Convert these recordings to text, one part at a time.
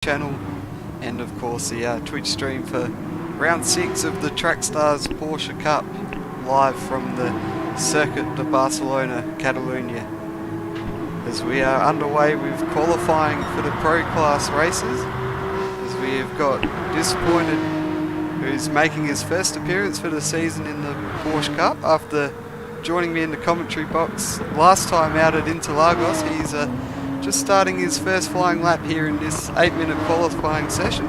channel, and of course the Twitch stream for round 6 of the Track Stars Porsche Cup, live from the Circuit de Barcelona, Catalunya. As we are underway with qualifying for the Pro Class races, as we have got Disappointed, who's making his first appearance for the season in the Porsche Cup after joining me in the commentary box last time out at Interlagos. He's just starting his first flying lap here in this 8-minute qualifying session,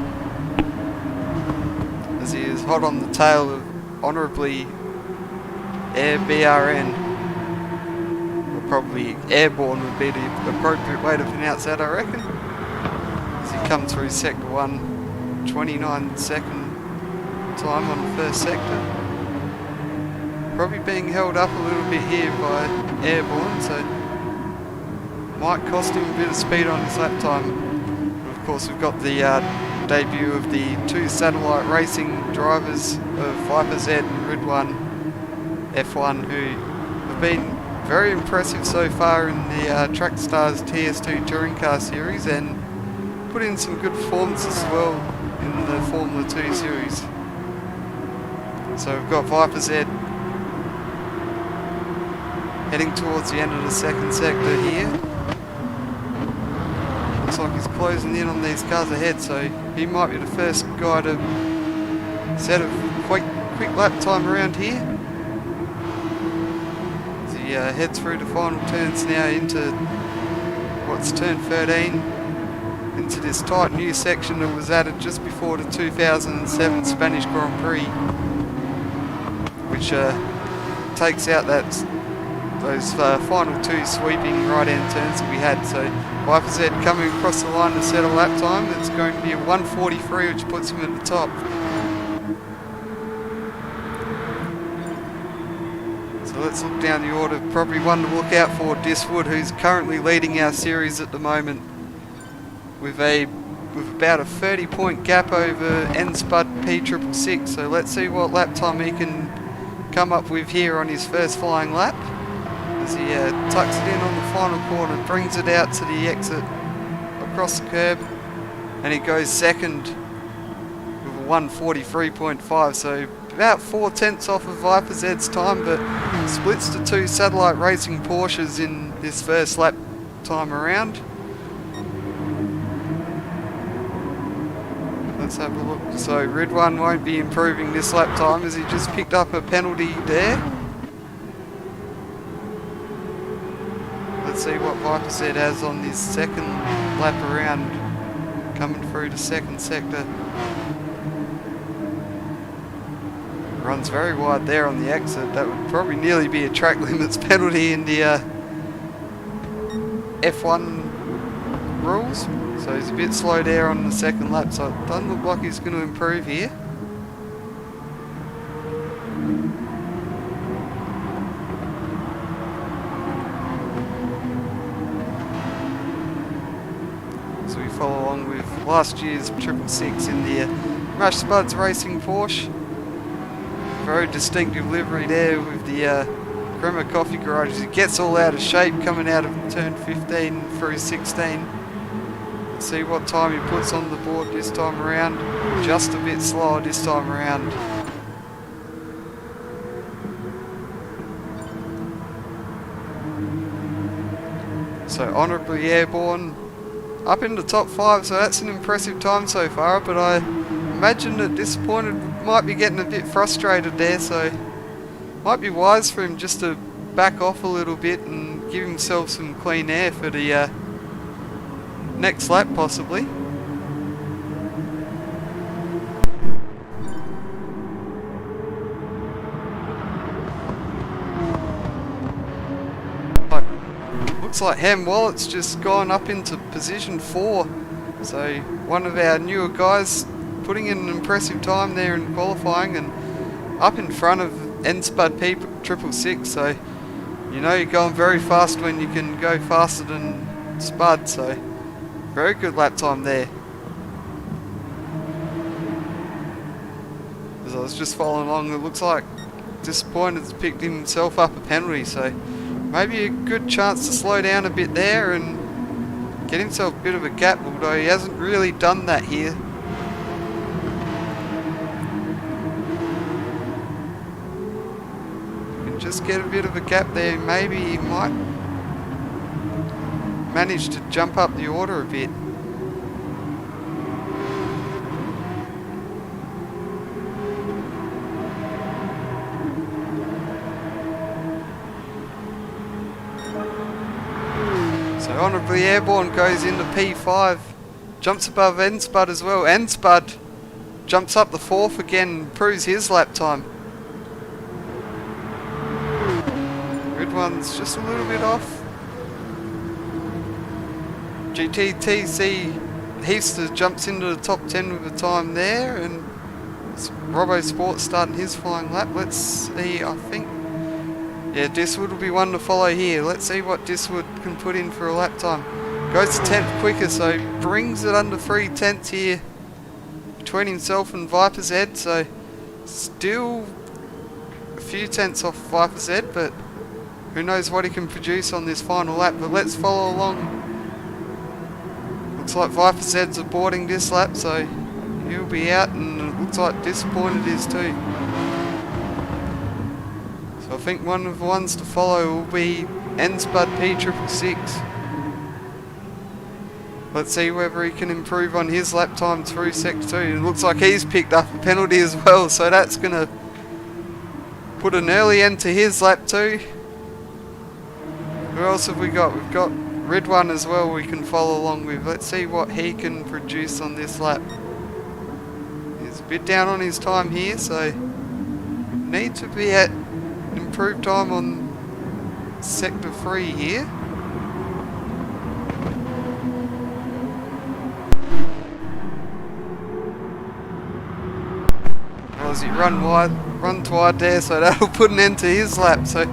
as he is hot on the tail of Honourably Air BRN, or probably Airborne would be the appropriate way to pronounce that, I reckon, as he comes through sector 1, 29-second time on the first sector, probably being held up a little bit here by Airborne, so might cost him a bit of speed on his lap time. And of course, we've got the debut of the two satellite racing drivers of Viper Z and Ridwan F1, who have been very impressive so far in the Track Stars TS2 Touring Car Series, and put in some good performances as well in the Formula 2 Series. So we've got Viper Z heading towards the end of the second sector here. Looks like he's closing in on these cars ahead, so he might be the first guy to set a quick lap time around here. As he heads through the final turns now into what's turn 13, into this tight new section that was added just before the 2007 Spanish Grand Prix, which takes out those final two sweeping right-hand turns that we had. So Viper Z coming across the line to set a lap time. It's going to be a 1:43, which puts him at the top. So let's look down the order. Probably one to look out for, Diswood, who's currently leading our series at the moment with about a 30-point gap over N-Spud P666. So let's see what lap time he can come up with here on his first flying lap, as he tucks it in on the final corner, brings it out to the exit across the curb, and he goes second with a 1:43.5, so about 4/10 off of Viper Z's time, but splits to two satellite racing Porsches in this first lap time around. Let's have a look. So Ridwan won't be improving this lap time, as he just picked up a penalty there. Let's see what Viper Z has on this second lap around, coming through the second sector. Runs very wide there on the exit. That would probably nearly be a track limits penalty in the F1 rules. So he's a bit slow there on the second lap, so it doesn't look like he's going to improve here. So we follow along with last year's 666 in the Mash Spuds Racing Porsche. Very distinctive livery there with the Crema Coffee Garage. He gets all out of shape coming out of turn 15 through 16. Let's see what time he puts on the board this time around. Just a bit slower this time around. So Honourably Airborne up in the top 5, so that's an impressive time so far, but I imagine that Disappointed might be getting a bit frustrated there, so might be wise for him just to back off a little bit and give himself some clean air for the next lap possibly. Looks like Ham Wallet's just gone up into position 4, so one of our newer guys putting in an impressive time there in qualifying, and up in front of N-Spud P666, so you know you're going very fast when you can go faster than Spud, so very good lap time there. As I was just following along, it looks like Disappointed's picked himself up a penalty, so maybe a good chance to slow down a bit there and get himself a bit of a gap, although he hasn't really done that here. Can just get a bit of a gap there, maybe he might manage to jump up the order a bit. So Honourably Airborne goes into P5, jumps above N-Spud as well. N-Spud jumps up the 4th again, improves his lap time. Red one's just a little bit off. GTTC Heaster jumps into the top 10 with a time there, and Robbo Sports starting his flying lap. Let's see, I think, yeah, Diswood will be one to follow here. Let's see what Diswood can put in for a lap time. Goes to 10th quicker, so brings it under 3/10 here between himself and Viper's Head. So still a few tenths off Viper's Head, but who knows what he can produce on this final lap. But let's follow along. Looks like Viper's Head's aborting this lap, so he'll be out, and it looks like Disappointed is too. I think one of the ones to follow will be N-Spud P666. Let's see whether he can improve on his lap time through Sector 2. It looks like he's picked up a penalty as well, so that's going to put an early end to his lap 2. Who else have we got? We've got Red One as well we can follow along with. Let's see what he can produce on this lap. He's a bit down on his time here, so need to be at improved time on Sector 3 here. Well, as he runs wide there, so that'll put an end to his lap. So I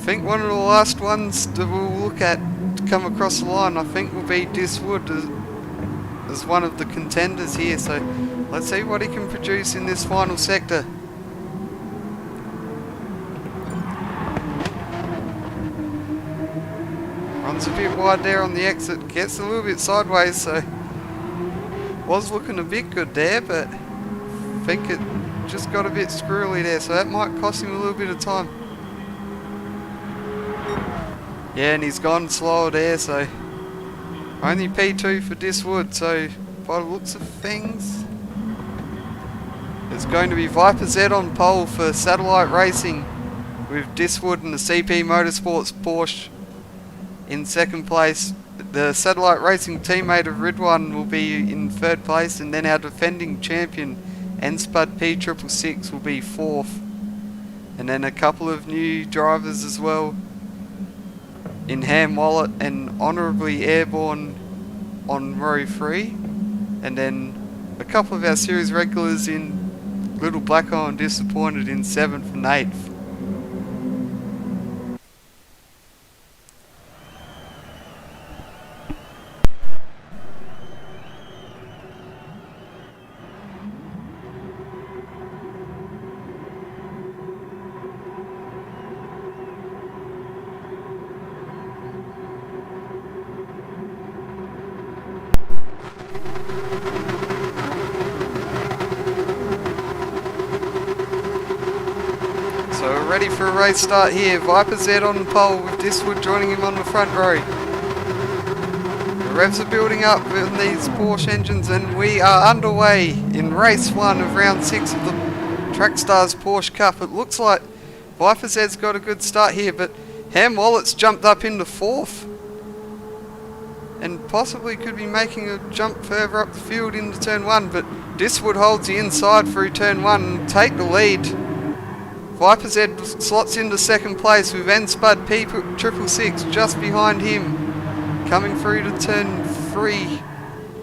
think one of the last ones that we'll look at to come across the line, I think, will be Diswood as one of the contenders here. So let's see what he can produce in this final sector. Runs a bit wide there on the exit, gets a little bit sideways, so was looking a bit good there, but I think it just got a bit squirrely there, so that might cost him a little bit of time. Yeah, and he's gone slower there, so only P2 for Diswood, so by the looks of things, it's going to be Viper Z on pole for Satellite Racing, with Diswood and the CP Motorsports Porsche in second place. The Satellite Racing teammate of Ridwan will be in third place, and then our defending champion N-Spud P666 will be fourth. And then a couple of new drivers as well in Ham Wallet and Honourably Airborne on row 3. And then a couple of our series regulars in Little Black Eye and Disappointed in 7th and 8th. So we're ready for a race start here. Viper Z on pole with Diswood joining him on the front row. The revs are building up in these Porsche engines, and we are underway in race 1 of round 6 of the Track Stars Porsche Cup. It looks like Viper Z's got a good start here, but Ham Wallet's jumped up into 4th and possibly could be making a jump further up the field into turn 1, but Diswood holds the inside through turn 1 and take the lead. Viper Z slots into second place with N-Spud P666 just behind him, coming through to turn 3.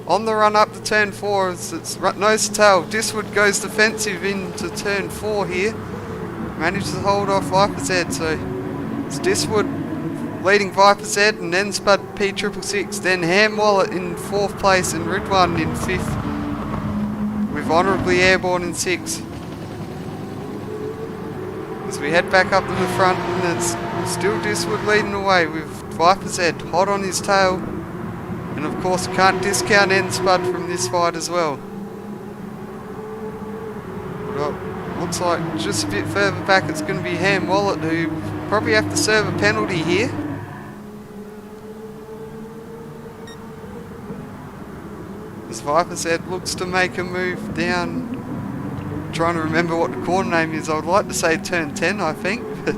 On the run up to turn 4 as it's nose to tail. Diswood goes defensive into turn 4 here, manages to hold off Viper Z, so it's Diswood leading Viper Z and N-Spud P666, then Ham Wallet in 4th place and Ridwan in 5th, with Honourably Airborne in 6th. As we head back up to the front, and it's still Diswood leading the way with Viper's Head hot on his tail. And of course can't discount N-Spud from this fight as well. Well, looks like just a bit further back it's going to be Ham Wallet who probably have to serve a penalty here. As Viper's Head looks to make a move down, trying to remember what the corner name is. I would like to say turn 10 I think, but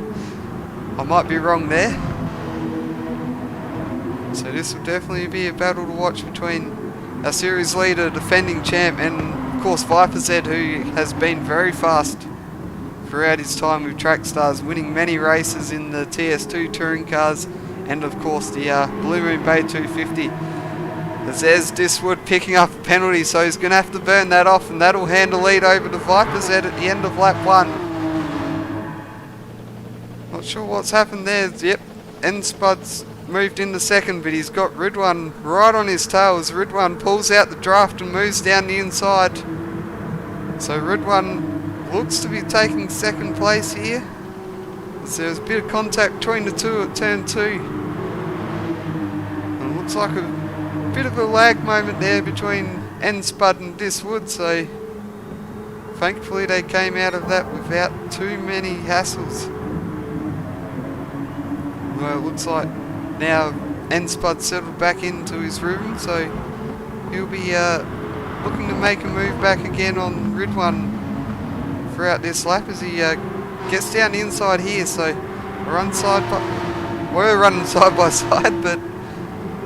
I might be wrong there. So this will definitely be a battle to watch between our series leader, defending champ, and of course Viper's Head, who has been very fast throughout his time with Track Stars, winning many races in the TS2 touring cars and of course the Blue Moon Bay 250. As there's Diswood picking up a penalty, so he's going to have to burn that off, and that'll hand a lead over to Viper's Head at the end of lap 1. Not sure what's happened there. Yep, N-Spud's moved into second, but he's got Ridwan right on his tail as Ridwan pulls out the draft and moves down the inside. So Ridwan looks to be taking second place here, as there's a bit of contact between the two at turn 2. And it looks like a bit of a lag moment there between N-Spud and Diswood, so thankfully they came out of that without too many hassles. Well, it looks like now N-Spud settled back into his room, so he'll be looking to make a move back again on Ridwan throughout this lap as he gets down the inside here. So we're running side by side, but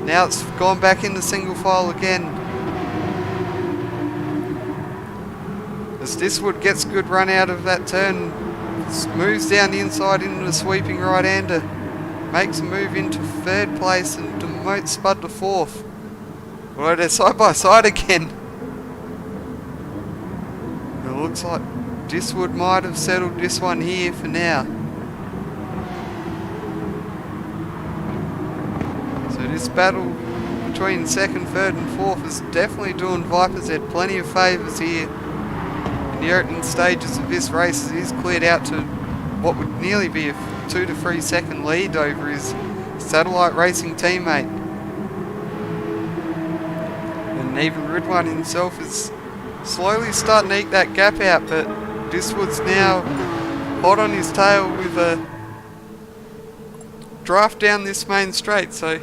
now it's gone back into single file again. As Diswood gets a good run out of that turn, moves down the inside into the sweeping right-hander, makes a move into third place and demotes Spud to fourth. Well, they're side by side again. It looks like Diswood might have settled this one here for now. So this battle between second, third and fourth is definitely doing Viper's Head plenty of favours here in the opening stages of this race, as he's cleared out to what would nearly be a 2 to 3 second lead over his satellite racing teammate. And even Ridwan himself is slowly starting to eke that gap out, but Diswood's now hot on his tail with a draft down this main straight, so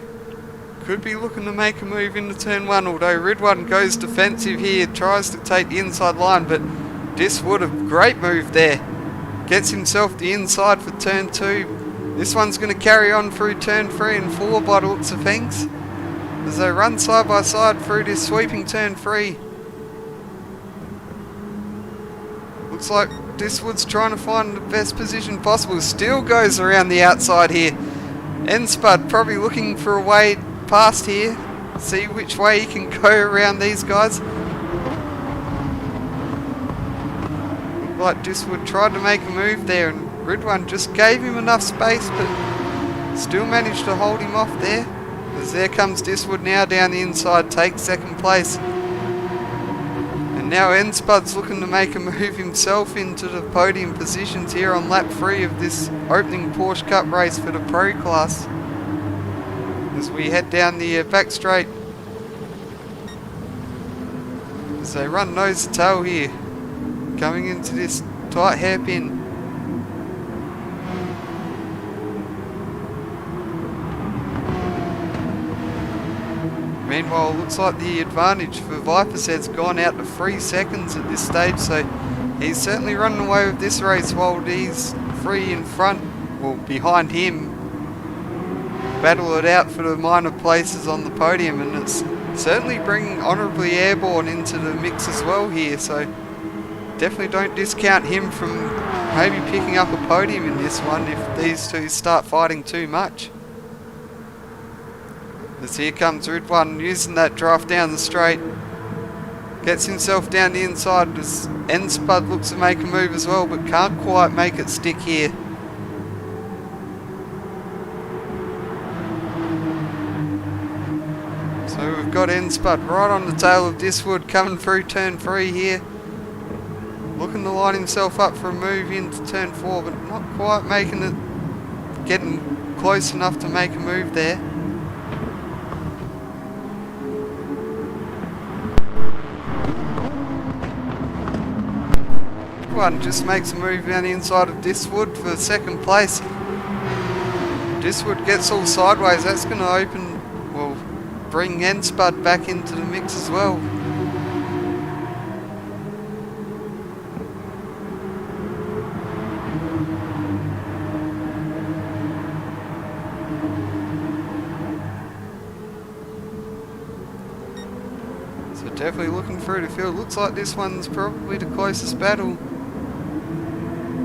could be looking to make a move into turn 1, although Ridwan goes defensive here, tries to take the inside line, but Diswood, a great move there, gets himself the inside for turn 2. This one's going to carry on through turn 3 and 4 by the looks of things, as they run side by side through this sweeping turn 3. Looks like Diswood's trying to find the best position possible. Still goes around the outside here. N-Spud probably looking for a way past here, see which way he can go around these guys. Looked like Diswood tried to make a move there, and Ridwan just gave him enough space, but still managed to hold him off there. As there comes Diswood now down the inside, takes second place. And now N-Spud's looking to make a move himself into the podium positions here on lap 3 of this opening Porsche Cup race for the Pro class, as we head down the back straight, as they run nose to tail here, coming into this tight hairpin. Meanwhile, looks like the advantage for Viper's Head's gone out to 3 seconds at this stage, so he's certainly running away with this race, while he's 3 in front, well, behind him, battle it out for the minor places on the podium, and it's certainly bringing Honourably Airborne into the mix as well here, so definitely don't discount him from maybe picking up a podium in this one if these two start fighting too much. As here comes Ridwan using that draft down the straight, gets himself down the inside as N-Spud looks to make a move as well, but can't quite make it stick here. So we've got N-Spud right on the tail of Diswood coming through turn 3 here, looking to line himself up for a move into turn 4, but not quite making it, getting close enough to make a move there. One just makes a move down the inside of Diswood for second place. Diswood gets all sideways. That's going to open, well, bring Enspud back into the mix as well. So definitely looking through the field. Looks like this one's probably the closest battle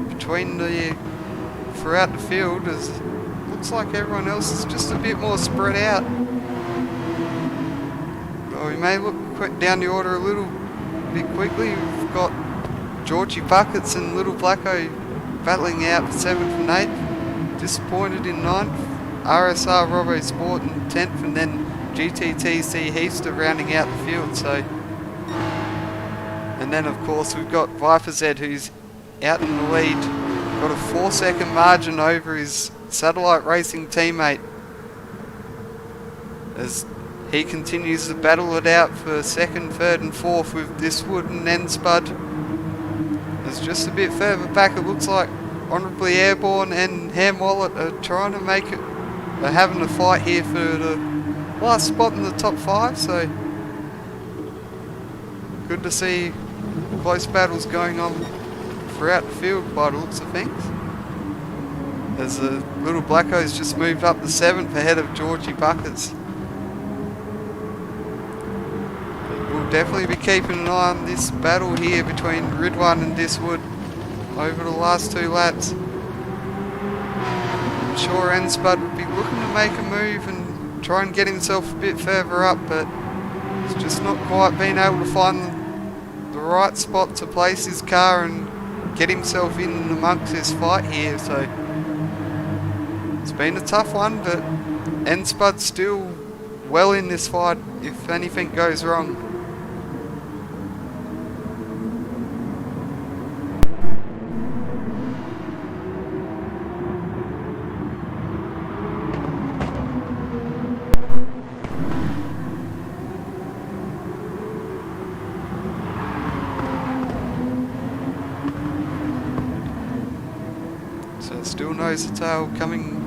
between the throughout the field, as looks like everyone else is just a bit more spread out. Well, we may look down the order a little bit quickly. We've got Georgie Buckets and Little Blacko battling out for 7th and 8th. Disappointed in 9th. RSR Robo Sport in 10th, and then GTTC Heaster rounding out the field. So, and then of course we've got Viper Z, who's out in the lead. Got a 4-second margin over his Satellite Racing teammate as he continues to battle it out for 2nd, 3rd and 4th with Diswood and Enspud. As just a bit further back, it looks like Honourably Airborne and Ham Wallet are trying to make it, are having a fight here for the last spot in the top 5, so good to see close battles going on throughout the field by the looks of things. As the Little Blacko's just moved up to 7th ahead of Georgie Buckets. We'll definitely be keeping an eye on this battle here between Ridwan and Diswood over the last 2 laps. I'm sure Enspud would be looking to make a move and try and get himself a bit further up, but he's just not quite been able to find the right spot to place his car and get himself in amongst this fight here. So it's been a tough one, but Enspud's still well in this fight if anything goes wrong. So still nose to tail coming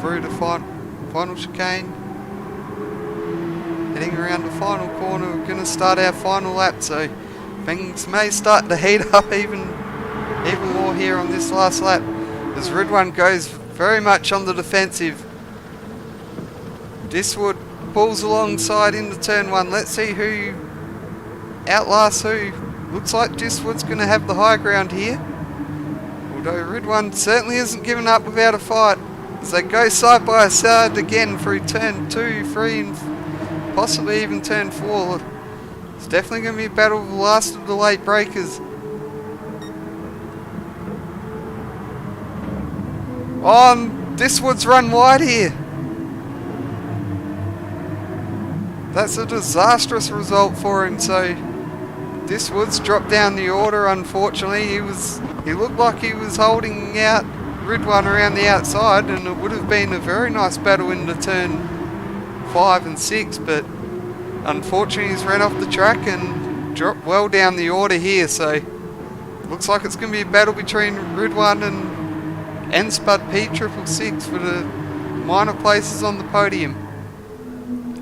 through the final chicane. Heading around the final corner, we're going to start our final lap, so things may start to heat up even more here on this last lap, as Ridwan goes very much on the defensive. Diswood pulls alongside into turn 1. Let's see who outlasts who. Looks like Diswood's going to have the high ground here, although Ridwan certainly isn't giving up without a fight, as they go side by side again through turn 2, 3 and possibly even turn 4. It's definitely going to be a battle of the last of the late breakers. Oh, Diswood's run wide here. That's a disastrous result for him, so Diswood's dropped down the order, unfortunately. He looked like he was holding out Ridwan around the outside, and it would have been a very nice battle into turn 5 and 6, but unfortunately he's ran off the track and dropped well down the order here, so looks like it's going to be a battle between Ridwan and Enspud P666 for the minor places on the podium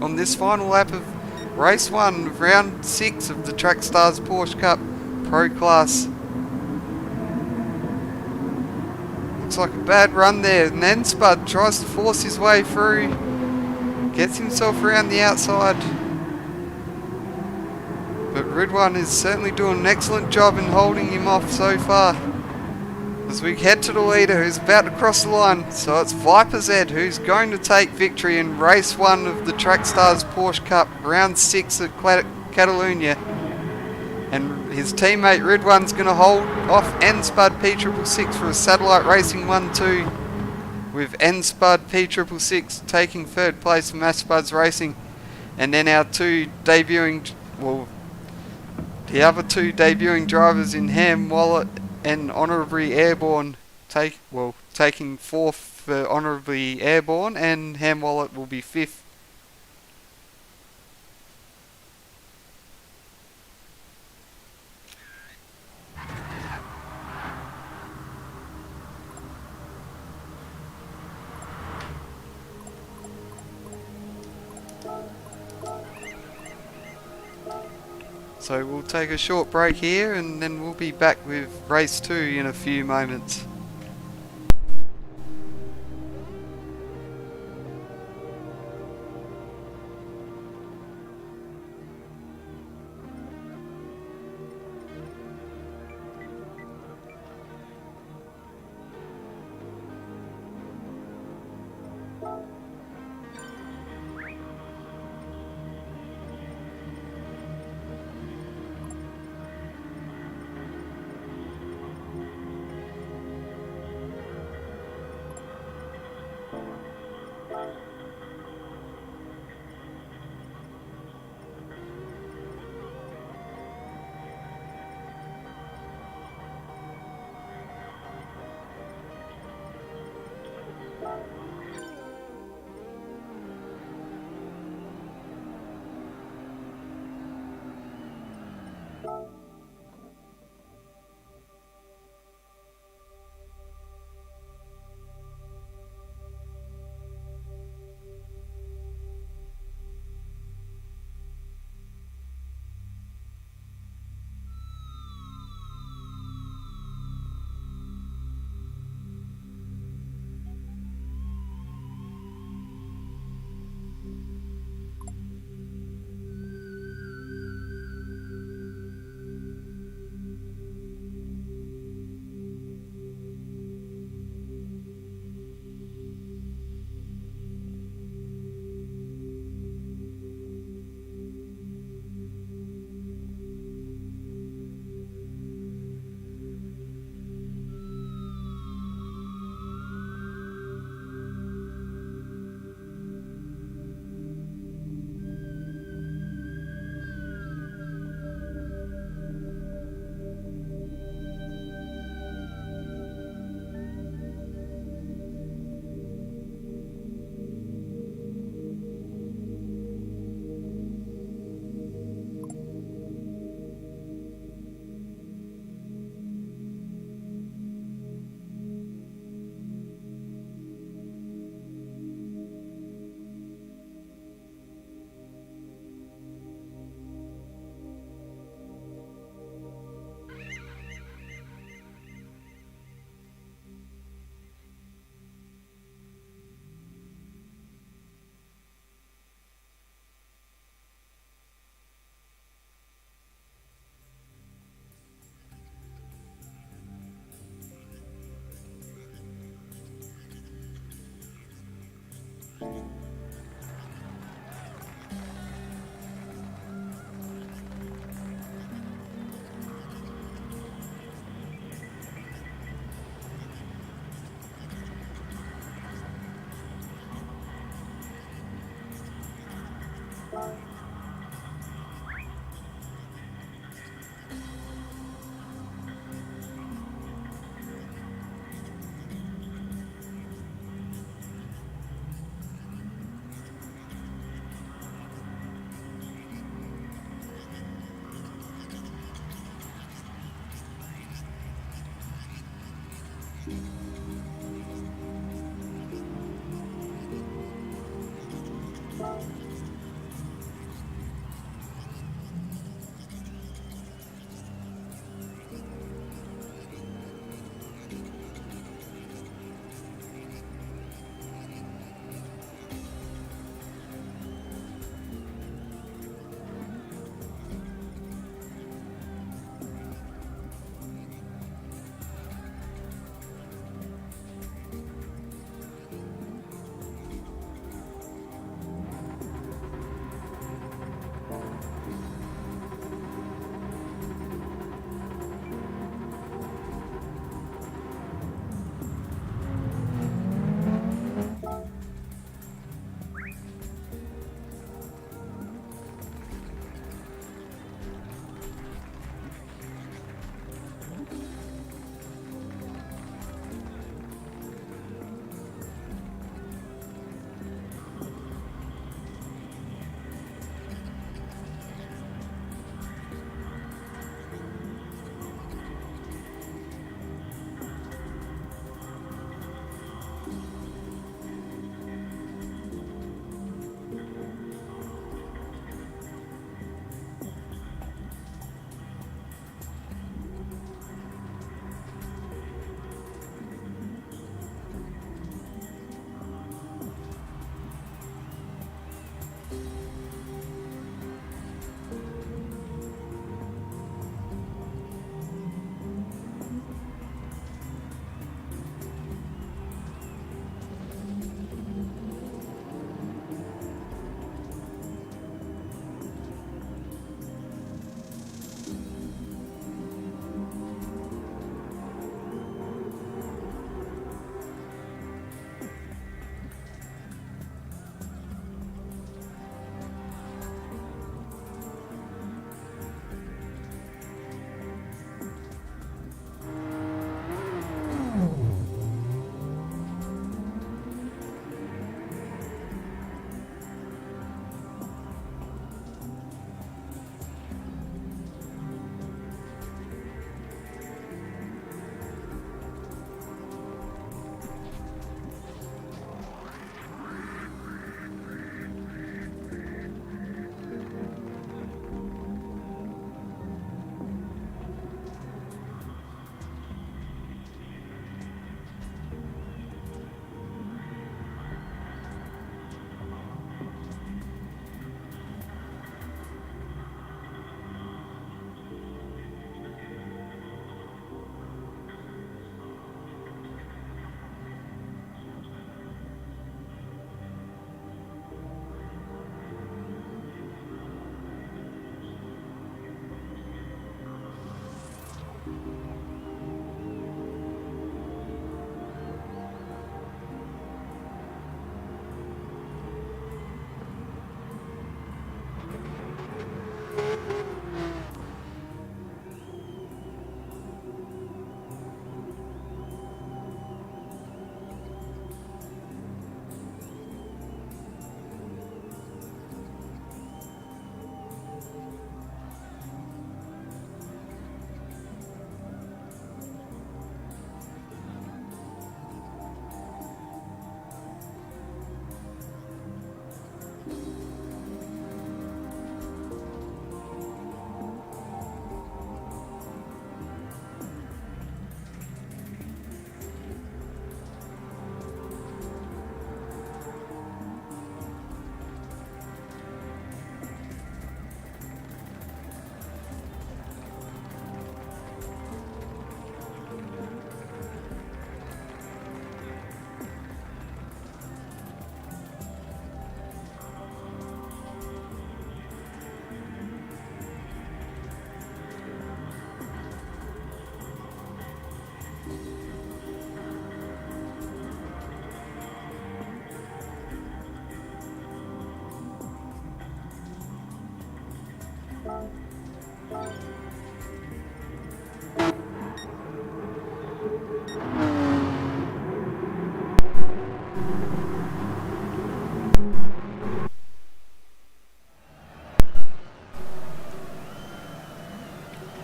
on this final lap of race 1 of round 6 of the Track Stars Porsche Cup Pro Class. Looks like a bad run there, and Enspud tries to force his way through, gets himself around the outside, but Ridwan is certainly doing an excellent job in holding him off so far. As we head to the leader who's about to cross the line, so it's Viper Z who's going to take victory in race 1 of the Track Stars Porsche Cup round 6 at Catalunya. And his teammate Ridwan's going to hold off Enspud P666 for a Satellite Racing 1-2, with Enspud P666 taking 3rd place from Aspuds Racing. And then our two debuting, well, the other 2 debuting drivers in Ham Wallet and Honourably Airborne taking 4th, for honourably airborne, and Ham Wallet will be 5th. So we'll take a short break here and then we'll be back with race 2 in a few moments.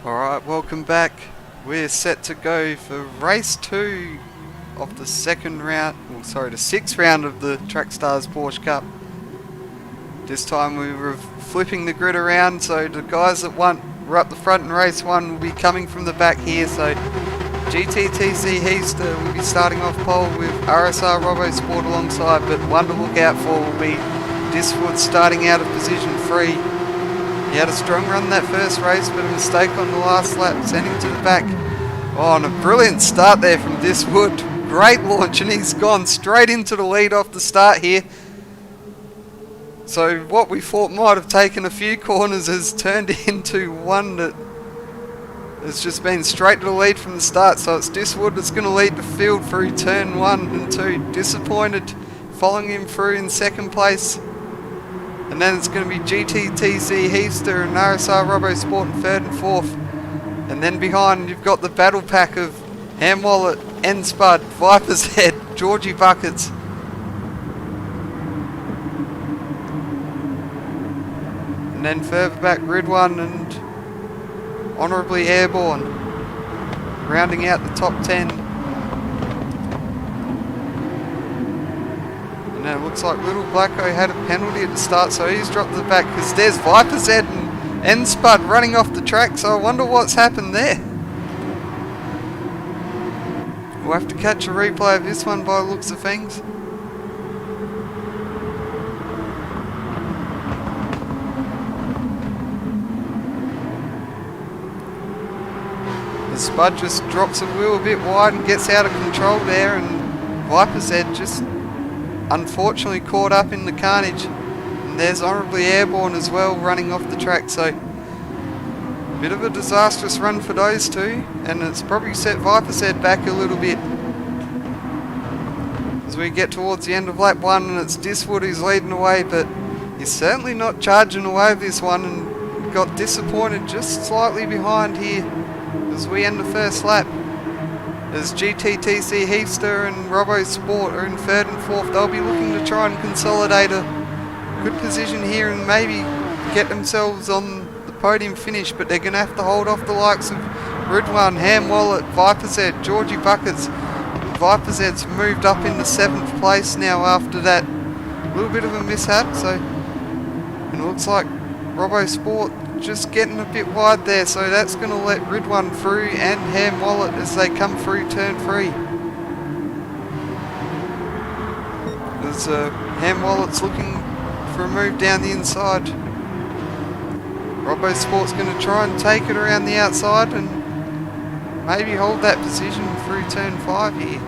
Alright, welcome back. We're set to go for race 2 of the second round, well sorry, the 6th round of the Track Stars Porsche Cup. This time we were flipping the grid around, so the guys that were up the front in race 1 will be coming from the back here. So GTTC Heaster will be starting off pole with RSR Robo Sport alongside, but one to look out for will be Diswood starting out of position 3. He had a strong run that first race, but a mistake on the last lap sent him to the back. Oh, and a brilliant start there from Diswood. Great launch, and he's gone straight into the lead off the start here. So what we thought might have taken a few corners has turned into one that has just been straight to the lead from the start. So it's Diswood that's going to lead the field through turn 1 and 2. Disappointed following him through in second place. And then it's going to be GTTC Heaster and RSR Robo Sport in 3rd and 4th. And then behind you've got the battle pack of Ham Wallet, N-Spud, Viper's Head, Georgie Buckets. And then further back Grid 1 and Honourably Airborne, rounding out the top 10. And it looks like Little Blacko had a penalty at the start, so he's dropped the back because there's Viper's Head and N-Spud running off the track, so I wonder what's happened there. We'll have to catch a replay of this one by the looks of things. The Spud just drops the wheel a bit wide and gets out of control there, and Viper's Head just unfortunately caught up in the carnage. And there's Honourably Airborne as well running off the track, so bit of a disastrous run for those two, and it's probably set Viper's Head back a little bit as we get towards the end of lap 1, and it's Diswood who's leading away, but he's certainly not charging away with this one, and got disappointed just slightly behind here as we end the first lap. As GTTC Heaster and Robo Sport are in 3rd and 4th, they'll be looking to try and consolidate a good position here and maybe get themselves on the podium finish, but they're going to have to hold off the likes of Grid 1, Ham Wallet, Viper's Head, Georgie Buckets. Viper's Head's moved up into 7th place now after that little bit of a mishap, so and it looks like Robo Sport just getting a bit wide there, so that's going to let Grid 1 through and Ham Wallet as they come through turn 3. As Ham Wallet's looking for a move down the inside. Robo Sport's going to try and take it around the outside and maybe hold that position through turn 5 here.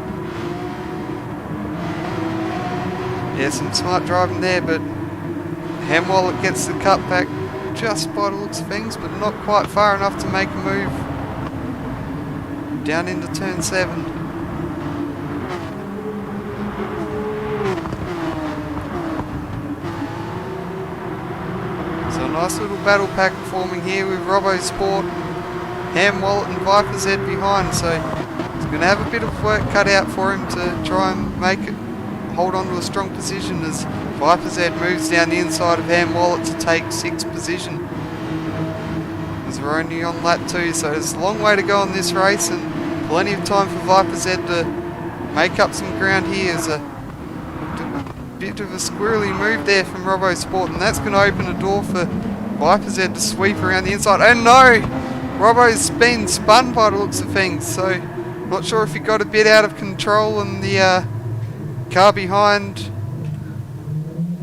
Yeah, some smart driving there, but Ham Wallet gets the cut back just by the looks of things, but not quite far enough to make a move down into turn 7. So a nice little battle pack forming here with Robo Sport, Ham Wallet and Viper's Head behind, so he's going to have a bit of work cut out for him to try and make it hold on to a strong position as Viper's Head moves down the inside of Ham Wallet to take 6th position. As we're only on lap 2, so there's a long way to go on this race and plenty of time for Viper's Head to make up some ground here. As a bit of a squirrely move there from Robo Sport, and that's going to open a door for Viper's Head to sweep around the inside. Oh no! Robo's been spun by the looks of things, so not sure if he got a bit out of control and the car behind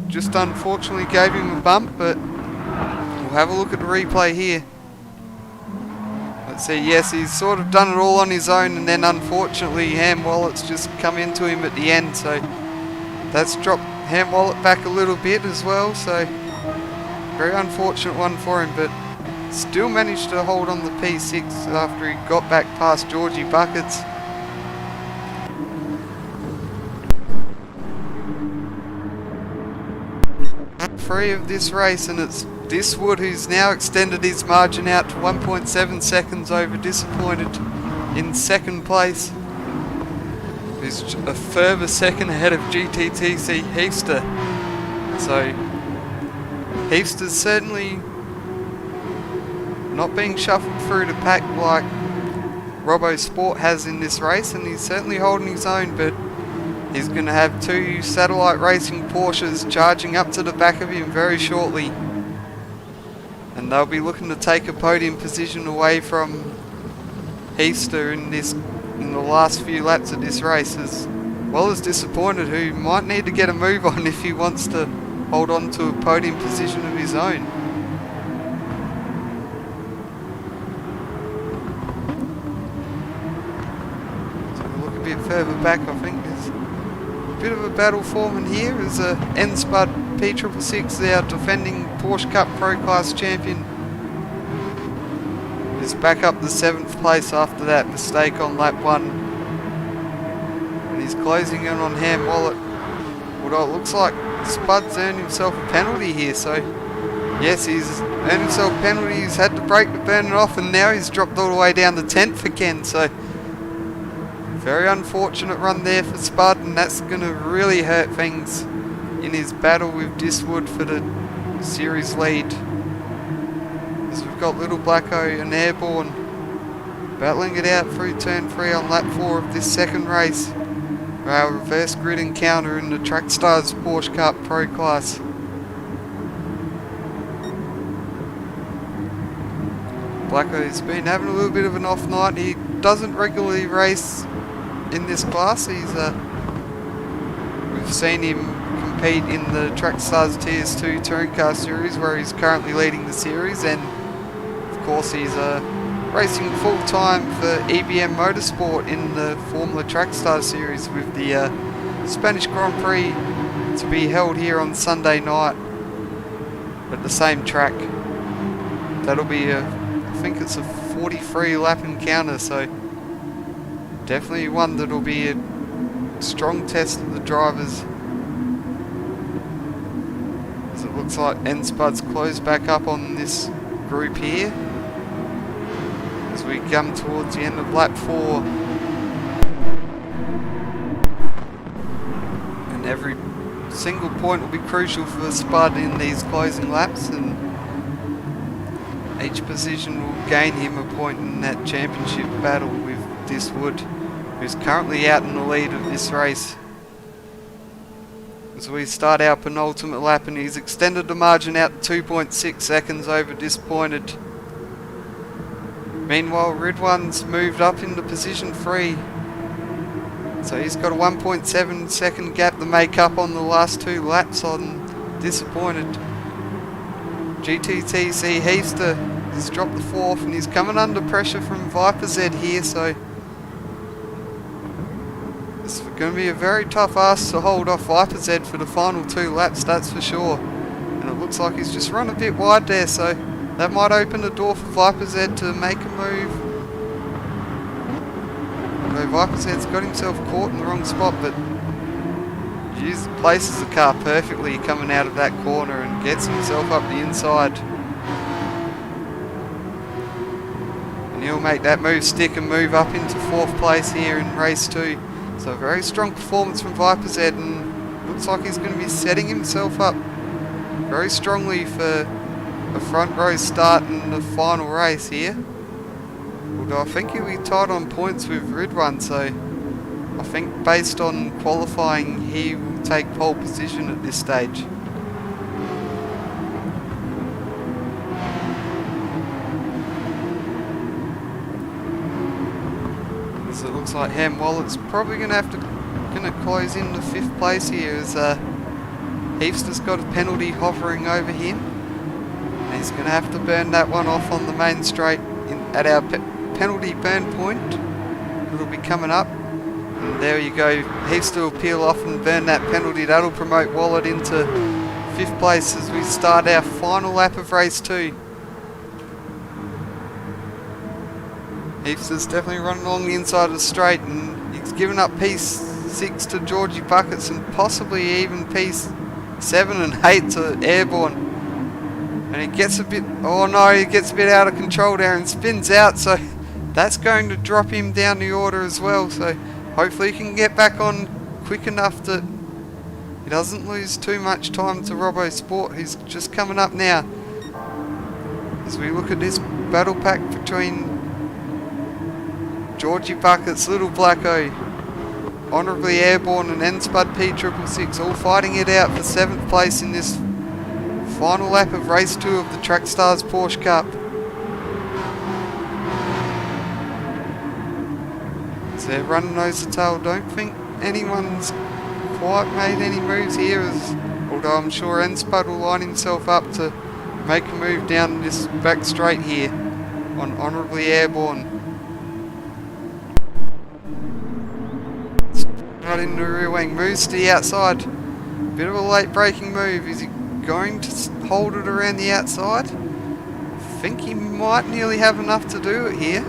just unfortunately gave him a bump, but we'll have a look at the replay here. Let's see, yes, he's sort of done it all on his own, and then unfortunately Ham Wallet's just come into him at the end, so that's dropped Ham Wallet back a little bit as well, so very unfortunate one for him, but still managed to hold on the P6 after he got back past Georgie Buckets. Free of this race, and it's Diswood, who's now extended his margin out to 1.7 seconds over Disappointed in second place. He's a further second ahead of GTTC Heaster. So Heaster's certainly not being shuffled through the pack like Robbo Sport has in this race, and he's certainly holding his own, but he's going to have two Satellite Racing Porsches charging up to the back of him very shortly. And they'll be looking to take a podium position away from Heaster in the last few laps of this race, as well as Disappointed, who might need to get a move on if he wants to hold on to a podium position of his own. So we'll look a bit further back. I think there's a bit of a battle forming here as N-Spud P666, our defending Porsche Cup Pro Class champion, is back up to 7th place after that mistake on lap 1. And he's closing in on Ham Wallet. What it looks like Spud's earned himself a penalty here, so yes, he's earned himself a penalty. He's had to brake to burn it off, and now he's dropped all the way down to 10th again, so very unfortunate run there for Spud, and that's going to really hurt things in his battle with Diswood for the series lead. As we've got Little Blacko and Airborne battling it out through turn 3 on lap 4 of this second race for our reverse grid encounter in the Track Stars Porsche Cup Pro Class. Blacko's been having a little bit of an off night. He doesn't regularly race in this class. We've seen him compete in the Track Stars TS2 Touring Car Series, where he's currently leading the series, and of course he's racing full time for EBM Motorsport in the Formula Track Stars Series, with the Spanish Grand Prix to be held here on Sunday night at the same track. That'll be I think it's a 43 lap encounter, so definitely one that'll be a strong test of the drivers. As it looks like N-Spud's closed back up on this group here as we come towards the end of lap 4. And every single point will be crucial for Spud in these closing laps, and each position will gain him a point in that championship battle with Diswood, who's currently out in the lead of this race. As we start our penultimate lap, and he's extended the margin out to 2.6 seconds over Disappointed. Meanwhile, Ridwan's moved up into position 3. So he's got a 1.7 second gap to make up on the last 2 laps on Disappointed. GTTC Heaster has dropped the 4th, and he's coming under pressure from Viper Z here, so it's going to be a very tough ask to hold off Viper Z for the final 2 laps, that's for sure. And it looks like he's just run a bit wide there, so that might open the door for Viper Z to make a move. Although Viper Z's got himself caught in the wrong spot, but he places the car perfectly coming out of that corner and gets himself up the inside. And he'll make that move stick and move up into 4th place here in race 2. So a very strong performance from Viper Z, and looks like he's going to be setting himself up very strongly for a front row start in the final race here. Although I think he'll be tied on points with Ridwan, so I think based on qualifying he will take pole position at this stage. So it looks like Ham Wallet's probably going to close in the 5th place here, as Heaster's got a penalty hovering over him. And he's going to have to burn that one off on the main straight at our penalty burn point. It'll be coming up. And there you go, Heaster will peel off and burn that penalty. That'll promote Wallet into 5th place as we start our final lap of race 2. Heaster's definitely running along the inside of the straight, and he's given up P6 to Georgie Buckets, and possibly even P7 and 8 to Airborne. And he gets a bit, oh no, he gets a bit out of control there and spins out, so that's going to drop him down the order as well. So hopefully he can get back on quick enough that he doesn't lose too much time to Robbo Sport, who's just coming up now. As we look at this battle pack between Georgie Buckets, Little Blacko, Honourably Airborne and N-Spud P666 all fighting it out for 7th place in this final lap of race 2 of the Track Stars Porsche Cup. So they're running nose to tail. Don't think anyone's quite made any moves here, although I'm sure N-Spud will line himself up to make a move down this back straight here on Honourably Airborne. Right in the rear wing, moves to the outside. Bit of a late braking move. Is he going to hold it around the outside? I think he might nearly have enough to do it here.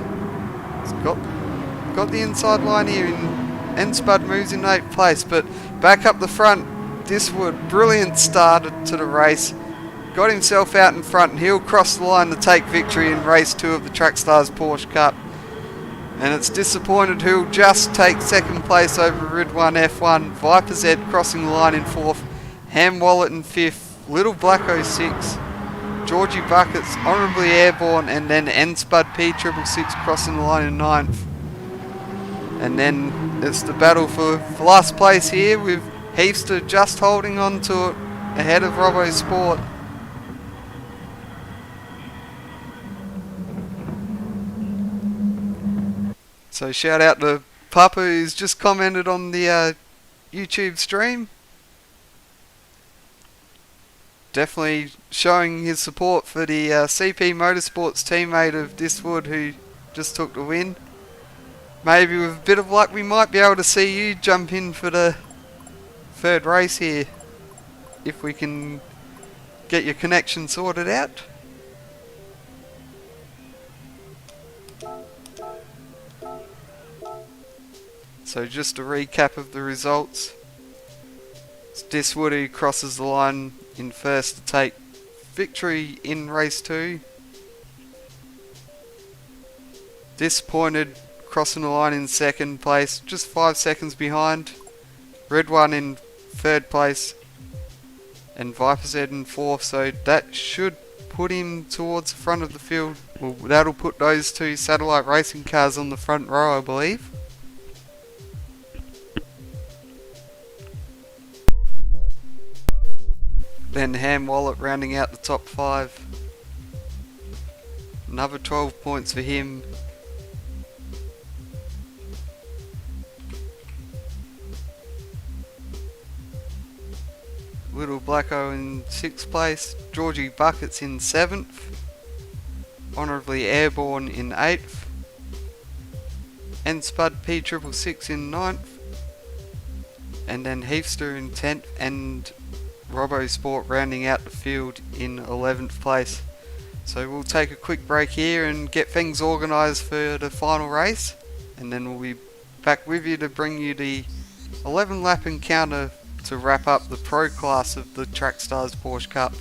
He's got the inside line here, and N-Spud moves in 8th place, but back up the front, Diswood, brilliant start to the race. Got himself out in front, and he'll cross the line to take victory in race 2 of the Track Stars Porsche Cup. And it's Disappointed who'll just take 2nd place over Ridwan F1. Viper's Ed crossing the line in 4th. Ham Wallet in 5th. Little Blacko 6th. Georgie Buckets, Honourably Airborne, and then N-Spud P666 crossing the line in 9th. And then it's the battle for last place here, with Heapster just holding on to it ahead of Robbo Sport. So shout out to Papa, who's just commented on the YouTube stream. Definitely showing his support for the CP Motorsports teammate of Diswood, who just took the win. Maybe with a bit of luck we might be able to see you jump in for the 3rd race here, if we can get your connection sorted out. So just a recap of the results. It's Diswood who crosses the line in 1st to take victory in race 2. Disappointed crossing the line in 2nd place, just 5 seconds behind. Red One in 3rd place, and Viper's Ed in 4th, so that should put him towards the front of the field. Well, that'll put those 2 satellite racing cars on the front row, I believe. Then Ham Wallet rounding out the top 5. Another 12 points for him. Little Blacko in 6th place. Georgie Buckets in 7th. Honourably Airborne in 8th. N-Spud P666 in 9th. And then Heapster in 10th. And Robbo Sport rounding out the field in 11th place. So we'll take a quick break here and get things organised for the final race, and then we'll be back with you to bring you the 11 lap encounter to wrap up the pro class of the Track Stars Porsche Cup.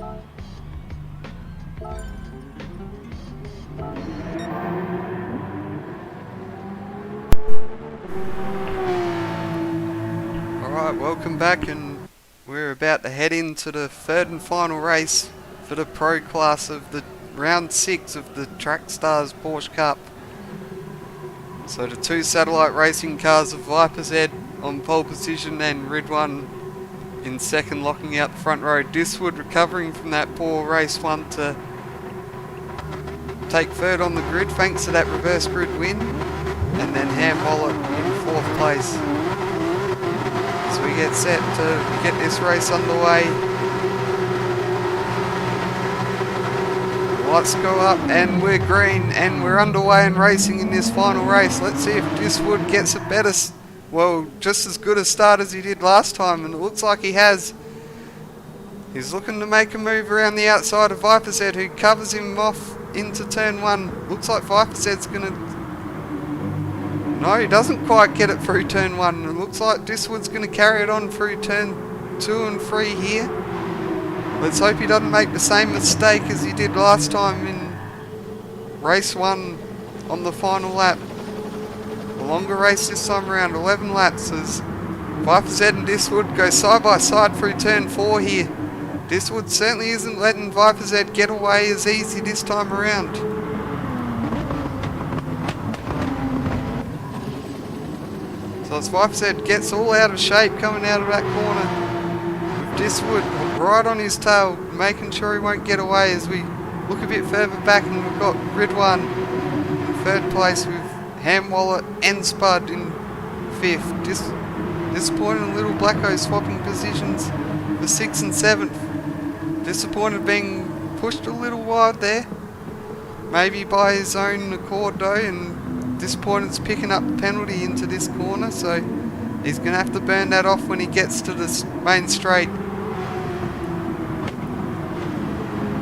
Alright, welcome back, and we're about to head into the third and final race for the pro class of the round 6 of the Track Stars Porsche Cup. So the two satellite racing cars of Viper's Head on pole position and Ridwan in second, locking out the front row. Diswood recovering from that poor race one to take third on the grid thanks to that reverse grid win, and then Ham Wallet in fourth place. So we get set to get this race underway. Lights go up and we're green, and we're underway and racing in this final race. Let's see if Diswood gets a better, well, just as good a start as he did last time, and it looks like he has. He's looking to make a move around the outside of Viper's Head, who covers him off into turn 1. Looks like Viper's Head's going to... No, he doesn't quite get it through turn 1. It looks like Diswood's going to carry it on through turn 2 and 3 here. Let's hope he doesn't make the same mistake as he did last time in race 1 on the final lap. A longer race this time around, 11 laps, as Viper's Head and Diswood go side by side through turn 4 here. Diswood certainly isn't letting Viper's Head get away as easy this time around. So as Viper's Head gets all out of shape coming out of that corner, with Diswood right on his tail, making sure he won't get away as we look a bit further back, and we've got Ridwan in third place with Ham Wallet and Spud in fifth. Disappointing Little Blacko swapping positions for 6th and 7th. Disappointed being pushed a little wide there, maybe by his own accord though, and Disappointed's picking up the penalty into this corner, so he's going to have to burn that off when he gets to the main straight.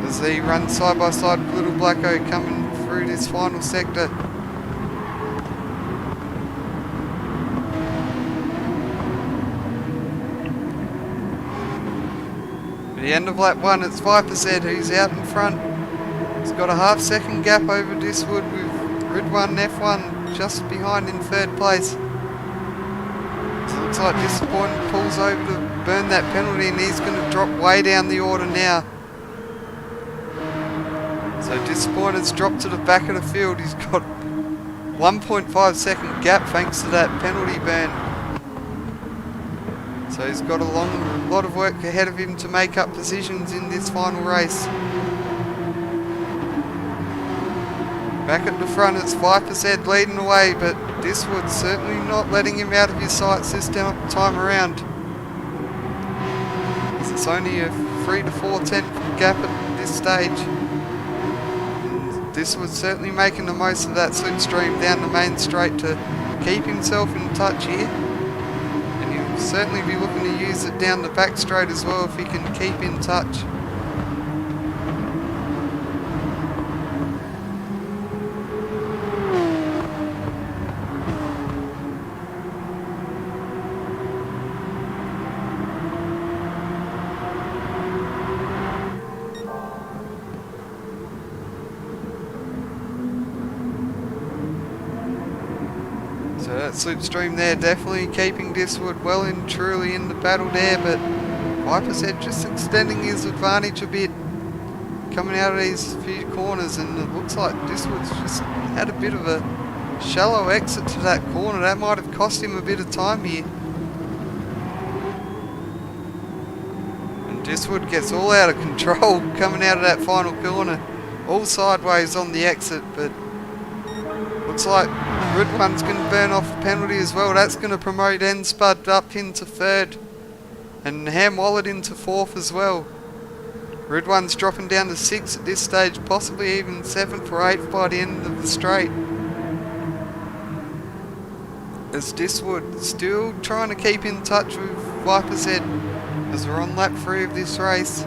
As he runs side by side with Little Blacko coming through this final sector. At the end of lap 1, it's Viper's Head who's out in front. He's got a half-second gap over Diswood, with Ridwan F1 just behind in third place. So it looks like Disappointed pulls over to burn that penalty, and he's going to drop way down the order now. So Disappointed's dropped to the back of the field. He's got 1.5 second gap thanks to that penalty burn. So he's got a lot of work ahead of him to make up positions in this final race. Back at the front, it's Viper's Head leading the way, but Diswood's certainly not letting him out of his sights this time around. It's only a 3 to 4 tenth gap at this stage. Diswood's certainly making the most of that slipstream down the main straight to keep himself in touch here. And he'll certainly be looking to use it down the back straight as well if he can keep in touch. So that slipstream there definitely keeping Diswood well and truly in the battle there, but Viper's Head just extending his advantage a bit coming out of these few corners, and it looks like Diswood's just had a bit of a shallow exit to that corner. That might have cost him a bit of time here. And Diswood gets all out of control coming out of that final corner, all sideways on the exit, but looks like Ridwan's going to burn off the penalty as well. That's going to promote Spud up into third, and Ham Wallet into fourth as well. Ridwan's dropping down to 6th at this stage, possibly even 7th or 8th by the end of the straight. As Diswood still trying to keep in touch with Viper's Head as we're on lap 3 of this race.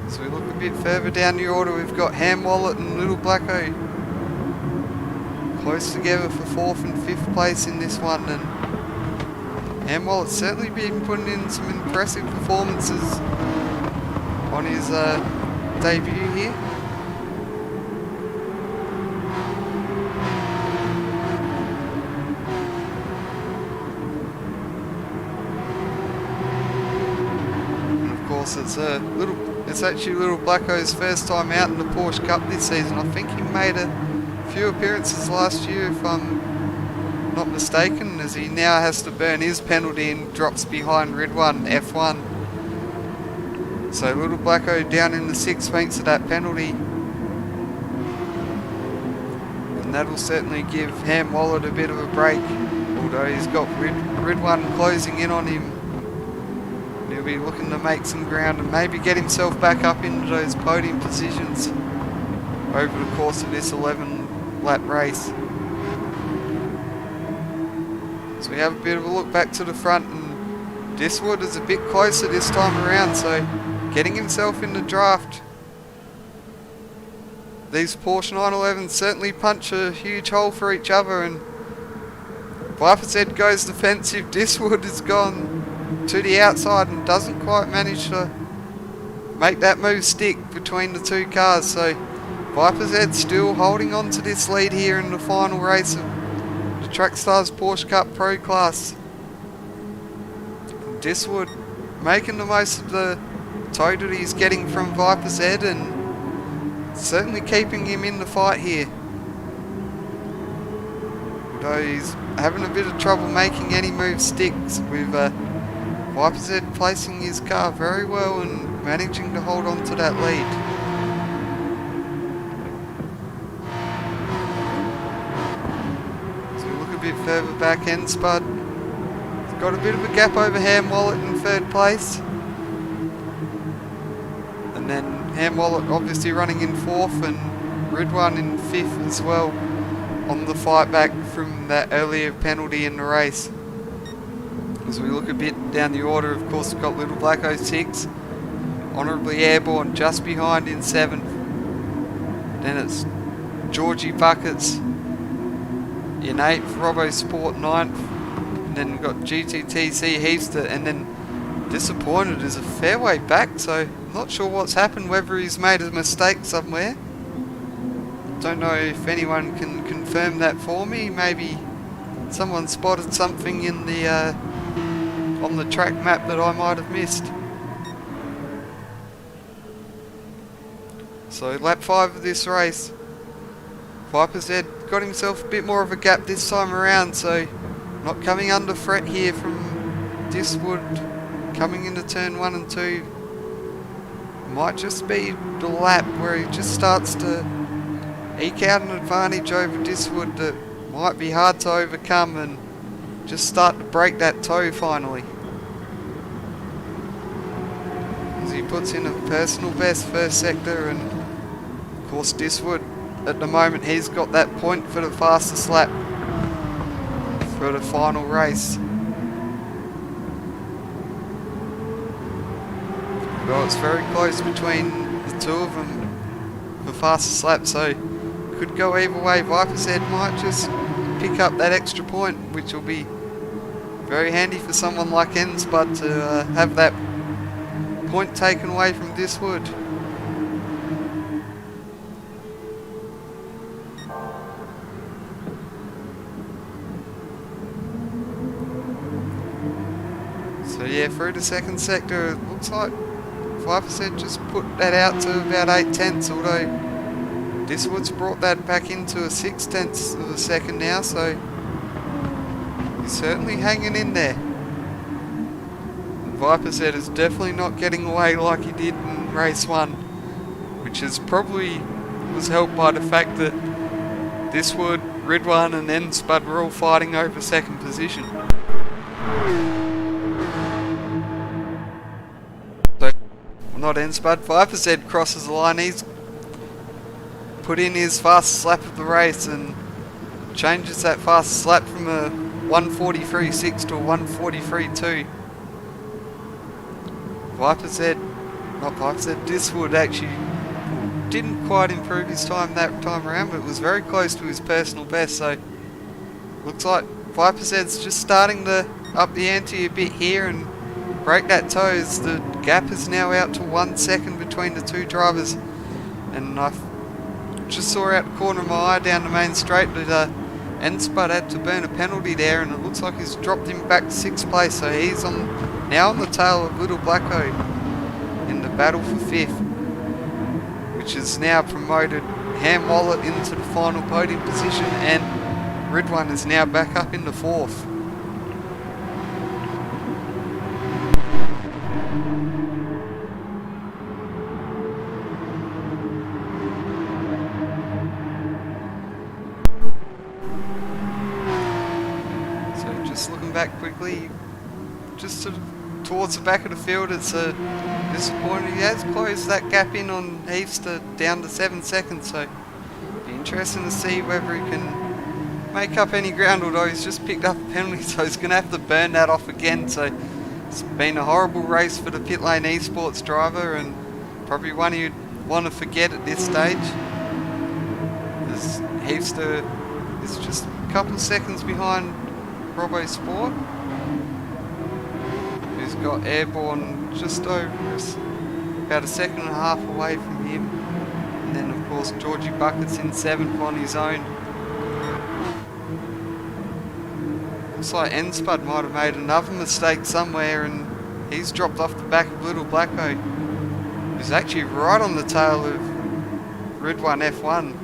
So we look a bit further down the order, we've got Ham Wallet and Little Blacko close together for 4th and 5th place in this one, and Wallet's certainly been putting in some impressive performances on his debut here. And of course it's actually Little Blacko's first time out in the Porsche Cup this season. I think he made a few appearances last year if I'm not mistaken, as he now has to burn his penalty and drops behind Ridwan F1. So Little Blacko down in the 6 thanks to that penalty. And that'll certainly give Ham Wallet a bit of a break, although he's got Ridwan closing in on him. And he'll be looking to make some ground and maybe get himself back up into those podium positions over the course of this 11 lap race. So we have a bit of a look back to the front, and Diswood is a bit closer this time around, so getting himself in the draft. These Porsche 911s certainly punch a huge hole for each other, and Viper's Head goes defensive. Diswood has gone to the outside and doesn't quite manage to make that move stick between the two cars, so Viper's Head still holding on to this lead here in the final race of the Track Stars Porsche Cup Pro Class. Diswood making the most of the tow that he's getting from Viper's Head and certainly keeping him in the fight here. Though he's having a bit of trouble making any moves stick, with Viper's Head placing his car very well and managing to hold on to that lead. Bit further back, end Spud. He's got a bit of a gap over Ham Wallet in 3rd place. And then Ham Wallet obviously running in 4th and Ridwan in 5th as well, on the fight back from that earlier penalty in the race. As we look a bit down the order, of course we've got Little Blacko 6, Honourably Airborne just behind in 7th. Then it's Georgie Buckets in 8th, Robbo Sport 9th, and then we've got GTTC Heaster, and then Disappointed is a fair way back, so I'm not sure what's happened, whether he's made a mistake somewhere. Don't know if anyone can confirm that for me. Maybe someone spotted something in the on the track map that I might have missed. So lap 5 of this race, Viper's Head got himself a bit more of a gap this time around, so not coming under threat here from Diswood coming into turn 1 and 2. Might just be the lap where he just starts to eke out an advantage over Diswood that might be hard to overcome and just start to break that toe finally. As he puts in a personal best 1st sector, and of course Diswood at the moment, he's got that point for the fastest lap for the final race. Well, it's very close between the two of them for fastest lap, so could go either way. Viper's Head might just pick up that extra point, which will be very handy for someone like Enspud to have that point taken away from Diswood. So yeah, through the 2nd sector, it looks like 5% just put that out to about 8/10, although Diswood's brought that back into a 6/10 of a second now, so he's certainly hanging in there. Viper's Head is definitely not getting away like he did in race 1, which is probably was helped by the fact that Diswood, Ridwan and Enspud were all fighting over 2nd position. Not Enspud, Viper's Head crosses the line. He's put in his fastest lap of the race and changes that fastest lap from a 1:43.6 to a 1:43.2. Viper's Head, not Viper's Head, Diswood actually didn't quite improve his time that time around, but it was very close to his personal best, so looks like Viper's just starting to up the ante a bit here and break that toe, as the gap is now out to 1 second between the two drivers. And I just saw out the corner of my eye down the main straight that Enspud had to burn a penalty there, and it looks like he's dropped him back to 6th place, so he's now on the tail of Little Blacko in the battle for 5th, which has now promoted Ham Wallet into the final podium position, and Ridwan is now back up into 4th. So just looking back quickly, just towards the back of the field, it's disappointing. He has closed that gap in on Heaths down to 7 seconds, so it'll be interesting to see whether he can make up any ground, although he's just picked up a penalty, so he's going to have to burn that off again. So it's been a horrible race for the pit lane esports driver, and probably one you'd want to forget at this stage. Heathster is just a couple of seconds behind Robbo Sport, who's got Airborne just over about 1.5 seconds away from him. And then of course Georgie Bucket's in 7th on his own. Looks like Enspud might have made another mistake somewhere, and he's dropped off the back of Little Blacko, who's actually right on the tail of Ridwan F1.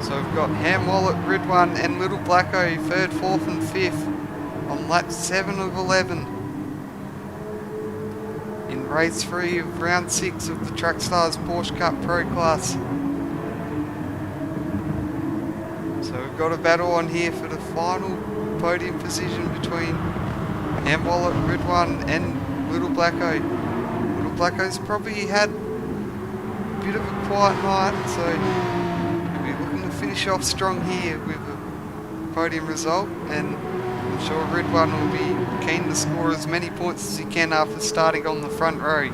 So we've got Ham Wallet, Ridwan and Little Blacko 3rd, 4th and 5th on lap 7 of 11 in race 3 of round 6 of the Track Stars Porsche Cup Pro Class. So we've got a battle on here for the final podium position between Ham Wallet, Ridwan and Little Blacko. Little Blacko's probably had a bit of a quiet night, so we'll be looking to finish off strong here with a podium result, and I'm sure Ridwan will be keen to score as many points as he can after starting on the front row.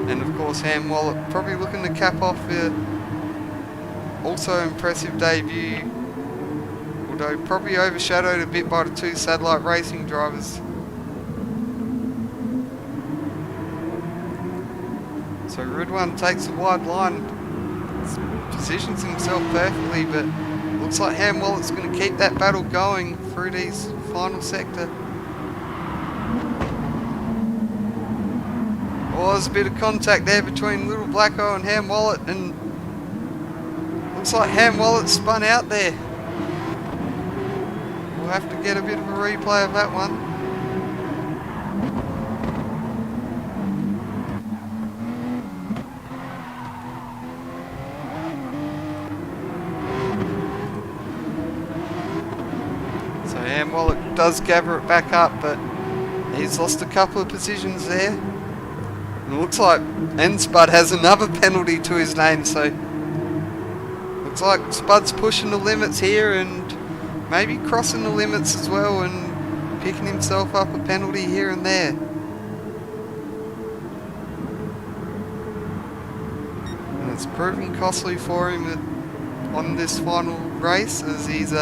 And of course Ham Wallet probably looking to cap off a also impressive debut, although probably overshadowed a bit by the two satellite racing drivers. So Ridwan takes a wide line, positions himself perfectly, but looks like Ham Wallet's going to keep that battle going through these final sector. Oh, there's a bit of contact there between Little Blacko and Ham Wallet, and looks like Ham Wallet spun out there. We'll have to get a bit of a replay of that one. So Ham Wallet does gather it back up, but he's lost a couple of positions there. And it looks like Enspud has another penalty to his name, so looks like Spud's pushing the limits here and maybe crossing the limits as well and picking himself up a penalty here and there. And it's proven costly for him on this final race, as he's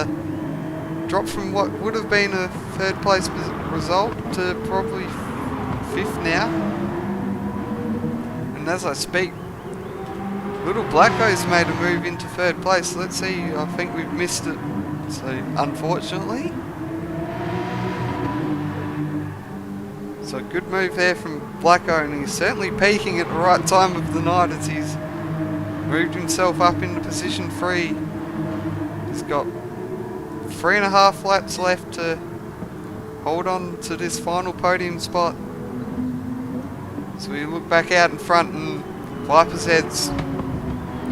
dropped from what would have been a 3rd place result to probably 5th now. And as I speak, Little Blacko's made a move into 3rd place. Let's see, I think we've missed it, so unfortunately. So good move there from Blacko, and he's certainly peaking at the right time of the night as he's moved himself up into position 3. He's got 3.5 laps left to hold on to this final podium spot. So we look back out in front, and Viper's Head's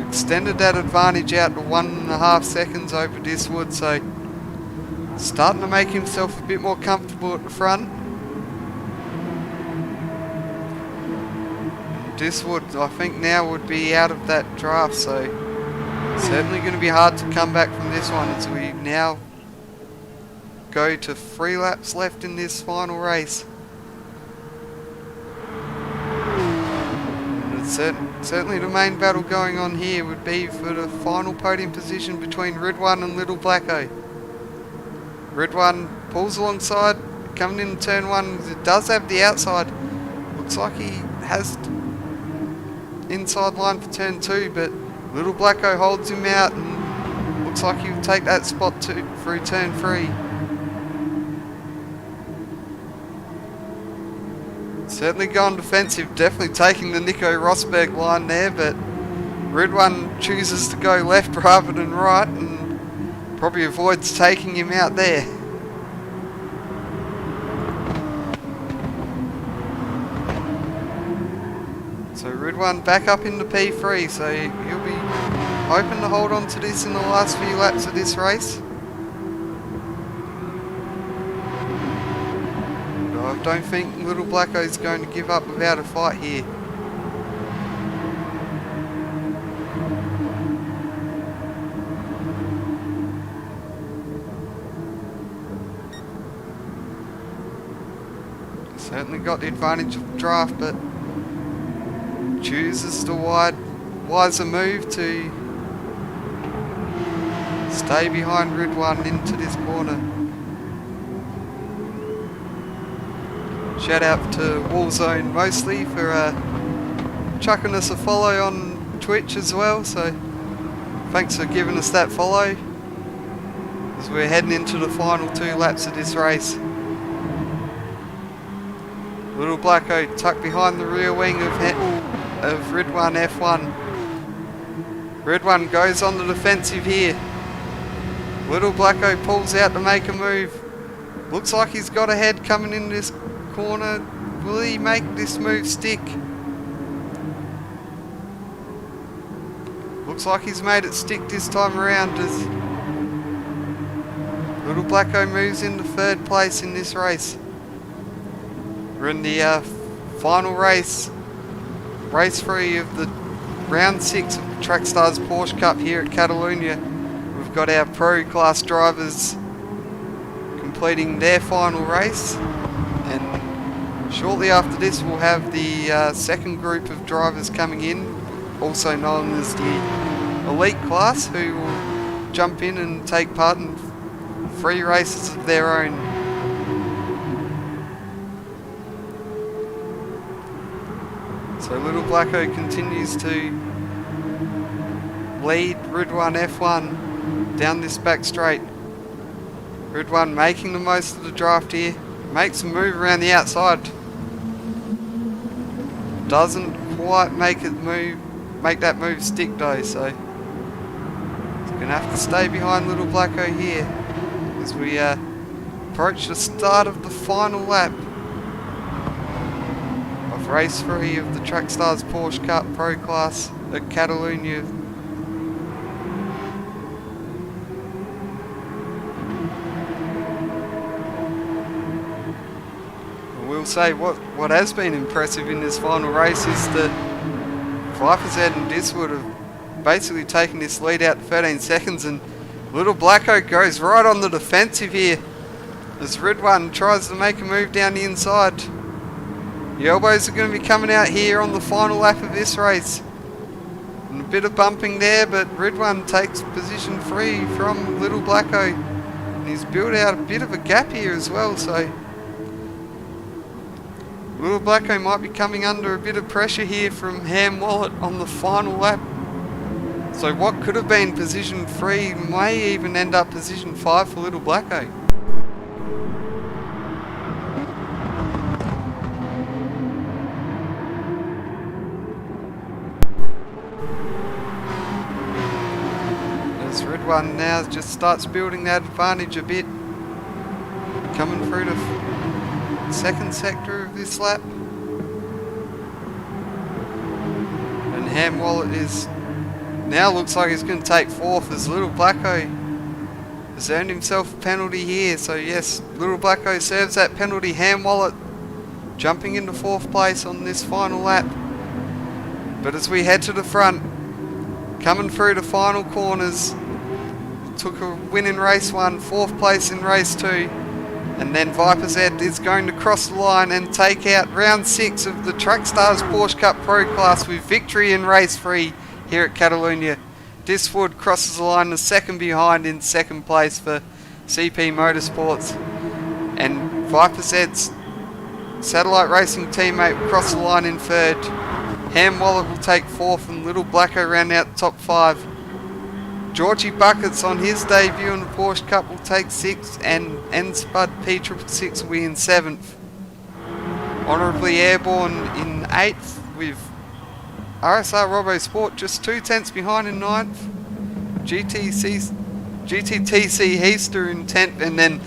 extended that advantage out to 1.5 seconds over Diswood, so starting to make himself a bit more comfortable at the front. Diswood, I think, now would be out of that draft, so certainly going to be hard to come back from this one, as we now go to 3 laps left in this final race. Certainly the main battle going on here would be for the final podium position between Ridwan and Little Blacko. Ridwan pulls alongside, coming in turn 1. It does have the outside. Looks like he has inside line for turn 2, but Little Blacko holds him out and looks like he'll take that spot through turn 3. Certainly gone defensive, definitely taking the Nico Rosberg line there, but Ridwan chooses to go left rather than right and probably avoids taking him out there. So Ridwan back up into P3, so he'll be hoping to hold on to this in the last few laps of this race. I don't think Little Blacko is going to give up without a fight here. Certainly got the advantage of the draft, but chooses the wiser move to stay behind Ridwan into this corner. Shout out to Warzone mostly for chucking us a follow on Twitch as well, so thanks for giving us that follow as we're heading into the final 2 laps of this race. Little Blacko tucked behind the rear wing of Ridwan F1. Ridwan goes on the defensive here. Little Blacko pulls out to make a move. Looks like he's got a head coming in this corner. Will he make this move stick? Looks like he's made it stick this time around as Little Blacko moves into 3rd place in this race. We're in the final race 3 of the round 6 of the Track Stars Porsche Cup here at Catalunya. We've got our pro class drivers completing their final race, and shortly after this we'll have the second group of drivers coming in, also known as the elite class, who will jump in and take part in 3 races of their own. So Little Blacko continues to lead Ridwan F1 down this back straight. Ridwan making the most of the draft here. Makes a move around the outside. Doesn't quite make that move stick though, so he's going to have to stay behind Little Blacko here as we approach the start of the final lap of race 3 of the Track Stars Porsche Cup Pro Class at Catalunya. We'll say what has been impressive in this final race is that Glyphosate and Diswood have basically taken this lead out to 13 seconds, and Little Blacko goes right on the defensive here as Ridwan tries to make a move down the inside. The elbows are going to be coming out here on the final lap of this race. And a bit of bumping there, but Ridwan takes position 3 from Little Blacko. And he's built out a bit of a gap here as well, so Little Blacko might be coming under a bit of pressure here from Ham Wallet on the final lap. So what could have been position 3 may even end up position 5 for Little Blacko. As Ridwan now just starts building that advantage a bit, coming through the second sector of this lap, and Ham Wallet is now looks like he's going to take 4th as Little Blacko has earned himself a penalty here. So yes, Little Blacko serves that penalty. Ham Wallet jumping into 4th place on this final lap. But as we head to the front, coming through the final corners, took a win in race 1, 4th place in race 2. And then Viper's Ed is going to cross the line and take out round 6 of the Track Stars Porsche Cup Pro Class with victory in race 3 here at Catalunya. Diswood crosses the line the second behind in second place for CP Motorsports. And Viper's Ed's satellite racing teammate will cross the line in third. Ham Wallet will take fourth and Little Blacko round out the top 5. Georgie Buckets on his debut in the Porsche Cup will take 6th, and Spud P666 will be in 7th. Honourably airborne in 8th with RSR Robo Sport just 2 tenths behind in 9th. GTTC Heister in 10th, and then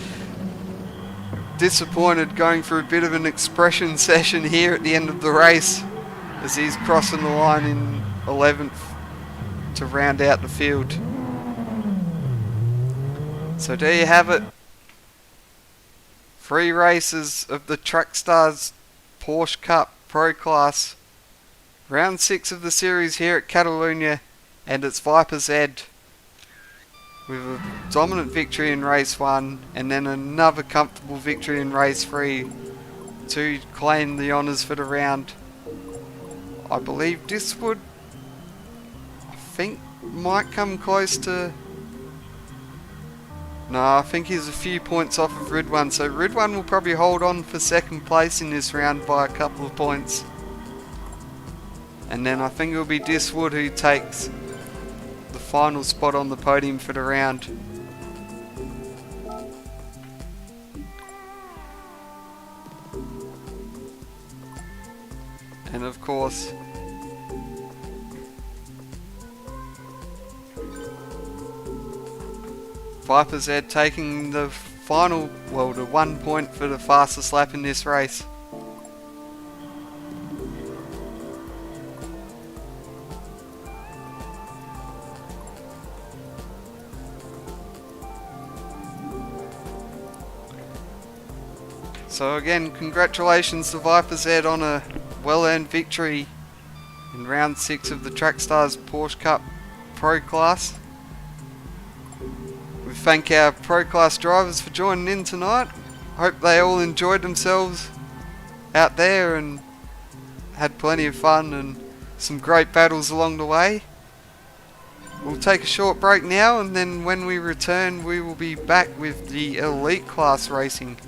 disappointed going for a bit of an expression session here at the end of the race as he's crossing the line in 11th to round out the field. So there you have it. 3 races of the Track Stars Porsche Cup Pro Class. Round 6 of the series here at Catalunya, and it's Viper's Ed with a dominant victory in race 1 and then another comfortable victory in race 3 to claim the honours for the round. I believe Diswood, I think, might come close to... No, I think he's a few points off of Ridwan, so Ridwan will probably hold on for second place in this round by a couple of points. And then I think it'll be Diswood who takes the final spot on the podium for the round. And of course, Viper's Ed taking the final, well, the 1 point for the fastest lap in this race. So again, congratulations to Viper's Ed on a well-earned victory in round 6 of the Track Stars Porsche Cup Pro Class. We thank our Pro Class drivers for joining in tonight. Hope they all enjoyed themselves out there and had plenty of fun and some great battles along the way. We'll take a short break now, and then when we return we will be back with the Elite Class racing.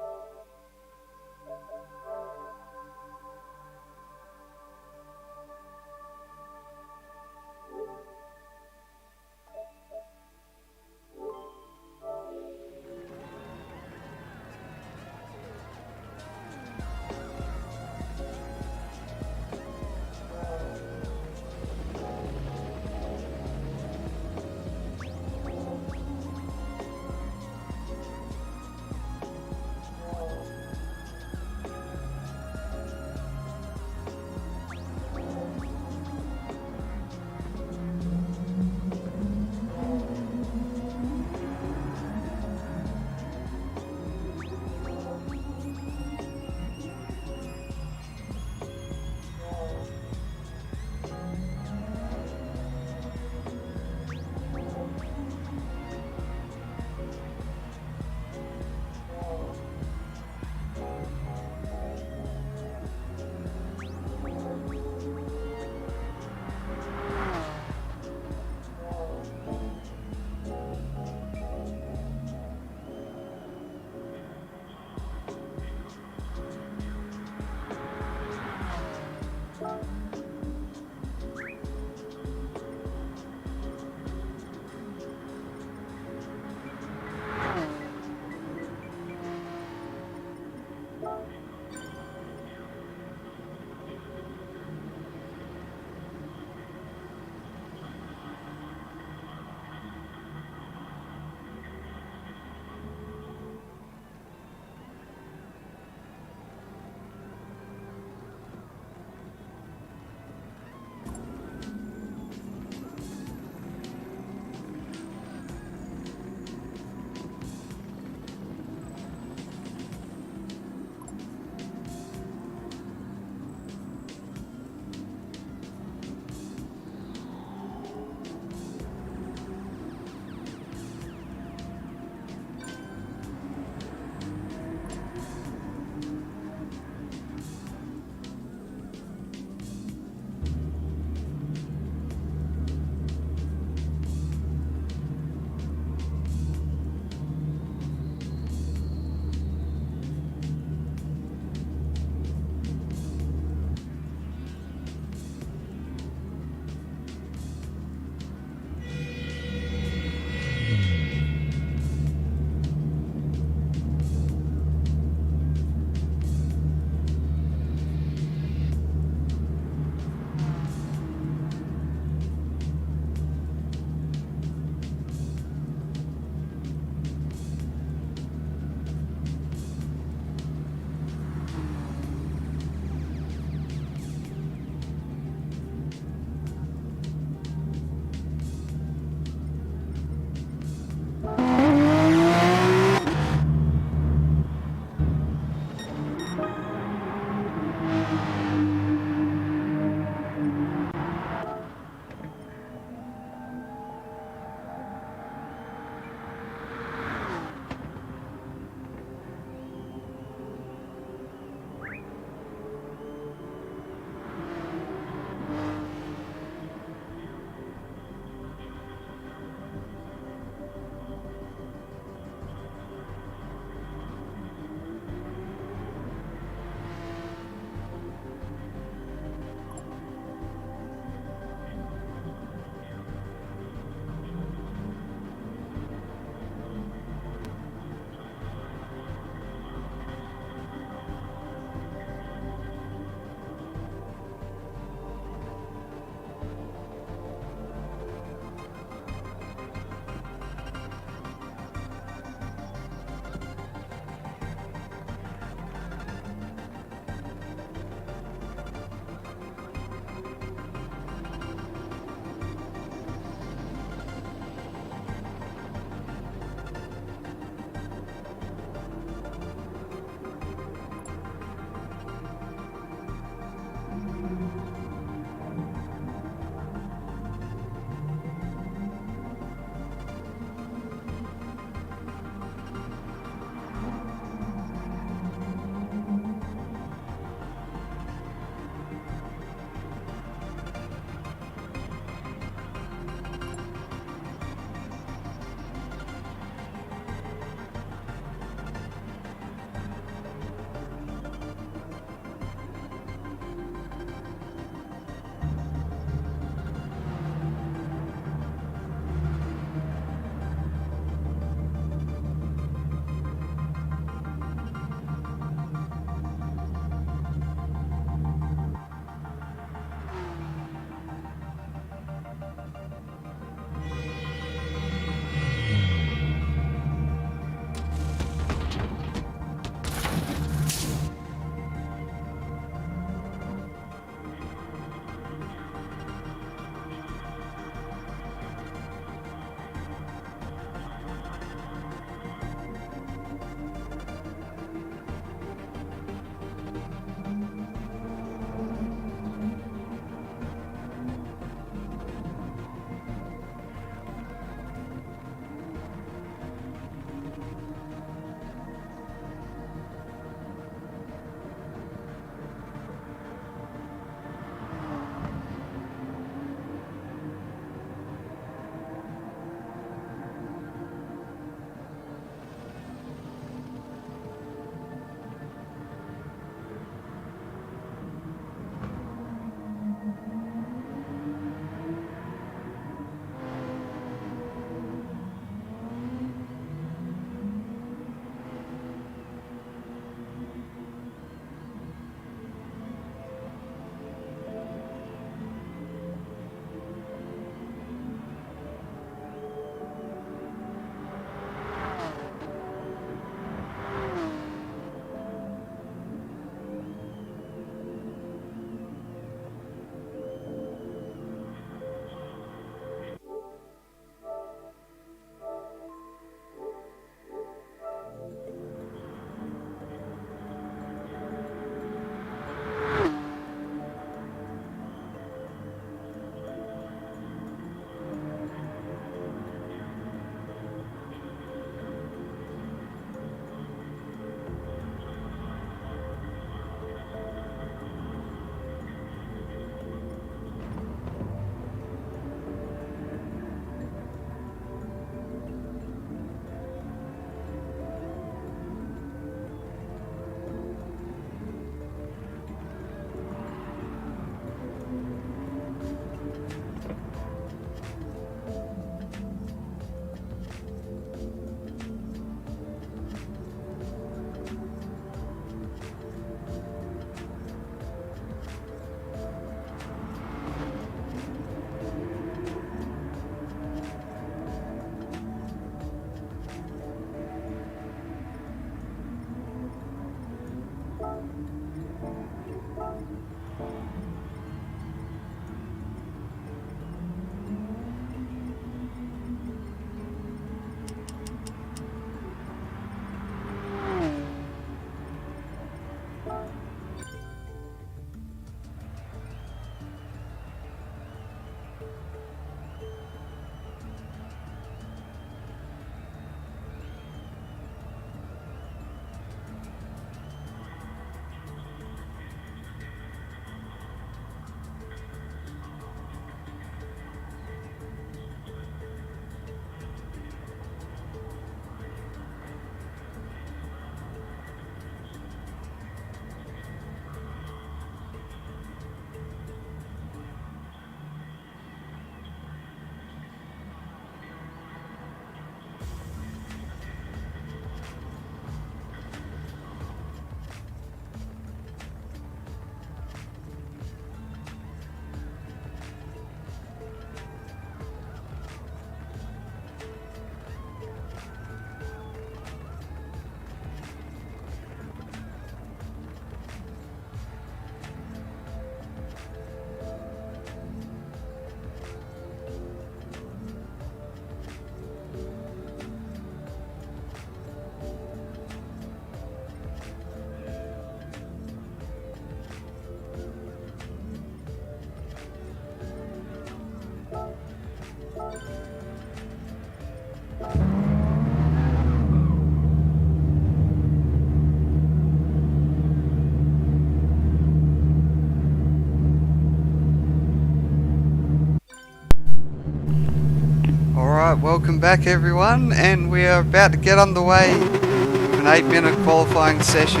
Alright, welcome back everyone, and we are about to get underway with an 8-minute qualifying session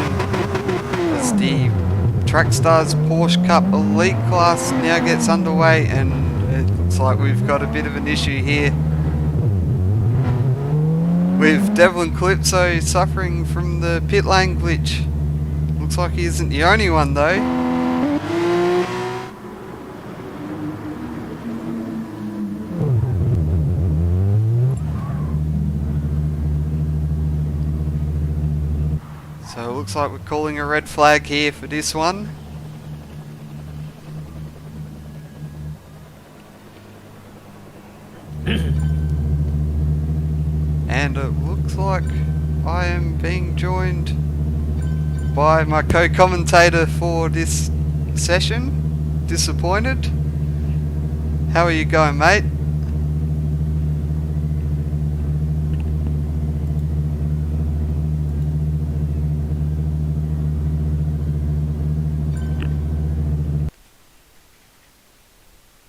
as the Track Stars Porsche Cup Elite class now gets underway, and it looks like we've got a bit of an issue here with Devlin Calypso suffering from the pit lane glitch. Looks like he isn't the only one though. So it looks like we're calling a red flag here for this one. And it looks like I am being joined by my co-commentator for this session. Disappointed. How are you going, mate?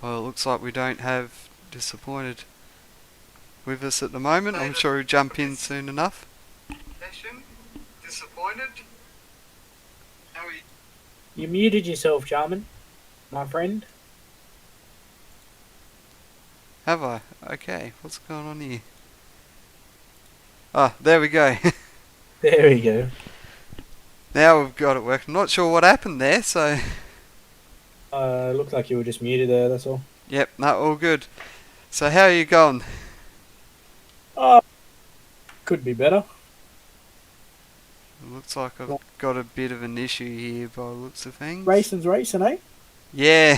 Well, it looks like we don't have Disappointed with us at the moment. I'm sure he'll jump in soon enough. Disappointed. How are you? You muted yourself, Jarman, my friend. Have I? Okay, what's going on here? Ah, there we go. There we go. Now we've got it working. Not sure what happened there, so... Looked like you were just muted there, that's all. Yep, no, all good. So how are you going? Could be better. It looks like I've got a bit of an issue here by the looks of things. Racing's racing, eh? Yeah.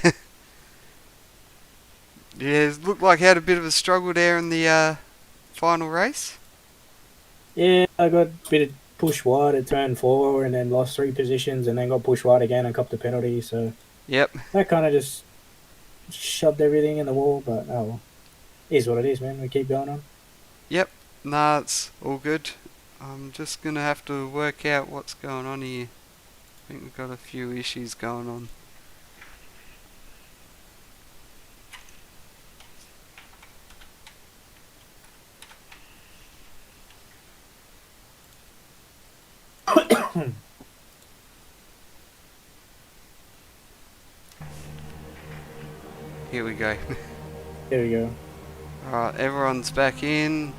Yeah, it looked like I had a bit of a struggle there in the final race. Yeah, I got a bit of push wide at turn 4 and then lost 3 positions and then got pushed wide again and copped the penalty, so... Yep. That kind of just shoved everything in the wall, but oh well. Is what it is, man. We keep going on. Yep. Nah, it's all good. I'm just going to have to work out what's going on here. I think we've got a few issues going on. Here we go. There we go. Alright, everyone's back in.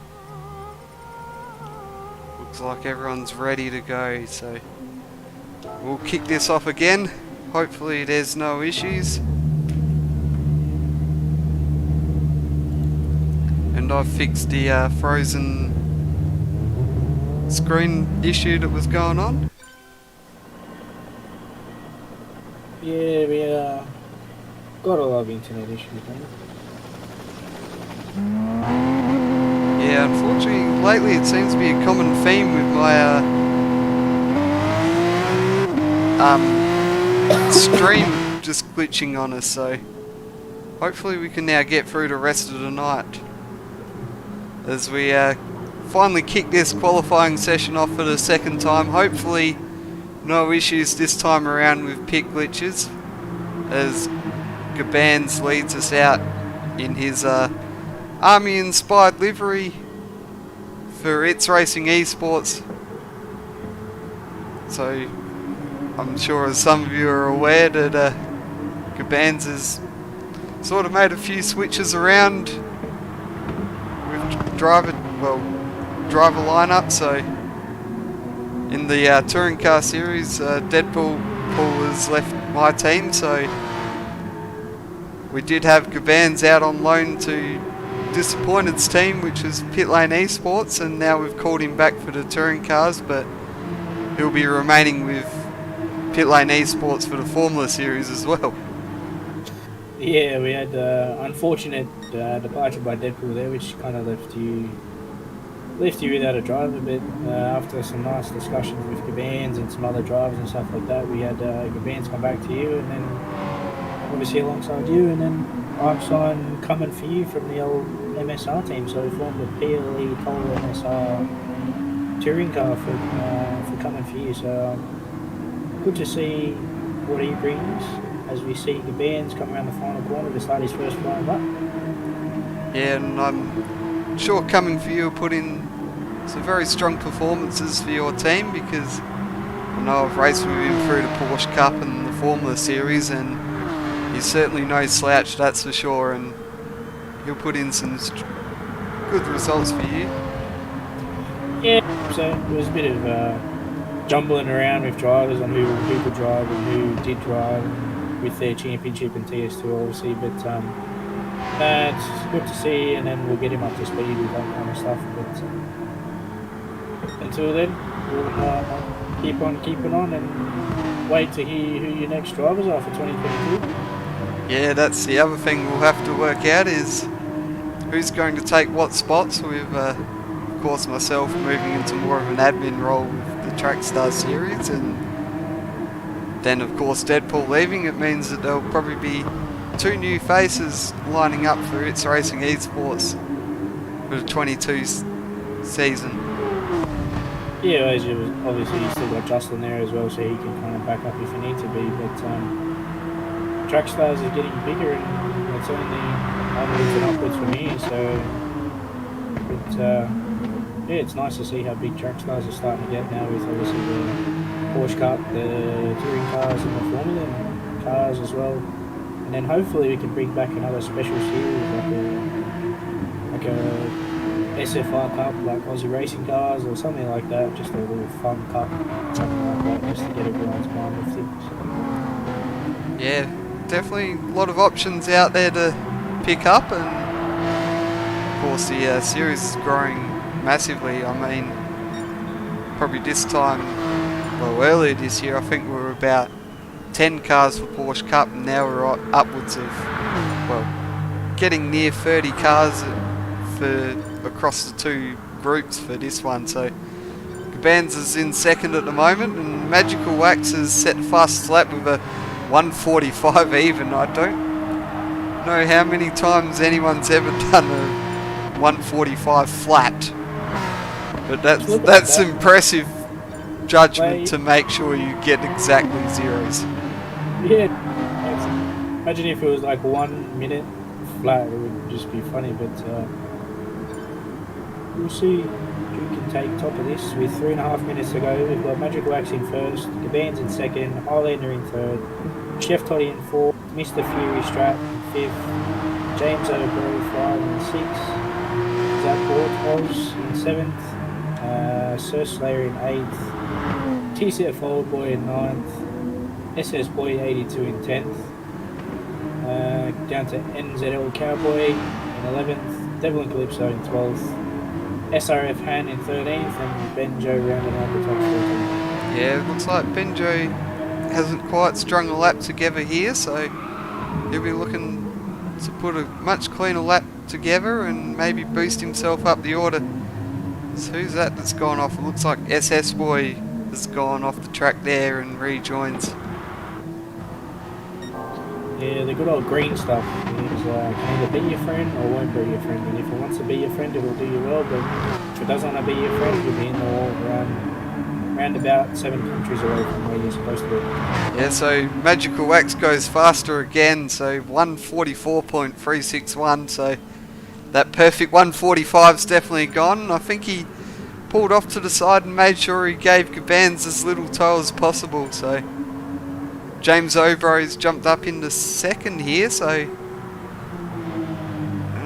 Looks like everyone's ready to go, so we'll kick this off again. Hopefully there's no issues. And I've fixed the frozen screen issue that was going on. Yeah, we got a lot of internet issues, man. Yeah, unfortunately, lately it seems to be a common theme with my stream just glitching on us, so hopefully we can now get through the rest of the night as we finally kick this qualifying session off for the second time. Hopefully no issues this time around with pit glitches as Gabans leads us out in his Army inspired livery for It's Racing Esports. So I'm sure as some of you are aware that Gabans has sort of made a few switches around with driver lineup. So in the touring car series, Deadpool Paul has left my team, so we did have Gabans out on loan to Disappointed's team, which is Pit Lane Esports, and now we've called him back for the touring cars, but he'll be remaining with Pit Lane Esports for the Formula Series as well. Yeah, we had unfortunate departure by Deadpool there, which kind of left you without a driver. But after some nice discussions with Gabans and some other drivers and stuff like that, we had Gabans come back to you, and then obviously alongside you, and then I've signed coming for you from the old MSR team, so we formed a PLE Total MSR touring car for coming for you. So good to see what he brings as we see the bands come around the final corner to start his first flying lap. Yeah, and I'm shortcoming for you to put in some very strong performances for your team, because I know I've raced with him through the Porsche Cup and the Formula Series, and he's certainly no slouch, that's for sure, and he'll put in some good results for you. Yeah, so it was a bit of jumbling around with drivers on who could drive and who did drive with their championship and TS2 obviously, but it's good to see, and then we'll get him up to speed with that kind of stuff. But until then, we'll keep on keeping on and wait to hear who your next drivers are for 2022. Yeah, that's the other thing we'll have to work out, is who's going to take what spots, with of course myself moving into more of an admin role with the Track Stars series, and then of course Deadpool leaving. It means that there'll probably be 2 new faces lining up for It's Racing Esports for the 22 season. Yeah, obviously you still got Justin there as well, so he can kind of back up if you need to be, but Track Stars is getting bigger, and it's only onwards and upwards from here, so yeah, it's nice to see how big Track Stars are starting to get now, with obviously the Porsche Cup, the touring cars and the Formula cars as well, and then hopefully we can bring back another special series like a SFR Cup, like Aussie Racing Cars or something like that, just a little fun cup, something like that, just to get everyone's mind with things. Yeah, definitely a lot of options out there to pick up, and of course the series is growing massively. I mean, probably this time, well, earlier this year, I think we were about 10 cars for Porsche Cup, and now we're upwards of, well, getting near 30 cars for across the 2 groups for this one. So Gabanz is in second at the moment, and Magical Wax has set the fastest lap with a 1:45 even. I don't know how many times anyone's ever done a 1:45 flat, but that's impressive judgment to make sure you get exactly zeros. Yeah, imagine if it was like 1 minute flat, it would just be funny, but we'll see who can take top of this. With 3.5 minutes to go, we've got Magic Wax in first, Gabanz in second, Highlander in third, Chef Toddy in fourth, Mr. Fury Strat in fifth, James O'Bro 5 and 6, Zach Bortholz in seventh, Sir Slayer in eighth, TCF Old Boy in ninth, SS Boy 82 in 10th, down to NZL Cowboy in 11th, Devlin Calypso in 12th, SRF Han in 13th, and Benjo rounding out the top 14. Yeah, it looks like Benjo hasn't quite strung a lap together here, so he'll be looking to put a much cleaner lap together and maybe boost himself up the order. So who's that's gone off? It looks like SS Boy has gone off the track there and rejoins. Yeah, the good old green stuff is can either be your friend or won't be your friend, and if it wants to be your friend, it'll do you well, but if it doesn't want to be your friend, you'll be in the wall round about 7 countries away from where you're supposed to be. Yeah, so Magical Wax goes faster again, so 1:44.361, so that perfect 1:45's definitely gone. I think he pulled off to the side and made sure he gave Gabanz as little tow as possible, so James O'Bro's jumped up into second here, so, and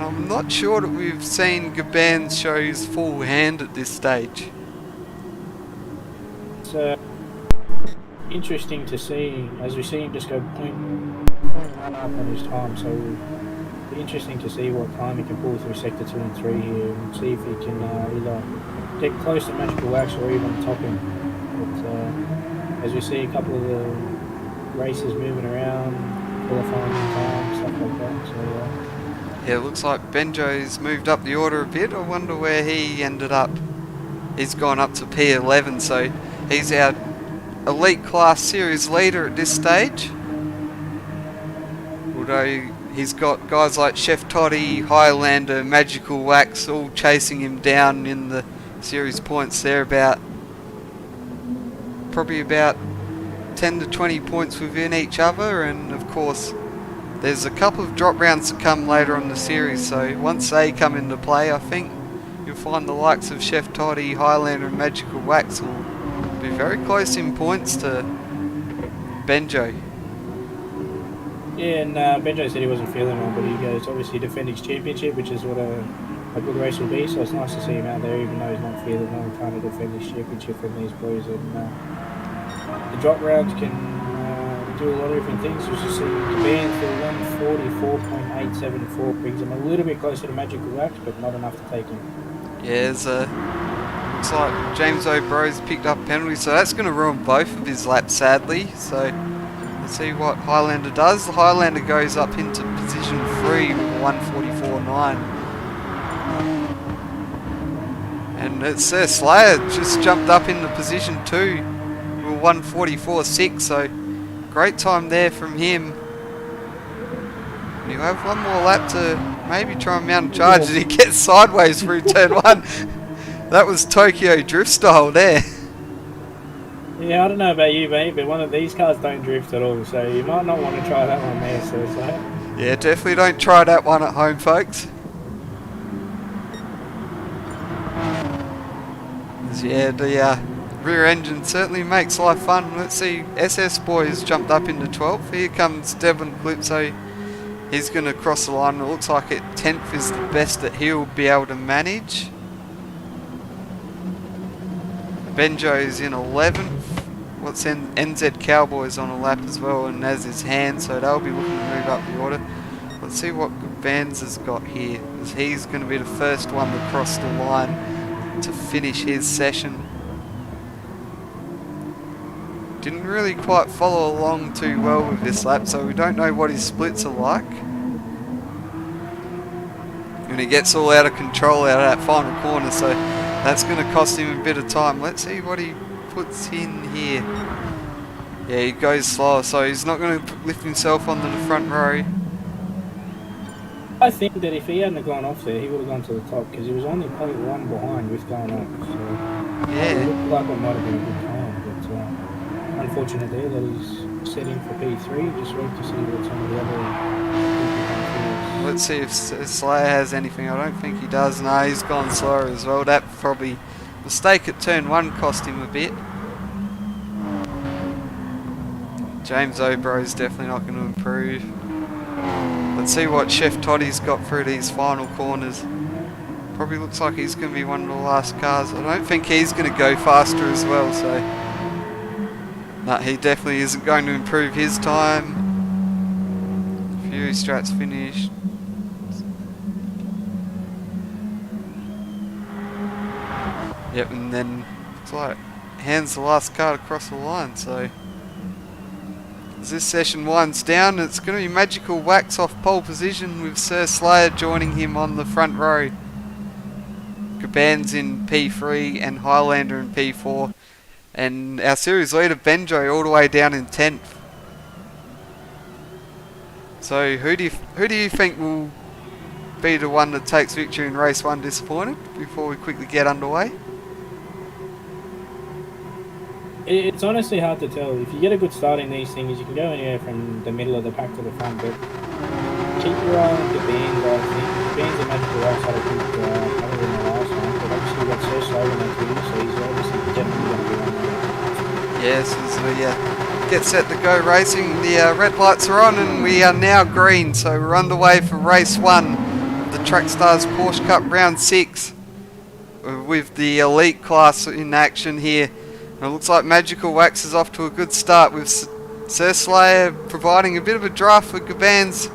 I'm not sure that we've seen Gabanz show his full hand at this stage. It's interesting to see, as we see him just go point up on his time, so it'll be interesting to see what time he can pull through sector 2 and 3 here, and see if he can either get close to Magical Wax or even top him. But as we see a couple of the races moving around, qualifying time, stuff like that. So yeah, it looks like Benjo's moved up the order a bit. I wonder where he ended up. He's gone up to P11, so he's our elite class series leader at this stage. Although he's got guys like Chef Toddy, Highlander, Magical Wax all chasing him down in the series points. They're probably about 10 to 20 points within each other, and of course there's a couple of drop rounds to come later on the series, so once they come into play, I think you'll find the likes of Chef Toddy, Highlander and Magical Wax will be very close in points to Benjo. Yeah, and Benjo said he wasn't feeling well, but he goes, obviously defending his championship, which is what a good race will be, so it's nice to see him out there, even though he's not feeling well, trying to defend his championship from these boys. And the drop rounds can do a lot of different things. As you see, the band for 144.874 brings him a little bit closer to Magical Wax, but not enough to take him. Yeah, looks like James O'Bro's picked up a penalty, so that's going to ruin both of his laps, sadly. So let's see what Highlander does. The Highlander goes up into position 3 with 144.9. And it's Slayer just jumped up into position 2 with 144.6, so great time there from him. And he'll have one more lap to maybe try and mount a charge as he gets sideways through turn 1. That was Tokyo drift style there. Yeah, I don't know about you, mate, but one of these cars don't drift at all, so you might not want to try that one there, so it's like... Yeah, definitely don't try that one at home, folks. Yeah, the rear engine certainly makes life fun. Let's see, SS Boys jumped up into 12th. Here comes Devlin Calypso. He's going to cross the line. It looks like 10th is the best that he'll be able to manage. Benjo's in 11th. What's NZ Cowboys on a lap as well, and as his hand, so they'll be looking to move up the order. Let's see what Vans has got here, as he's going to be the first one to cross the line to finish his session. Didn't really quite follow along too well with this lap, so we don't know what his splits are like. And he gets all out of control out of that final corner, so that's going to cost him a bit of time. Let's see what he puts in here. Yeah, he goes slower, so he's not going to lift himself onto the front row. I think that if he hadn't gone off there, he would have gone to the top, because he was only 0.1 behind with going off. So yeah, it looked like it might have been a good time, but unfortunate there that he's setting for P3. Just wait to see what some of the other... Let's see if Slayer has anything. I don't think he does. No, he's gone slower as well. That probably mistake at turn 1 cost him a bit. James O'Bro's definitely not going to improve. Let's see what Chef Toddy's got through these final corners. Probably looks like he's going to be one of the last cars. I don't think he's going to go faster as well, so... No, he definitely isn't going to improve his time. Fury Strat's finished. Yep, and then looks like hands the last car to cross the line, so... As this session winds down, it's going to be Magical Wax off pole position with Sir Slayer joining him on the front row. Caban's in P3 and Highlander in P4. And our series leader Benjo all the way down in 10th. So who do you think will be the one that takes victory in race 1, disappointed, before we quickly get underway? It's honestly hard to tell. If you get a good start in these things, you can go anywhere from the middle of the pack to the front, but keep your eye on the bands, I think. The bands are Magical Wax had a good cover in the last one, but obviously got so slow in that too, so he's obviously definitely going to be one. Yes, as we get set to go racing, the red lights are on and we are now green, so we're underway for race 1 of the Track Stars Porsche Cup round 6 with the elite class in action here. And it looks like Magical Wax is off to a good start with Sir Slayer providing a bit of a draft for Gabans.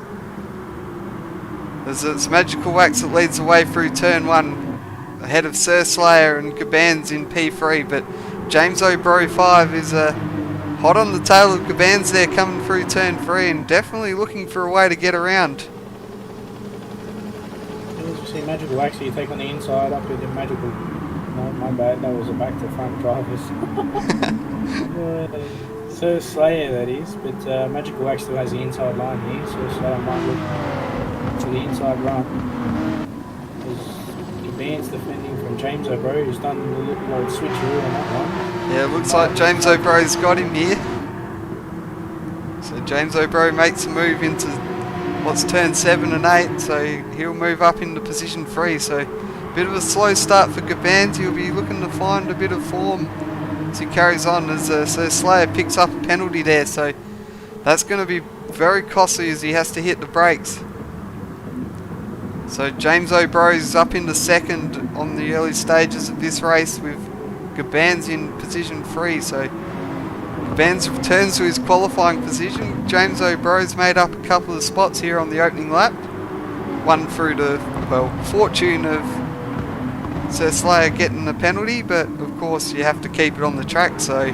As it's Magical Wax that leads the way through turn 1 ahead of Sir Slayer and Gabans in P3, but James O'Bro 5 is hot on the tail of Gabans there coming through turn 3 and definitely looking for a way to get around. As you see Magical Wax, you take on the inside up with the Magical... No, my bad, that was a back to front drivers. Sir Slayer that is, but Magical Wax still has the inside line here, so Slayer might look to the inside run. Advanced defending from James O'Bro, who's done a little old switcheroo on that one. Yeah, looks like James O'Bro's got him here. So James O'Bro makes a move into what's turn 7 and 8, so he'll move up into position 3. So Bit of a slow start for Gabans. He'll be looking to find a bit of form as he carries on, as so Slayer picks up a penalty there, so that's going to be very costly as he has to hit the brakes. So James O'Brie's up into second on the early stages of this race with Gabans in position 3, so Gabans returns to his qualifying position. James O'Brie's made up a couple of spots here on the opening lap, one through the, well, fortune of Sir Slayer getting the penalty, but of course you have to keep it on the track, so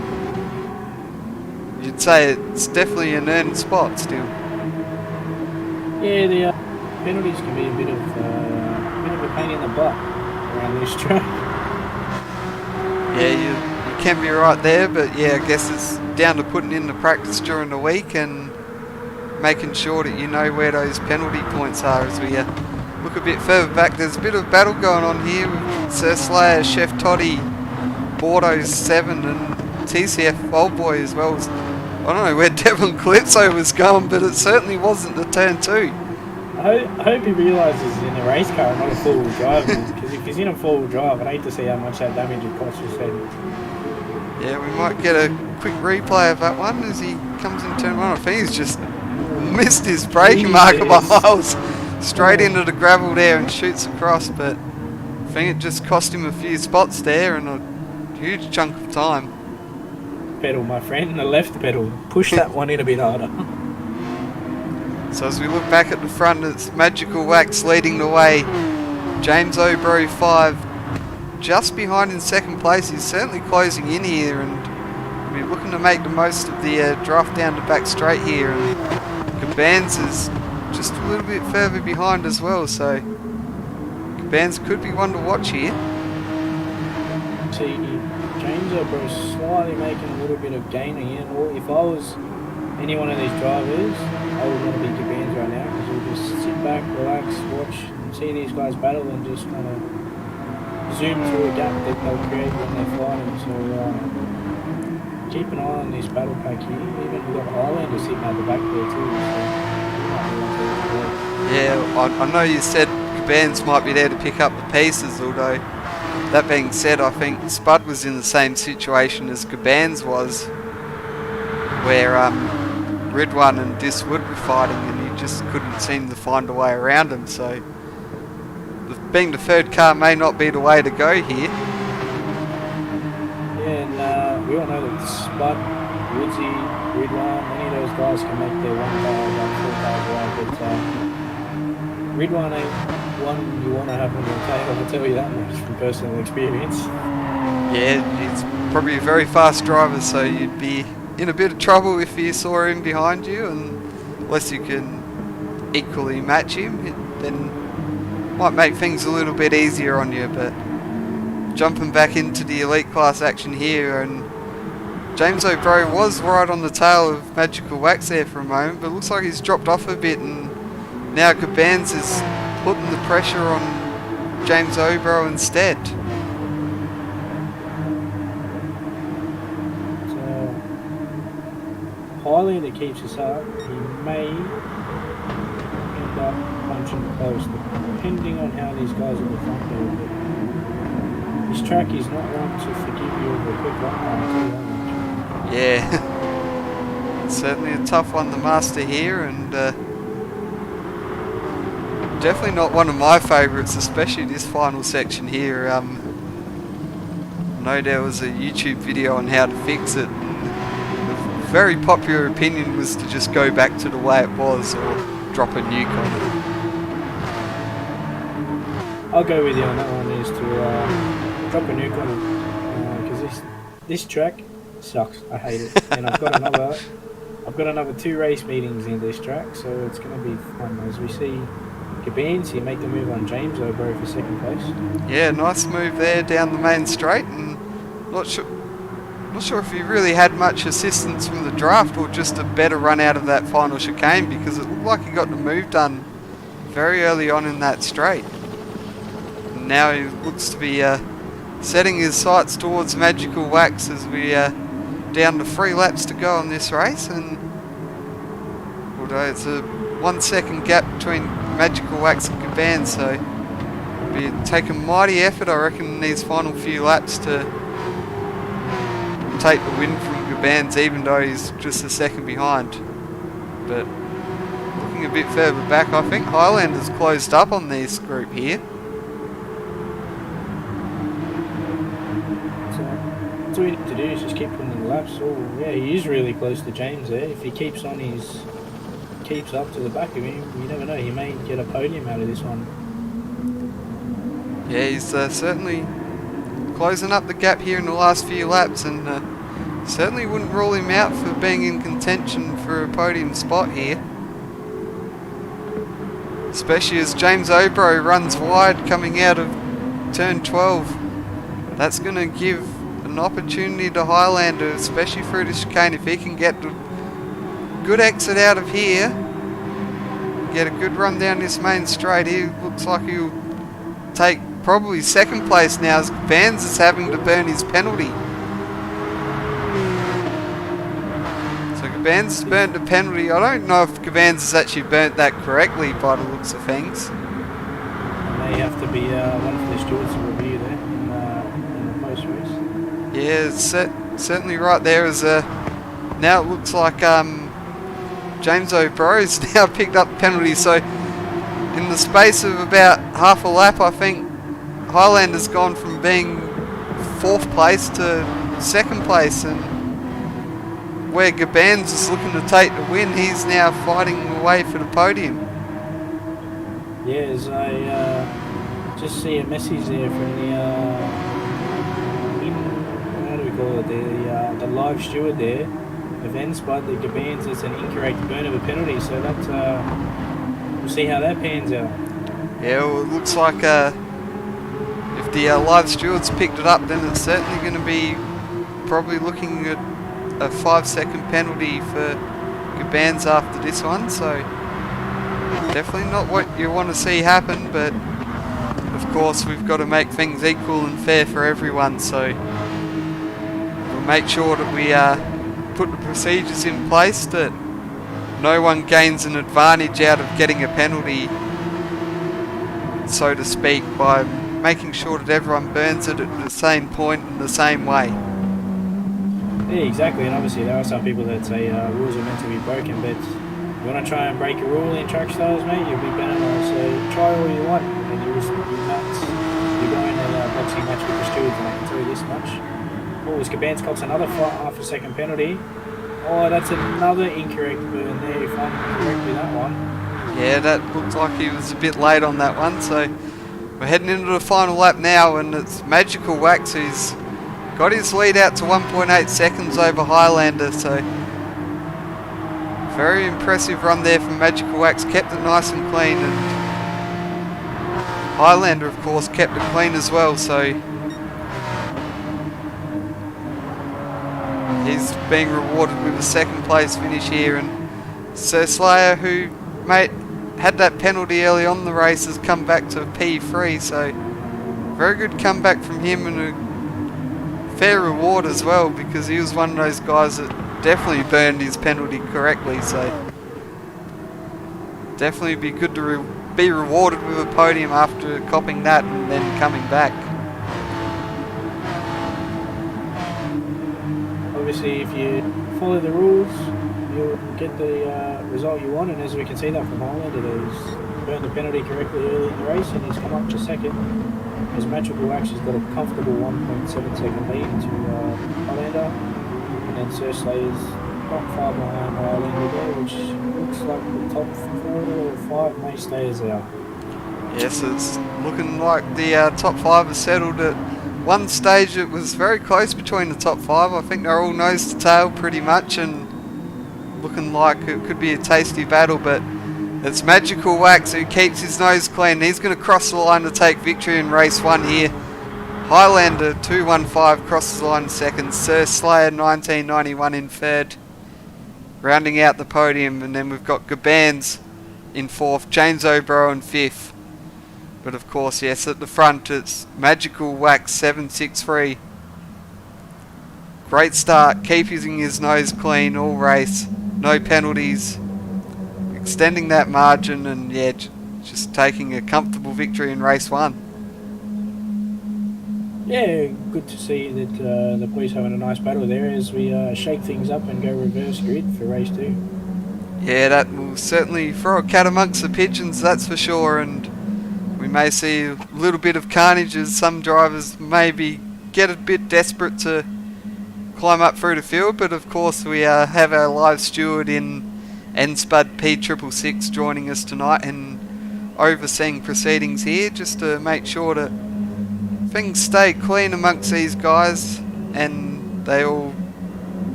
you'd say it's definitely an earned spot still. Yeah, the penalties can be a bit of a pain in the butt around this track. Yeah, you can be right there, but yeah, I guess it's down to putting in the practice during the week and making sure that you know where those penalty points are. As we look a bit further back, there's a bit of battle going on here with Sir Slayer, Chef Toddy, Bordeaux 7 and TCF Old Boy as well. I don't know where Devlin Calypso was going, but it certainly wasn't the turn 2. I hope he realises he's in a race car, not a four-wheel drive, because if he's in a four-wheel drive, I'd hate to see how much that damage it costs his head. Yeah, we might get a quick replay of that one as he comes in turn 1. I think he's just missed his braking marker by miles. Straight into the gravel there and shoots across, but I think it just cost him a few spots there and a huge chunk of time. Pedal, my friend, the left pedal. Push that one in a bit harder. So as we look back at the front, it's Magical Wax leading the way. James O'Brien 5 just behind in second place. He's certainly closing in here, and we're looking to make the most of the draft down the back straight here. And Gabans is just a little bit further behind as well, so Gabans could be one to watch here. See, James O'Brien's slightly making a little bit of gain here. Or if I was any one of these drivers, I would want to be Gabans right now, because we'll just sit back, relax, watch, and see these guys battle and just kind of zoom through a gap that they'll create when they're flying. So keep an eye on this battle pack here. Even we've got Highlander sitting at the back there too. So Yeah, I know you said Gabans might be there to pick up the pieces, although that being said, I think Spud was in the same situation as Gabans was, where Ridwan and Diswood were fighting and he just couldn't seem to find a way around him, so being the third car may not be the way to go here. yeah, and we all know that Spud, Woodsy, Ridwan, any of those guys can make their 1 car, 4 cars away, but Ridwan ain't one you want to have on your tail, I'll tell you that much from personal experience. Yeah, he's probably a very fast driver, so you'd be in a bit of trouble if you saw him behind you, and unless you can equally match him, then might make things a little bit easier on you. But jumping back into the elite class action here, and James O'Brien was right on the tail of Magical Wax there for a moment, but it looks like he's dropped off a bit, and now Gabans is putting the pressure on James O'Brien instead. So Highlander keeps us up, he may end up punching the post, depending on how these guys in the front do. This track is not one to forgive you of a quick run, I'll tell you that much. Yeah, it's certainly a tough one to master here, and definitely not one of my favourites, especially this final section here. I know there was a YouTube video on how to fix it, and a very popular opinion was to just go back to the way it was or drop a nuke on it. I'll go with you on that one, is to drop a nuke on it, because this track sucks. I hate it, and I've got another 2 race meetings in this track, so it's going to be fun as we see Gabans here make the move on James O'Brien for second place. Yeah, nice move there down the main straight, and not sure if he really had much assistance from the draft or just a better run out of that final chicane, because it looked like he got the move done very early on in that straight. And now he looks to be setting his sights towards Magical Wax as we down to 3 laps to go on this race, and although it's a 1 second gap between Magical Wax and Gabans, so take a mighty effort, I reckon, in these final few laps to take the win from Gabans, even though he's just a second behind. But looking a bit further back, I think Highlander's closed up on this group here. So all we need to do is just keep putting in the laps. Oh yeah, he is really close to James there. If he keeps on keeps up to the back of him, you never know, he may get a podium out of this one. Yeah, he's certainly closing up the gap here in the last few laps, and certainly wouldn't rule him out for being in contention for a podium spot here. Especially as James Obro runs wide coming out of turn 12. That's going to give an opportunity to Highlander, especially through the chicane. If he can get a good exit out of here, get a good run down this main straight, he looks like he'll take probably second place now, as Vans is having to burn his penalty. So Gabans has burnt the penalty. I don't know if Gabans has actually burnt that correctly by the looks of things. It may have to be one of the stewards to review there in the post race. Yeah, it's certainly right there. As now it looks like James O'Brie's now picked up the penalty. So in the space of about half a lap, I think Highlander's gone from being 4th place to 2nd place, and where Gabans is looking to take the win, he's now fighting away for the podium. Yeah, as I just see a message there from the how do we call it, the live steward there, events, but the Gabans is an incorrect burn of a penalty, so that we'll see how that pans out. Yeah, well, it looks like if the live stewards picked it up, then it's certainly going to be probably looking at a 5-second penalty for Gabans after this one, so definitely not what you want to see happen, but of course we've got to make things equal and fair for everyone, so we'll make sure that we put the procedures in place that no one gains an advantage out of getting a penalty, so to speak, by making sure that everyone burns it at the same point in the same way. Yeah, exactly, and obviously there are some people that say rules are meant to be broken, but you want to try and break a rule in Track Stars, mate, you'll be penalised, so try all you want, and you're nuts. You're going in a boxing match with the stewards, and I can tell you this much. Oh, as Gabans cops another half a second penalty. Oh, that's another incorrect burn there, if I'm correct with that one. Yeah, that looks like he was a bit late on that one, so we're heading into the final lap now, and it's Magical Wax who's got his lead out to 1.8 seconds over Highlander, so very impressive run there from Magical Wax, kept it nice and clean, and Highlander of course kept it clean as well, so he's being rewarded with a 2nd place finish here. And Sir Slayer, who had that penalty early on in the race, has come back to P3, so very good comeback from him, and a fair reward as well, because he was one of those guys that definitely burned his penalty correctly, so definitely be good to be rewarded with a podium after copping that and then coming back. Obviously, if you follow the rules, you'll get the result you want, and as we can see that from Highlander, he's burned the penalty correctly early in the race, and he's come up to 2nd. As Magical Wax has got a comfortable 1.7 second lead to Highlander, and then Sir Slayer's not far behind Highlander there, which looks like the top 4 or 5 may stay as out. Yes, it's looking like the top 5 are settled. At one stage it was very close between the top 5. I think they're all nose to tail pretty much, and looking like it could be a tasty battle, but it's Magical Wax who keeps his nose clean. He's going to cross the line to take victory in race 1 here. Highlander 215 crosses the line in 2nd. Sir Slayer 1991 in 3rd. Rounding out the podium, and then we've got Gabans in 4th, James O'Brien in 5th. But of course, yes, at the front it's Magical Wax 763. Great start, keeping his nose clean all race. No penalties. Extending that margin, and yeah, just taking a comfortable victory in race 1. Yeah, good to see that the boys having a nice battle there as we shake things up and go reverse grid for race 2. Yeah, that will certainly throw a cat amongst the pigeons, that's for sure, and we may see a little bit of carnage as some drivers maybe get a bit desperate to climb up through the field, but of course we have our live steward in NSPUD P666 joining us tonight and overseeing proceedings here just to make sure that things stay clean amongst these guys and they all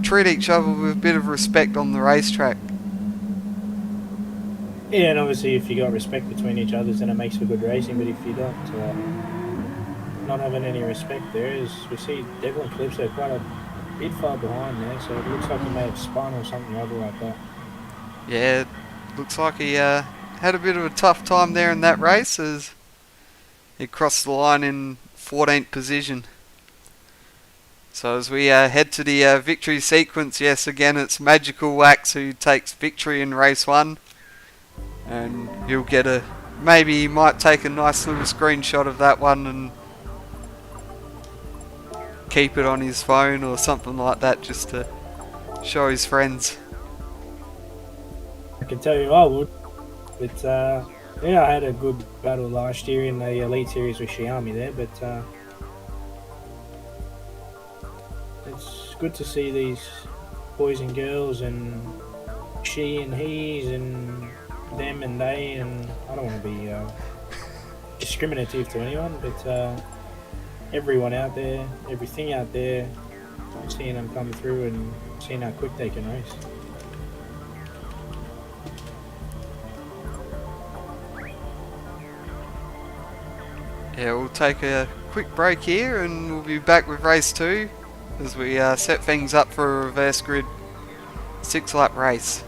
treat each other with a bit of respect on the racetrack. Yeah, and obviously if you got respect between each other, then it makes for good racing. But if you got not having any respect there, as we see Devlin Calypso quite a bit far behind there, so it looks like he may have spun or something or other like that. Yeah, looks like he had a bit of a tough time there in that race as he crossed the line in 14th position. So as we head to the victory sequence, yes, again it's Magical Wax who takes victory in race 1. And he'll get maybe he might take a nice little screenshot of that one and keep it on his phone or something like that just to show his friends. I can tell you I would. But yeah, I had a good battle last year in the Elite Series with Xiaomi there, but it's good to see these boys and girls and she and he's and them and they, and I don't want to be discriminative to anyone, but everyone out there, everything out there, seeing them come through and seeing how quick they can race. Yeah, we'll take a quick break here and we'll be back with race 2 as we set things up for a reverse grid 6-lap race.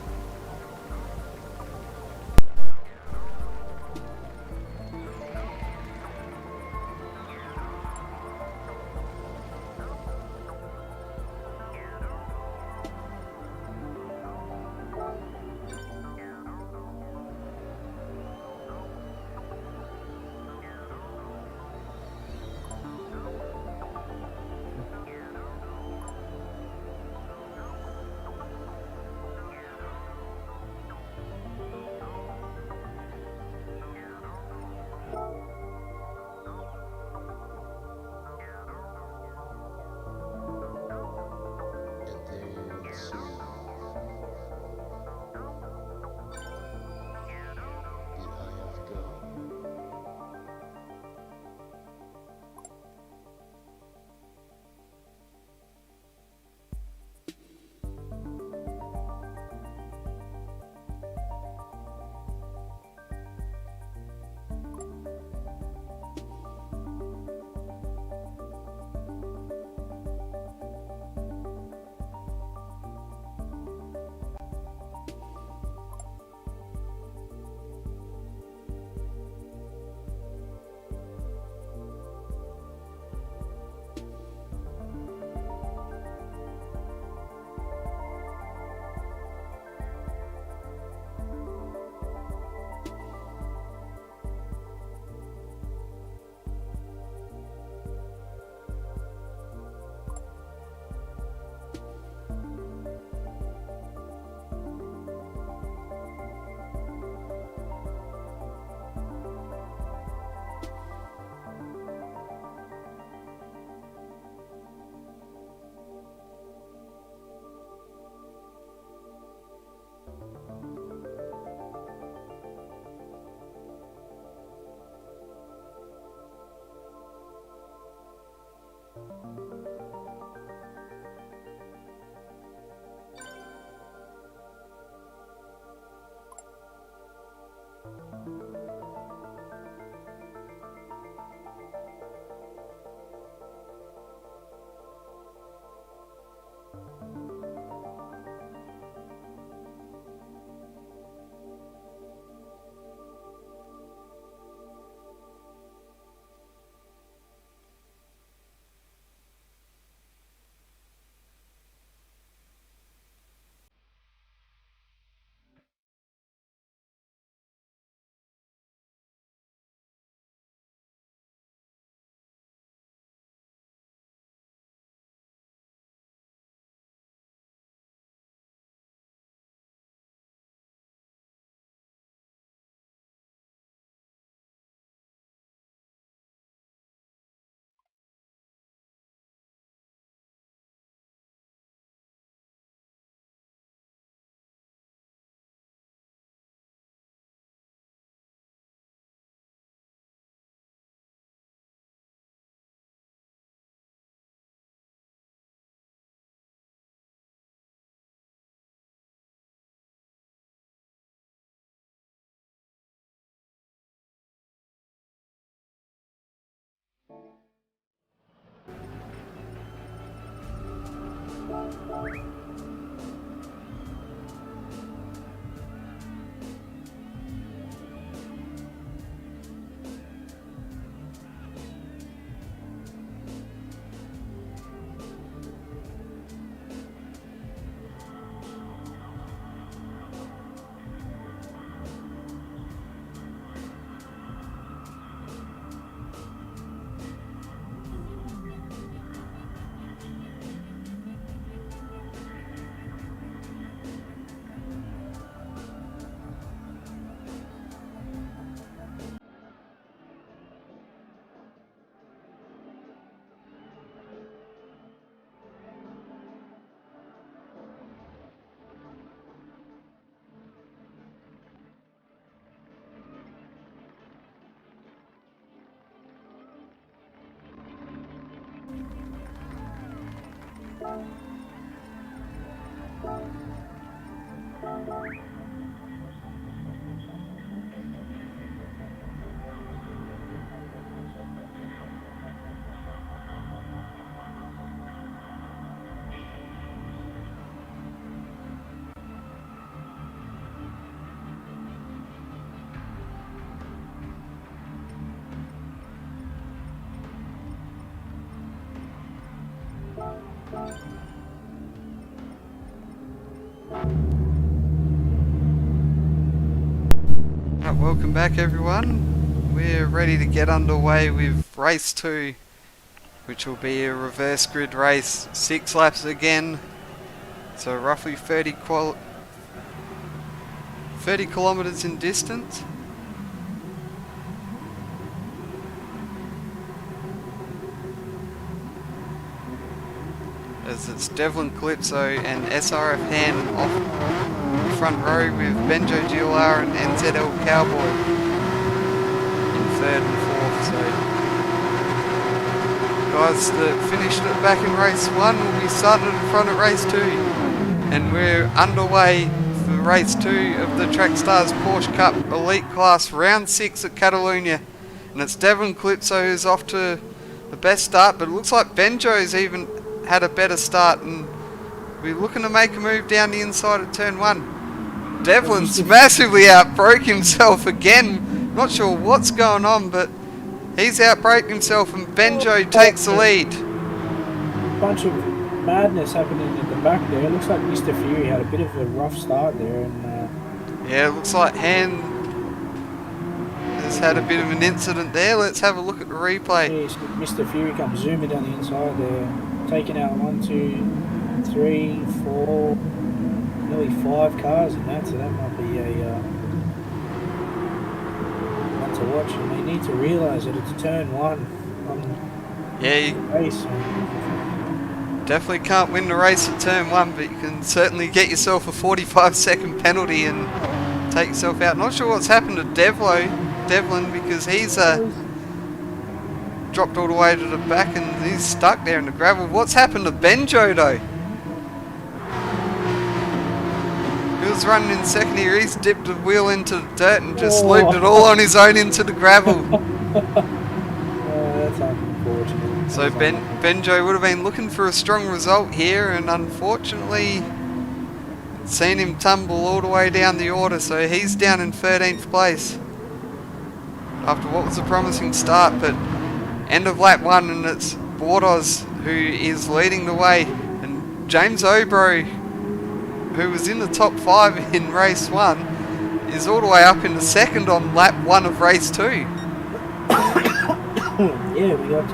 Welcome back everyone. We're ready to get underway with race 2, which will be a reverse grid race, 6 laps again, so roughly 30 kilometers in distance. As it's Devlin Calypso and SRF Han off the front row with Benjo GLR and NZL Cowboy in 3rd and 4th. So guys that finished it back in race 1 will be starting in front at race 2. And we're underway for race 2 of the Track Stars Porsche Cup Elite Class Round 6 at Catalunya. And it's Devlin Calypso who's off to the best start, but it looks like Benjo's even had a better start, and we're looking to make a move down the inside of turn 1. Devlin's massively outbroke himself again. Not sure what's going on, but he's outbroke himself and Benjo takes the lead. Bunch of madness happening at the back there. It looks like Mr. Fury had a bit of a rough start there, and yeah, it looks like Han has had a bit of an incident there. Let's have a look at the replay. yeah, Mr. Fury comes zooming down the inside there, taking out 1, 2, 3, 4, nearly 5 cars in that, so that might be a one to watch. And they need to realise that it's turn 1 on Yeah, the race. definitely can't win the race at turn 1, but you can certainly get yourself a 45-second penalty and take yourself out. Not sure what's happened to Devlin, because he's dropped all the way to the back and he's stuck there in the gravel. What's happened to Benjo though? He was running in second here, he's dipped the wheel into the dirt and just looped it all on his own into the gravel. That's unfortunate. So Benjo would have been looking for a strong result here, and unfortunately seen him tumble all the way down the order, so he's down in 13th place after what was a promising start. But end of lap 1, and it's Bordos who is leading the way, and James Obro, who was in the top 5 in race 1, is all the way up in the 2nd on lap 1 of race 2. Yeah, we got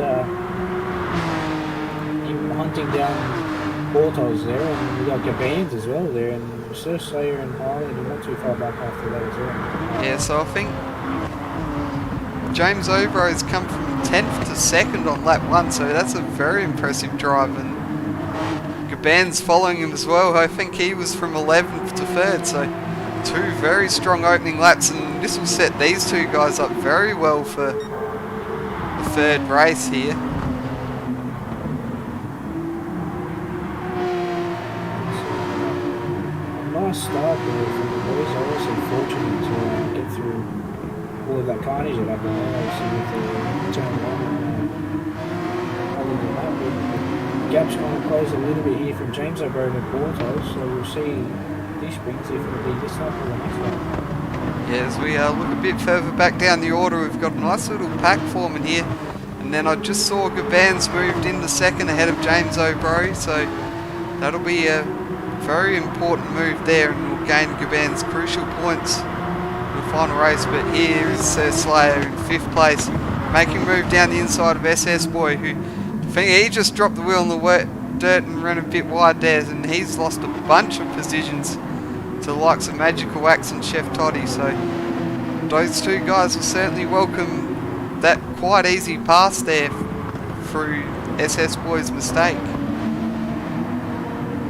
him hunting down Bortos there, and we got Gabans as well there, and Sir Sayer and Harley, and not too far back after that as well. Yeah, so I think James Obro has come from 10th to 2nd on lap 1, so that's a very impressive drive, and Gaban's following him as well. I think he was from 11th to 3rd, so 2 very strong opening laps, and this will set these 2 guys up very well for the 3rd race here. Nice start there from the boys. I was unfortunate to get through all of that carnage that happened there, obviously with the turn 1. Other than that, gap's kind of closed a little bit here from James O'Brien and Portos, so we'll see this brings if it'll be this lap or the next lap. Yeah, as we look a bit further back down the order, we've got a nice little pack forming here. And then I just saw Gaban's moved into second ahead of James O'Brien, so that'll be a very important move there, and will gain Gaban's crucial points in the final race. But here is Sir Slayer in 5th place, making a move down the inside of SS Boy, who I think he just dropped the wheel in the wet dirt and ran a bit wide there, and he's lost a bunch of positions to the likes of Magical Wax and Chef Toddy. So those two guys will certainly welcome that quite easy pass there through SS Boy's mistake.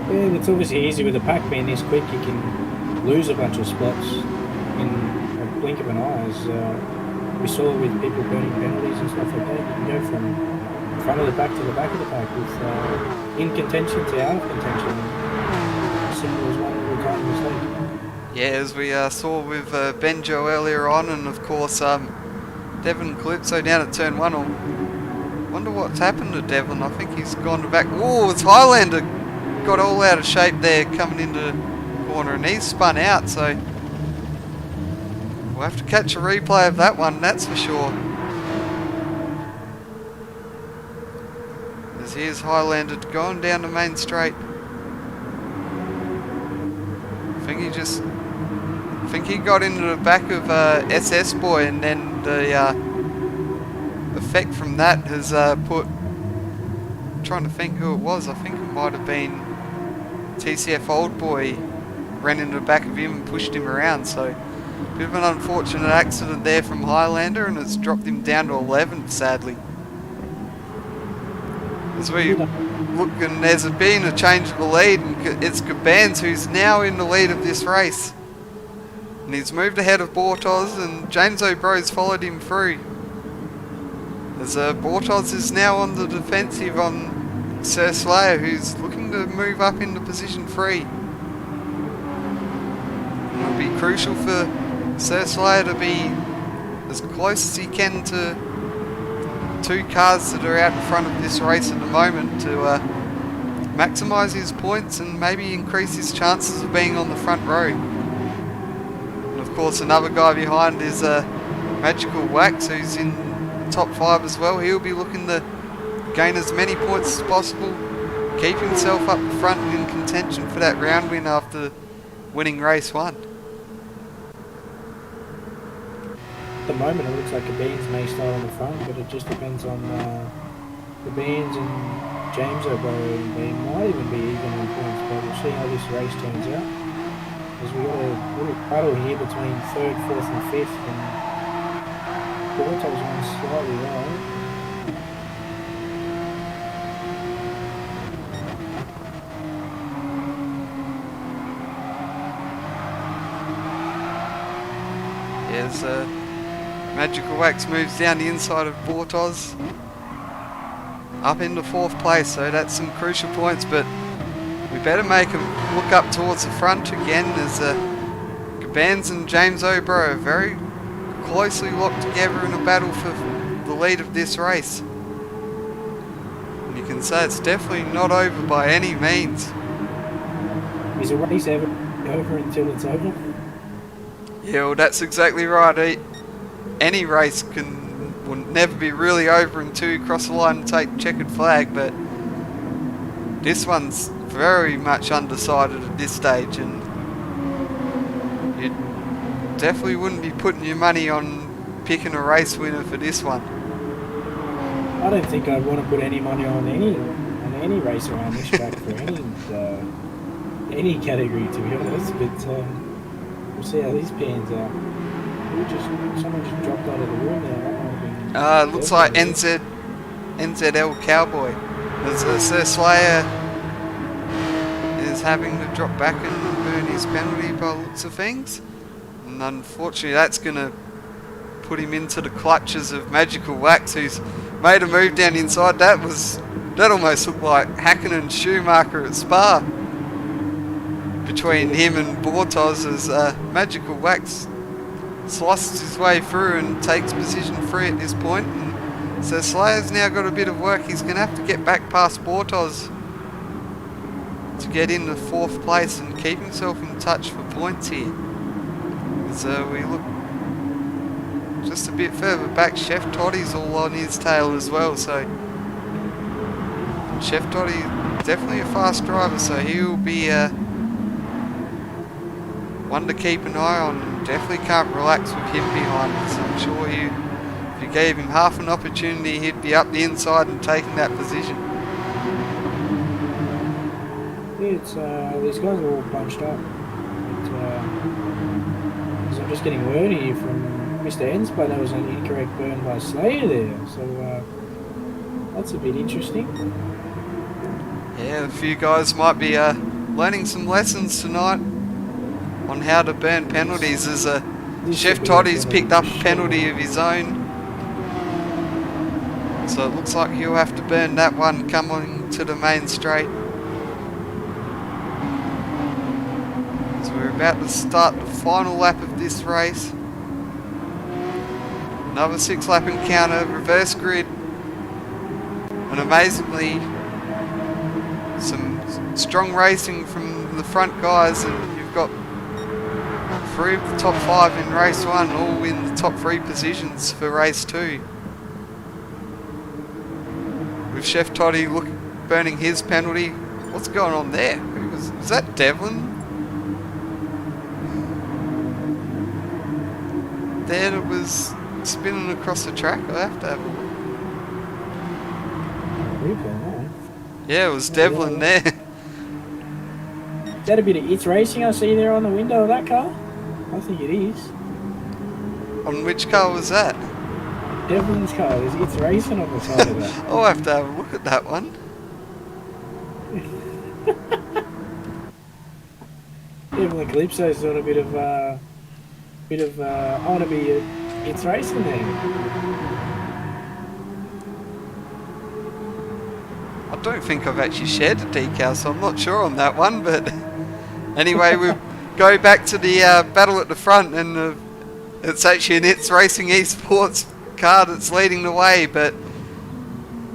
Yeah, it's obviously easy with the pack being this quick. You can lose a bunch of spots in a blink of an eye, as we saw with people burning penalties and stuff like that. You can go from front of the pack to the back of the pack with in contention to out of contention. As simple as one little tiny mistake. Yeah, as we saw with Benjo earlier on, and of course Devon Calypso down at turn 1. I wonder what's happened to Devon. I think he's gone back. Oh, it's Highlander got all out of shape there coming into the corner, and he's spun out, so we'll have to catch a replay of that one, that's for sure. As here's Highlander going down the main straight. I think he got into the back of SS Boy, and then the effect from that has put... I'm trying to think who it was. I think it might have been TCF Old Boy, ran into the back of him and pushed him around. So a bit of an unfortunate accident there from Highlander, and it's dropped him down to 11th, sadly. As we look, and there's been a change of the lead, and it's Gabans who's now in the lead of this race. And he's moved ahead of Bortoz, and James O'Brien's followed him through. As Bortoz is now on the defensive on Sir Slayer, who's looking to move up into position 3. And it'll be crucial for Sir Slayer to be as close as he can to 2 cars that are out in front of this race at the moment to maximise his points and maybe increase his chances of being on the front row. And of course another guy behind is Magical Wax, who's in top 5 as well. He'll be looking to gain as many points as possible, keep himself up front and in contention for that round win after winning race 1. At the moment it looks like Gaban's may start on the front, but it just depends on Gaban's and James O'Brien. They might even be even on points, but we'll see how this race turns out. As we got a little battle here between 3rd, 4th and 5th, and Borto's one slightly low. As Magical Wax moves down the inside of Bortoz up into 4th place, so that's some crucial points, but we better make him look up towards the front again, as Gabans and James O'Brien are very closely locked together in a battle for the lead of this race. And you can say it's definitely not over by any means. Is a race ever over until it's over? Yeah, well, that's exactly right. Any race will never be really over until you cross the line and take the checkered flag, but this one's very much undecided at this stage, and you definitely wouldn't be putting your money on picking a race winner for this one. I don't think I'd want to put any money on any race around this track for any category, to be honest, but we'll see how this pans out. Someone just dropped out of the room there. Looks like NZL Cowboy. As Sir Slayer is having to drop back and burn his penalty by the looks of things. And unfortunately that's going to put him into the clutches of Magical Wax, who's made a move down the inside. That almost looked like Hakkinen and Schumacher at Spa between him and Bortoz, as Magical Wax slices his way through and takes position 3 at this point. And so Slayer's now got a bit of work. He's going to have to get back past Bortoz get into 4th place and keep himself in touch for points here. So we look just a bit further back. Chef Toddy's all on his tail as well, so Chef Toddy definitely a fast driver, so he will be one to keep an eye on, and definitely can't relax with him behind us. I'm sure if you gave him half an opportunity, he'd be up the inside and taking that position. Yeah, it's these guys are all bunched up. So I'm just getting word here from Mr. Ends, but there was an incorrect burn by Slayer there, so that's a bit interesting. Yeah, a few guys might be learning some lessons tonight on how to burn penalties, as Chef Toddy's picked up a penalty of his own. So it looks like he'll have to burn that one coming to the main straight. So we're about to start the final lap of this race. Another 6-lap encounter, reverse grid. And amazingly, some strong racing from the front guys, and you've got 3 of the top 5 in race 1, all in the top 3 positions for race 2. With Chef Toddy burning his penalty. What's going on there? Was that Devlin? There it was spinning across the track. I have to have a look. Yeah, it was Devlin there. Is that a bit of It's Racing I see there on the window of that car? I think it is. On which car was that? Devlin's car. There's It's Racing on the side of that. I'll have to have a look at that one. Devlin Calypso's doing a bit of I want to be It's Racing there. I don't think I've actually shared the decal, so I'm not sure on that one, but anyway, we go back to the battle at the front, and it's actually an It's Racing Esports car that's leading the way, but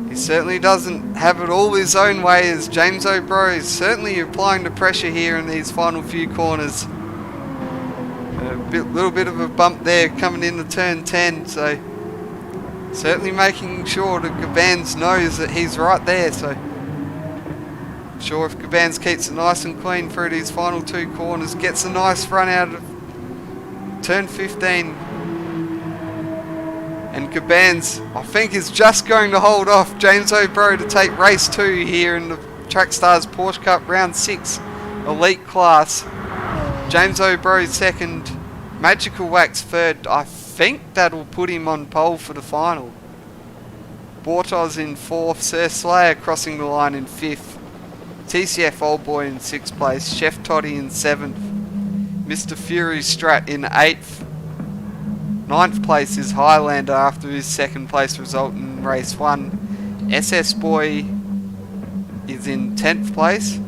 he certainly doesn't have it all his own way, as James O'Bro is certainly applying the pressure here in these final few corners. Little bit of a bump there coming into turn 10, so certainly making sure that Gabans knows that he's right there. So sure, if Gabans keeps it nice and clean through these final 2 corners, gets a nice run out of turn 15, and Gabans, I think, is just going to hold off James O'Bro to take race 2 here in the Track Stars Porsche Cup round 6 elite class. James O'Bro second, Magical Wax third. I think that'll put him on pole for the final. Bortos in 4th, Sir Slayer crossing the line in 5th, TCF Old Boy in 6th place, Chef Toddy in 7th, Mr. Fury Strat in 8th. 9th place is Highlander after his 2nd place result in race 1. SS Boy is in 10th place,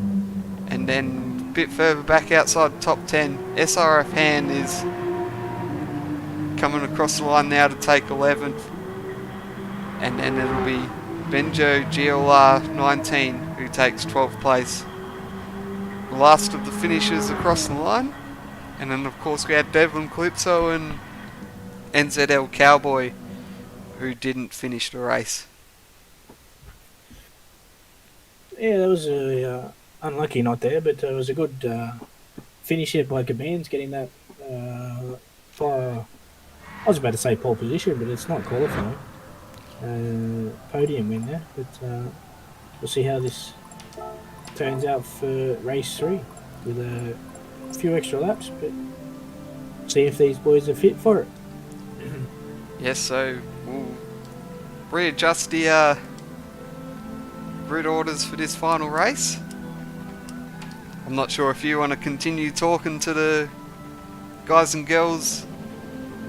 and then a bit further back outside the top 10, SRF Han is coming across the line now to take 11th, and then it'll be Benjo GLR 19 who takes 12th place. The last of the finishers across the line, and then of course we had Devlin Calypso and NZL Cowboy who didn't finish the race. Yeah, that was a unlucky not there, but it was a good finish here by Gabans, getting that far. I was about to say pole position, but it's not qualifying. Podium win there, but we'll see how this turns out for race 3 with a few extra laps, but see if these boys are fit for it. Yes, so we'll readjust the grid orders for this final race. I'm not sure if you want to continue talking to the guys and girls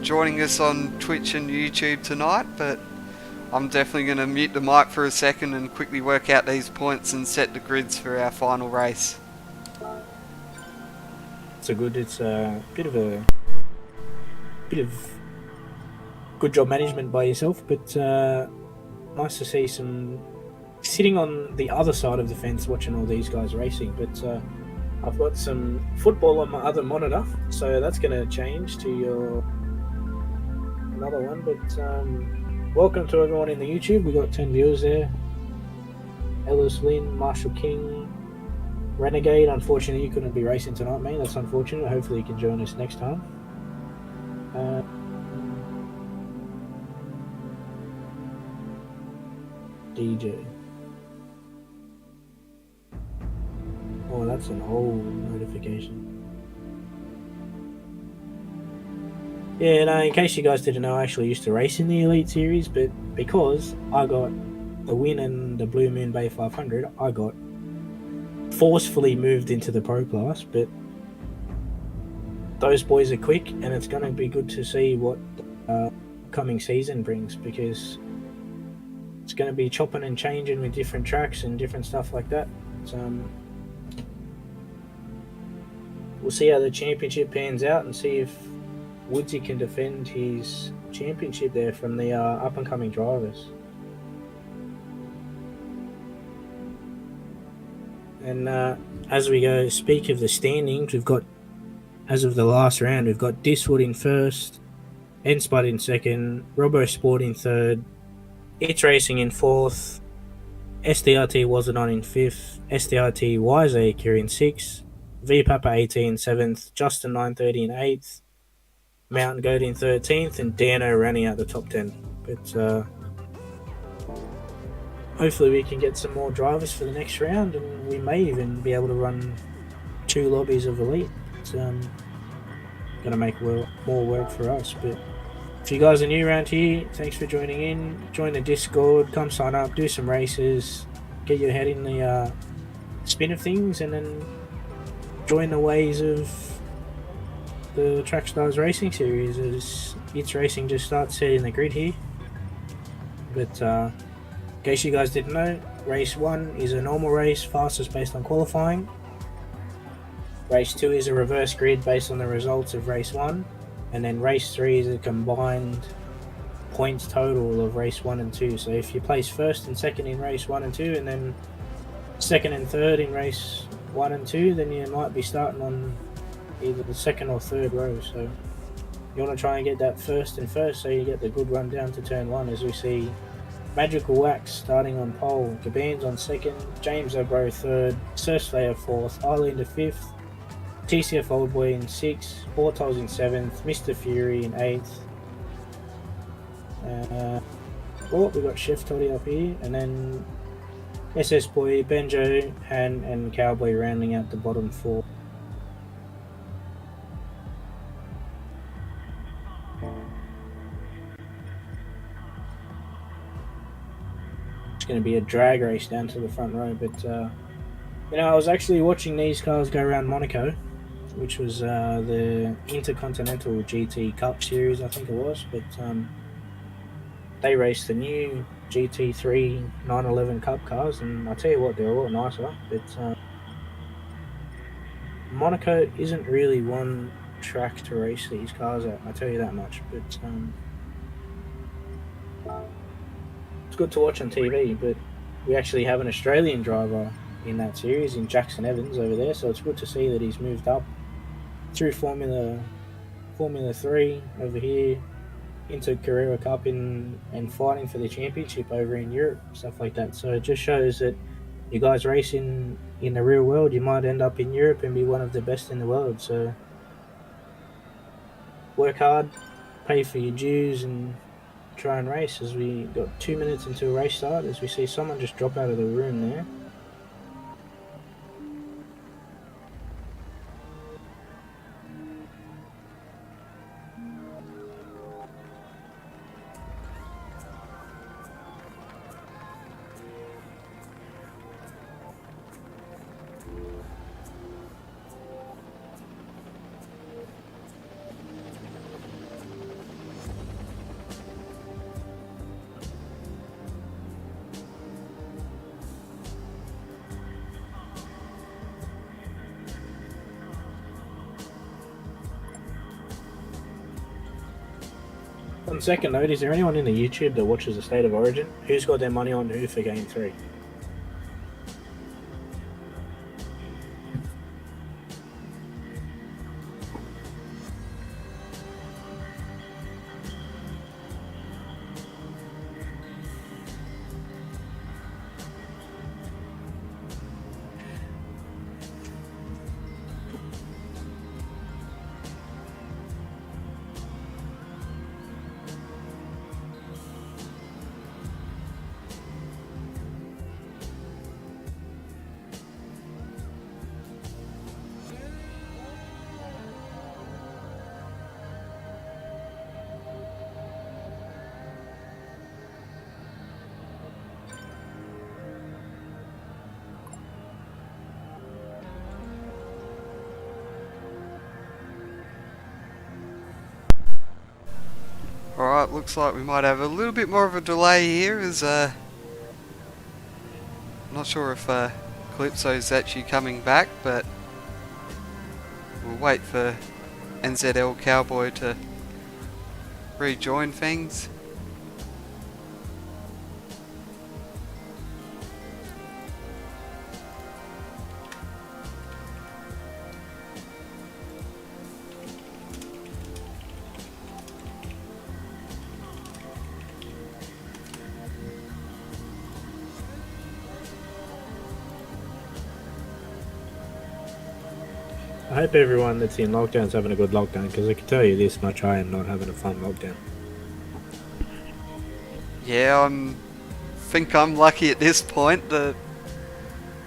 joining us on Twitch and YouTube tonight, but I'm definitely going to mute the mic for a second and quickly work out these points and set the grids for our final race. It's a bit of good job management by yourself, but nice to see some sitting on the other side of the fence watching all these guys racing, but I've got some football on my other monitor, so that's going to change to your another one. But welcome to everyone in the YouTube. We got 10 viewers there. Ellis Lynn, Marshall King, Renegade. Unfortunately, you couldn't be racing tonight, mate. That's unfortunate. Hopefully, you can join us next time. DJ. Oh, that's an old notification. Yeah, no, in case you guys didn't know, I actually used to race in the Elite Series, but because I got the win in the Blue Moon Bay 500, I got forcefully moved into the Pro Class, but those boys are quick, and it's going to be good to see what coming season brings, because it's going to be chopping and changing with different tracks and different stuff like that. We'll see how the championship pans out and see if Woodsy can defend his championship there from the up-and-coming drivers. And as we go, speak of the standings, we've got, as of the last round, we've got Diswood in first, Enspud in second, Robo Sport in third, It's Racing in fourth, SDRT Wasn't On in fifth, SDRT Wiseacre in sixth, VPapa 18 7th, Justin 930 in 8th, Mountain Goat in 13th, and Dano running out the top 10. But hopefully we can get some more drivers for the next round, and we may even be able to run 2 lobbies of Elite. It's going to make more work for us. But if you guys are new around here, thanks for joining in. Join the Discord, come sign up, do some races, get your head in the spin of things, and then join the ways of the Track Stars Racing Series as It's Racing just starts setting the grid here. But in case you guys didn't know, Race 1 is a normal race, fastest based on qualifying. Race 2 is a reverse grid based on the results of Race 1. And then Race 3 is a combined points total of Race 1 and 2. So if you place first and second in Race 1 and 2, and then second and third in Race 1 and 2, then you might be starting on either the second or third row. So you want to try and get that first and first, so you get the good run down to turn 1, as we see Magical Wax starting on pole, Gaban's on second, James Obro third, Sir Slayer fourth, Islander fifth, TCF Oldboy in sixth, Ortoz in seventh, Mr. Fury in eighth. We got Chef Toddy up here, and then SS Boy, Benjo, Han, and Cowboy rounding out the bottom 4. It's going to be a drag race down to the front row, but I was actually watching these cars go around Monaco, which was the Intercontinental GT Cup Series, I think it was, but they raced the new GT3 911 Cup cars, and I tell you what, they're a lot nicer. But Monaco isn't really one track to race these cars at, I tell you that much. But it's good to watch on TV, but we actually have an Australian driver in that series, in Jackson Evans over there, so it's good to see that he's moved up through Formula 3 over here into Carrera Cup and fighting for the championship over in Europe, stuff like that. So it just shows that you guys race in the real world, you might end up in Europe and be one of the best in the world. So work hard, pay for your dues, and try and race. As we got 2 minutes until race start, as we see someone just drop out of the room there. On second note, is there anyone in the YouTube that watches the State of Origin? Who's got their money on who for Game 3? Alright, looks like we might have a little bit more of a delay here as not sure if Calypso's actually coming back, but we'll wait for NZL Cowboy to rejoin things. I hope everyone that's in lockdown is having a good lockdown, because I can tell you this much, I am not having a fun lockdown. Yeah, think I'm lucky at this point that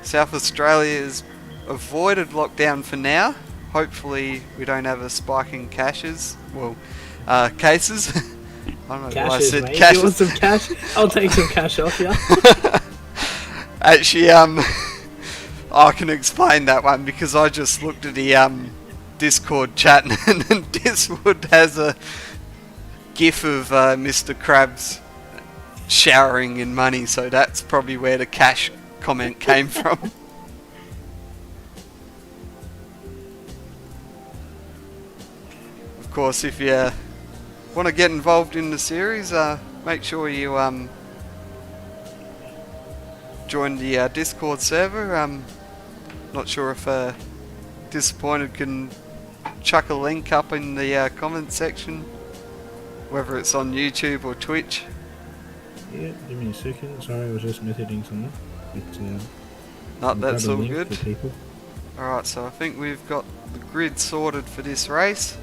South Australia has avoided lockdown for now. Hopefully we don't have a spike in cases. Well, cases. I don't know why I said mate. caches. You want some cash? I'll take some cash off you. Actually, I can explain that one because I just looked at the Discord chat and Discord has a gif of Mr. Krabs showering in money, so that's probably where the cash comment came from. Of course, if you want to get involved in the series, make sure you join the Discord server. Not sure if Disappointed can chuck a link up in the comment section, whether it's on YouTube or Twitch. Yeah, give me a second. Sorry, I was just messaging someone. No, that's all good. Alright, so I think we've got the grid sorted for this race.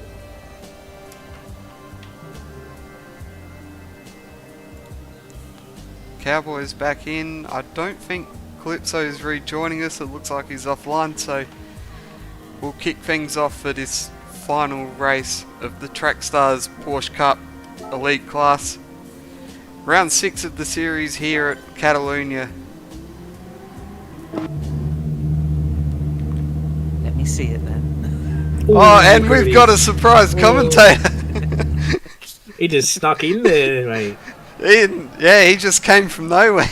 Cowboy's back in. I don't think Calypso's rejoining us. It looks like he's offline, so we'll kick things off for this final race of the Track Stars Porsche Cup Elite Class. Round 6 of the series here at Catalunya. Let me see it then. Ooh, Oh, and we've got a surprise commentator. He just snuck in there, mate. He just came from nowhere.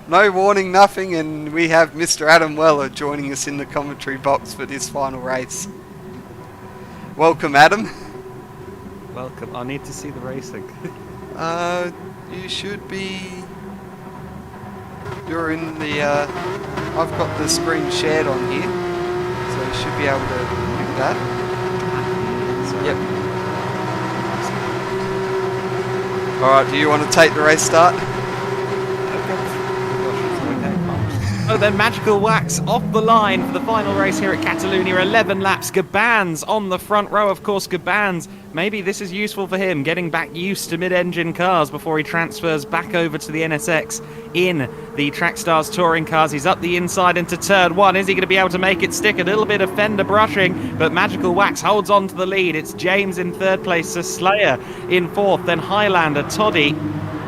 No warning, nothing, and we have Mr. Adam Weller joining us in the commentary box for this final race. Welcome, Adam. Welcome. I need to see the racing. You should be... You're in the... I've got the screen shared on here, so you should be able to do that. Yep. Alright, do you want to take the race start? Oh, then Magical Wax off the line for the final race here at Catalunya. 11 laps. Gabans on the front row. Of course, Gabans, maybe this is useful for him, getting back used to mid-engine cars before he transfers back over to the NSX in the Track Stars touring cars. He's up the inside into turn 1. Is he going to be able to make it stick? A little bit of fender brushing, but Magical Wax holds on to the lead. It's James in third place, Sir Slayer in fourth, then Highlander, Toddy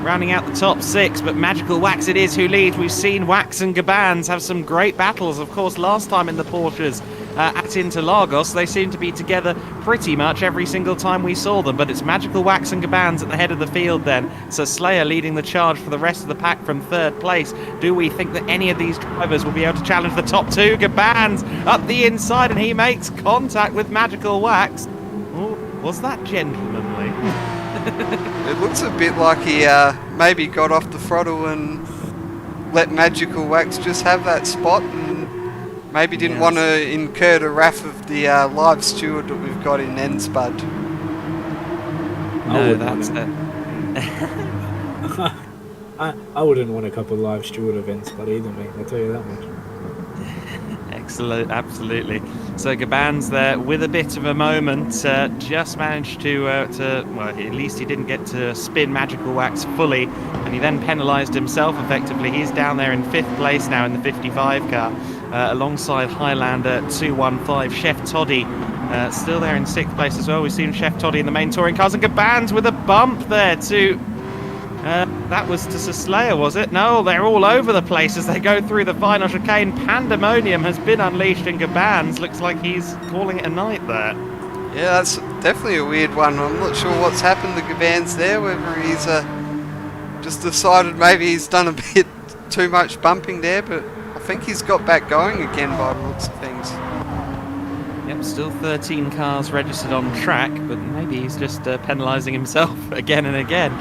rounding out the top 6, but Magical Wax it is who leads. We've seen Wax and Gabans have some great battles. Of course, last time in the Porsches at Interlagos, they seem to be together pretty much every single time we saw them, but it's Magical Wax and Gabans at the head of the field then. So Slayer leading the charge for the rest of the pack from third place. Do we think that any of these drivers will be able to challenge the top 2? Gabans up the inside and he makes contact with Magical Wax. Ooh, was that gentlemanly? It looks a bit like he maybe got off the throttle and let Magical Wax just have that spot, and maybe didn't want to incur the wrath of the live steward that we've got in Enspud. No, that's it. I wouldn't want a couple of live steward events, but either, mate. I'll tell you that much. Excellent, absolutely. So Gabans there with a bit of a moment, just managed to well, at least he didn't get to spin Magical Wax fully, and he then penalised himself effectively. He's down there in 5th place now in the 55 car, alongside Highlander 215. Chef Toddy still there in 6th place as well. We've seen Chef Toddy in the main touring cars, and Gabans with a bump there to... that was to Sir Slayer, was it? No, they're all over the place as they go through the final chicane. Pandemonium has been unleashed in Gabans. Looks like he's calling it a night there. Yeah, that's definitely a weird one. I'm not sure what's happened to Gabans there, whether he's just decided maybe he's done a bit too much bumping there, but I think he's got back going again by the looks of things. Yep, still 13 cars registered on track, but maybe he's just penalising himself again and again.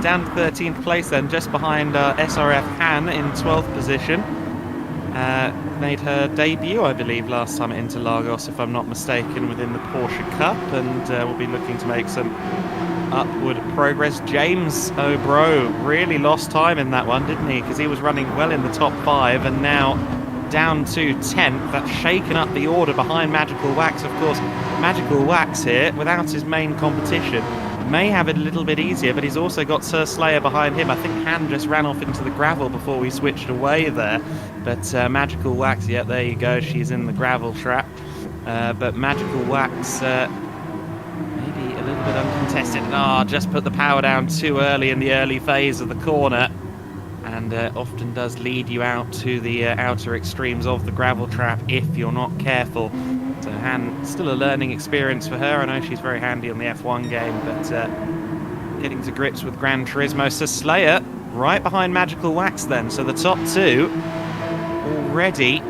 Down to 13th place then, just behind SRF Han in 12th position. Made her debut, I believe, last time at Interlagos, if I'm not mistaken, within the Porsche Cup, and will be looking to make some upward progress. James O'Bro really lost time in that one, didn't he? Because he was running well in the top 5, and now down to 10th. That's shaken up the order behind Magical Wax. Of course, Magical Wax here, without his main competition, may have it a little bit easier, but he's also got Sir Slayer behind him. I think Han just ran off into the gravel before we switched away there. But Magical Wax, yeah, there you go. She's in the gravel trap. But Magical Wax, maybe a little bit uncontested. Just put the power down too early in the early phase of the corner. And often does lead you out to the outer extremes of the gravel trap if you're not careful. So Han, still a learning experience for her. I know she's very handy on the F1 game, but getting to grips with Gran Turismo. So Slayer right behind Magical Wax then. So the top two already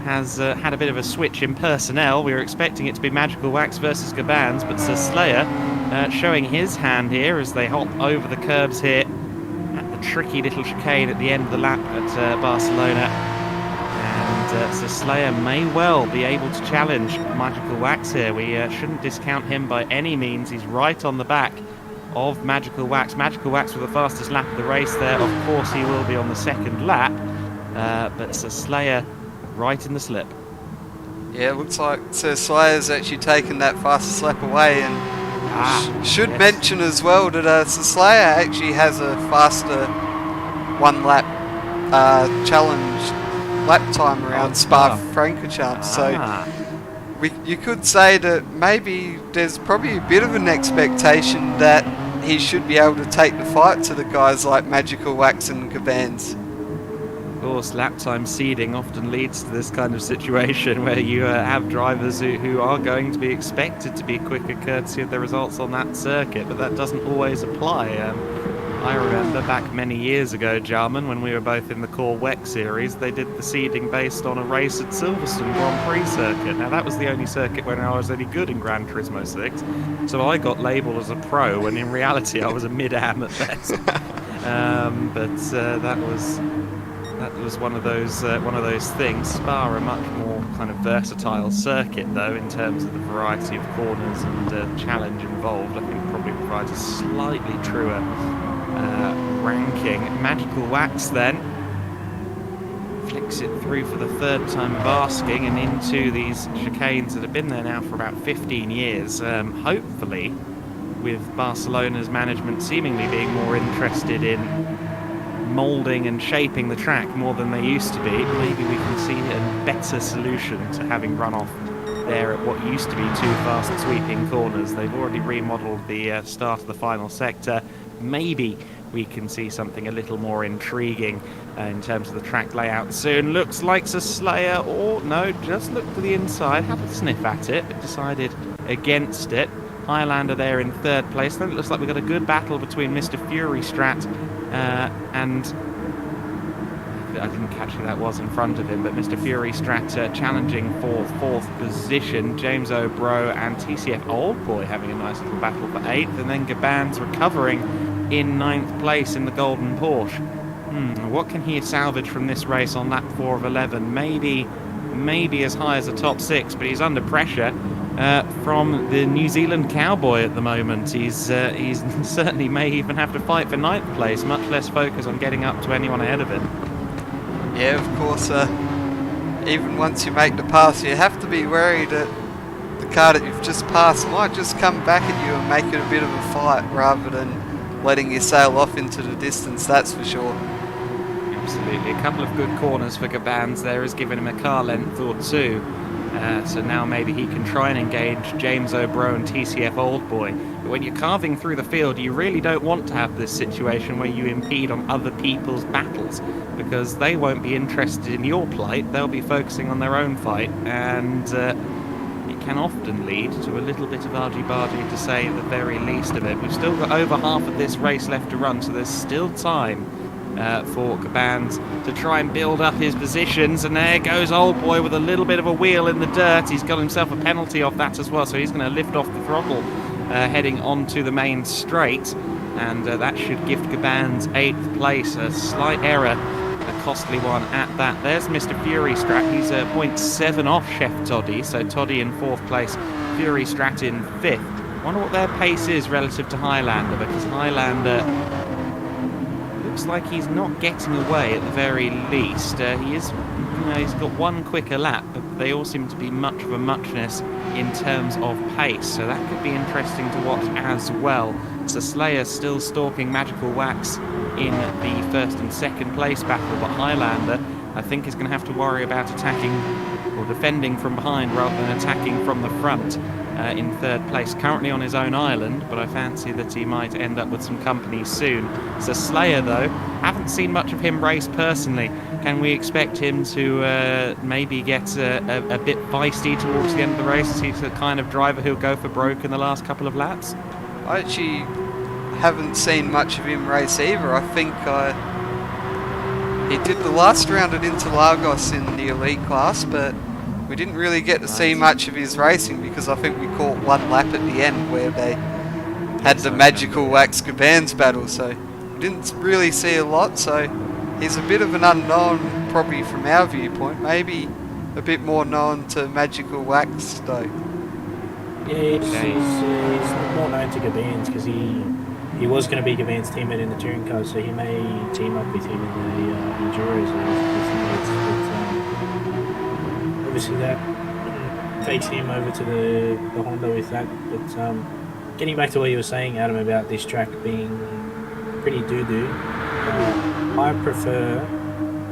has had a bit of a switch in personnel. We were expecting it to be Magical Wax versus Gabans, but Sir Slayer showing his hand here as they hop over the curbs here at the tricky little chicane at the end of the lap at Barcelona. And Sir Slayer may well be able to challenge Magical Wax here. We shouldn't discount him by any means. He's right on the back of Magical Wax. Magical Wax with the fastest lap of the race there. Of course he will be on the second lap, but Sir Slayer right in the slip. Yeah, it looks like Sir Slayer's actually taken that fastest lap away, and should mention as well that Sir Slayer actually has a faster one lap challenge lap time around Spa-Francorchamps. So you could say that maybe there's probably a bit of an expectation that he should be able to take the fight to the guys like Magical Wax and Gabans. Of course, lap time seeding often leads to this kind of situation where you have drivers who are going to be expected to be quicker courtesy of the results on that circuit, but that doesn't always apply. I remember back many years ago, Jarman, when we were both in the Core WEC series, they did the seeding based on a race at Silverstone Grand Prix circuit. Now, that was the only circuit when I was any good in Gran Turismo 6, so I got labelled as a pro, when in reality I was a mid-am at best. That was one of those things. Spa a much more kind of versatile circuit, though, in terms of the variety of corners and challenge involved. I think it probably provides a slightly truer ranking. Magical Wax then flicks it through for the third time of asking and into these chicanes that have been there now for about 15 years. Hopefully, with Barcelona's management seemingly being more interested in moulding and shaping the track more than they used to be, maybe we can see a better solution to having run off there at what used to be two fast sweeping corners. They've already remodelled the start of the final sector. Maybe we can see something a little more intriguing in terms of the track layout soon. Looks like a Slayer, or no, just looked to the inside, had a sniff at it, but decided against it. Highlander there in third place. Then it looks like we've got a good battle between Mr. Fury Strat and I didn't catch who that was in front of him, but Mr. Fury Strat challenging for fourth position. James O'Bro and TCF Oldboy having a nice little battle for eighth, and then Gabans recovering in ninth place in the Golden Porsche. What can he salvage from this race on lap 4 of 11? Maybe as high as a top 6, but he's under pressure from the New Zealand Cowboy at the moment. He's certainly may even have to fight for ninth place, much less focus on getting up to anyone ahead of him. Yeah, of course, even once you make the pass, you have to be worried that the car that you've just passed might just come back at you and make it a bit of a fight rather than letting you sail off into the distance, that's for sure. Absolutely. A couple of good corners for Gabans there has given him a car length or two. So now maybe he can try and engage James O'Bro and TCF Oldboy. But when you're carving through the field, you really don't want to have this situation where you impede on other people's battles, because they won't be interested in your plight. They'll be focusing on their own fight, and it can often lead to a little bit of argy-bargy, to say the very least of it. We've still got over half of this race left to run, so there's still time for Cabannes to try and build up his positions. And there goes Old Boy with a little bit of a wheel in the dirt. He's got himself a penalty off that as well, so he's going to lift off the throttle heading onto the main straight, and that should gift Cabannes 8th place. A slight error, a costly one at that. There's Mr. Fury Strat. He's 0.7 off Chef Toddy, so Toddy in 4th place, Fury Strat in 5th. Wonder what their pace is relative to Highlander, because Highlander looks like he's not getting away at the very least. He is, he's got one quicker lap, but they all seem to be much of a muchness in terms of pace, so that could be interesting to watch as well. So Slayer still stalking Magical Wax in the 1st and 2nd place battle, but Highlander, I think, is going to have to worry about attacking or defending from behind rather than attacking from the front in 3rd place. Currently on his own island, but I fancy that he might end up with some company soon. So Slayer, though, haven't seen much of him race personally. Can we expect him to maybe get a bit feisty towards the end of the race? Is he the kind of driver who'll go for broke in the last couple of laps? I actually haven't seen much of him race either. I think he did the last round at Interlagos in the elite class, but we didn't really get to see much of his racing because I think we caught one lap at the end where they had the Magical Wax Cabannes battle, so we didn't really see a lot. So he's a bit of an unknown probably from our viewpoint, maybe a bit more known to Magical Wax though. Yeah, he's more known to Cabannes because he was going to be Cabannes' teammate in the touring car, so he may team up with him in the Enduros. Obviously that takes him over to the Honda with that. But getting back to what you were saying, Adam, about this track being pretty doo-doo, I prefer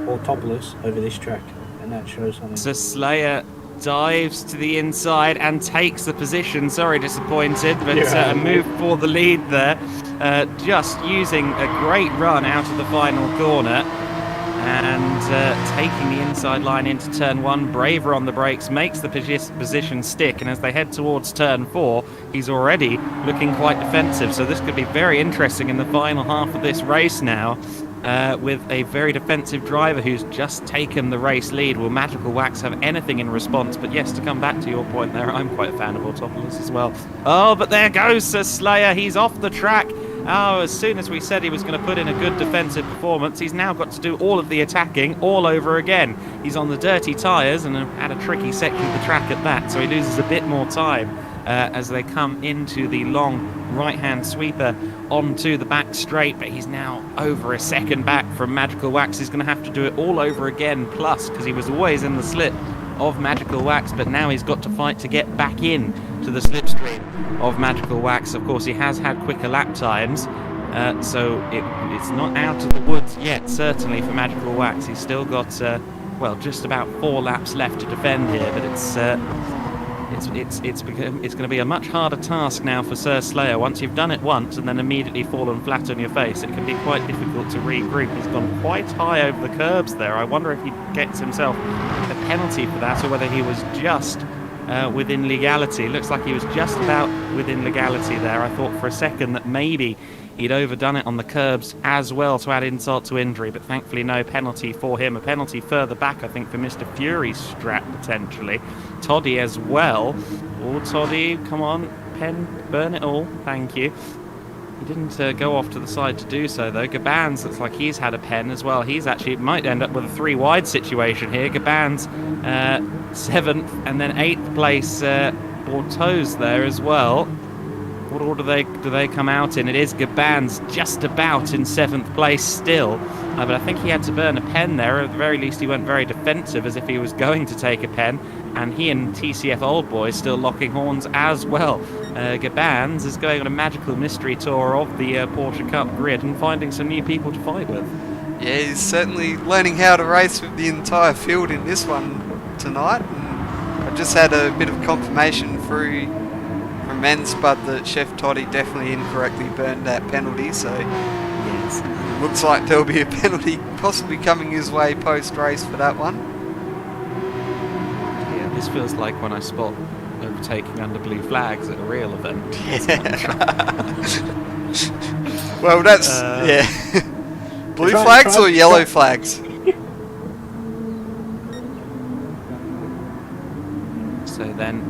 Autopolis over this track, and that shows something. So Slayer dives to the inside and takes the position. Sorry, disappointed, but a move for the lead there. Just using a great run out of the final corner and taking the inside line into turn 1. Braver on the brakes, makes the position stick, and as they head towards turn 4, he's already looking quite defensive. So this could be very interesting in the final half of this race now. With a very defensive driver who's just taken the race lead. Will Magical Wax have anything in response? But yes, to come back to your point there, I'm quite a fan of Autopolis as well. Oh, but there goes Sir Slayer. He's off the track. Oh, as soon as we said he was going to put in a good defensive performance, he's now got to do all of the attacking all over again. He's on the dirty tyres and had a tricky section of the track at that, so he loses a bit more time as they come into the long right-hand sweeper onto the back straight, but he's now over a second back from Magical Wax. He's going to have to do it all over again, plus, because he was always in the slip of Magical Wax, but now he's got to fight to get back in to the slipstream of Magical Wax. Of course, he has had quicker lap times, so it's not out of the woods yet, certainly for Magical Wax. He's still got, well, just about 4 laps left to defend here, but it's going to be a much harder task now for Sir Slayer. Once you've done it once and then immediately fallen flat on your face, it can be quite difficult to regroup. He's gone quite high over the curbs there. I wonder if he gets himself a penalty for that, or whether he was just within legality. Looks like he was just about within legality there. I thought for a second that maybe he'd overdone it on the curbs as well to add insult to injury, but thankfully no penalty for him. A penalty further back, I think, for Mr. Fury's strap, potentially. Toddy as well. Oh, Toddy, come on. Pen, burn it all. Thank you. He didn't go off to the side to do so, though. Cabannes looks like he's had a pen as well. He's actually might end up with a 3-wide situation here. Cabannes 7th, and then 8th place Borto's there as well. What order do they come out in? It is Cabannes just about in 7th place still. But I think he had to burn a pen there. At the very least, he went very defensive as if he was going to take a pen. And he and TCF Old Boy still locking horns as well. Cabannes is going on a magical mystery tour of the Porsche Cup grid and finding some new people to fight with. Yeah, he's certainly learning how to race with the entire field in this one tonight. And I just had a bit of confirmation from Men's Bud that Chef Toddy definitely incorrectly burned that penalty, so yes, looks like there'll be a penalty possibly coming his way post-race for that one. Yeah, this feels like when I spot overtaking under blue flags at a real event. Well, that's yeah. Blue flags or yellow flags? So then,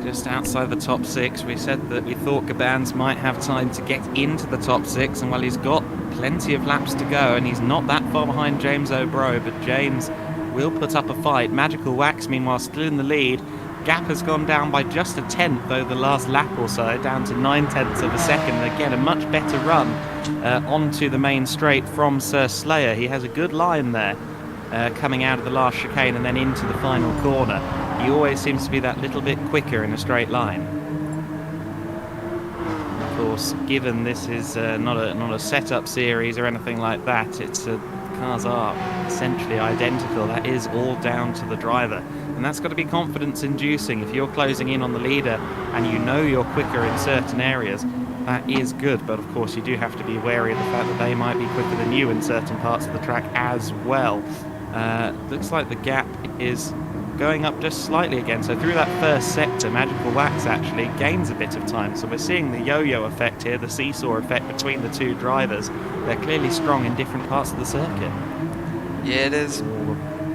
just outside the top 6, we said that we thought Gabans might have time to get into the top 6, and well, he's got plenty of laps to go, and he's not that far behind James O'Bro, but James will put up a fight. Magical Wax, meanwhile, still in the lead. Gap has gone down by just a tenth over the last lap or so, down to 9/10 of a second. Again, a much better run onto the main straight from Sir Slayer. He has a good line there, coming out of the last chicane and then into the final corner. He always seems to be that little bit quicker in a straight line. Of course, given this is not a setup series or anything like that, cars are essentially identical. That is all down to the driver, and that's got to be confidence inducing. If you're closing in on the leader and you know you're quicker in certain areas, that is good, but of course you do have to be wary of the fact that they might be quicker than you in certain parts of the track as well. Looks like the gap is going up just slightly again, so through that first sector, Magical Wax actually gains a bit of time. So we're seeing the yo-yo effect here, the seesaw effect between the two drivers. They're clearly strong in different parts of the circuit. Yeah, there's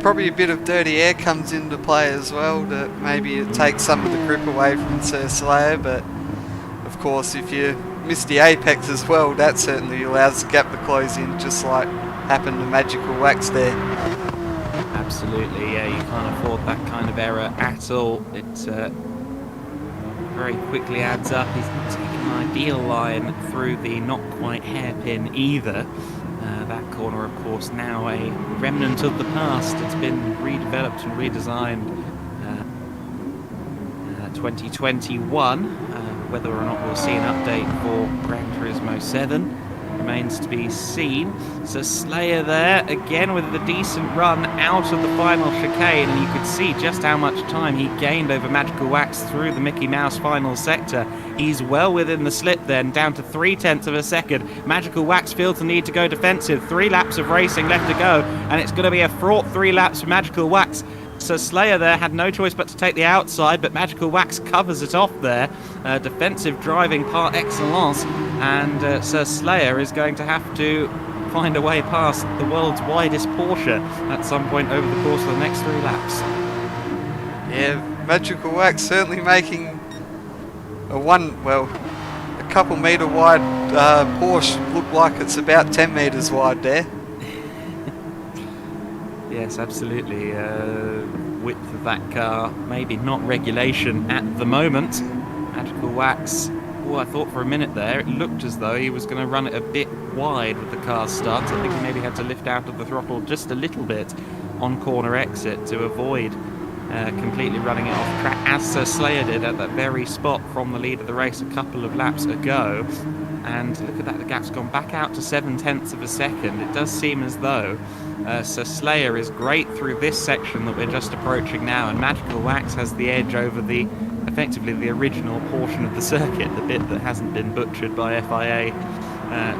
probably a bit of dirty air comes into play as well, that maybe it takes some of the grip away from Sir Slayer, but of course if you miss the apex as well, that certainly allows the gap to close in, just like happened to Magical Wax there. Absolutely, yeah, you can't afford that kind of error at all. It very quickly adds up. He's not taking an ideal line through the not quite hairpin either. That corner, of course, now a remnant of the past. It's been redeveloped and redesigned 2021. Whether or not we'll see an update for Gran Turismo 7 remains to be seen. So Slayer there again with a decent run out of the final chicane, and you could see just how much time he gained over Magical Wax through the Mickey Mouse final sector. He's well within the slip then, down to 0.3 of a second. Magical Wax feels the need to go defensive. 3 laps of racing left to go, and it's going to be a fraught 3 laps for Magical Wax. So Slayer there had no choice but to take the outside, but Magical Wax covers it off there. Defensive driving par excellence, and Sir Slayer is going to have to find a way past the world's widest Porsche at some point over the course of the next 3 laps. Yeah, Magical Wax certainly making a couple metre wide Porsche look like it's about 10 metres wide there. Yes, absolutely. Width of that car, maybe not regulation at the moment. Magical Wax, I thought for a minute there, it looked as though he was going to run it a bit wide with the car's start. I think he maybe had to lift out of the throttle just a little bit on corner exit to avoid completely running it off track, as Sir Slayer did at that very spot from the lead of the race a couple of laps ago. And look at that, the gap's gone back out to 0.7 of a second. It does seem as though Sir Slayer is great through this section that we're just approaching now, and Magical Wax has the edge over effectively the original portion of the circuit, the bit that hasn't been butchered by FIA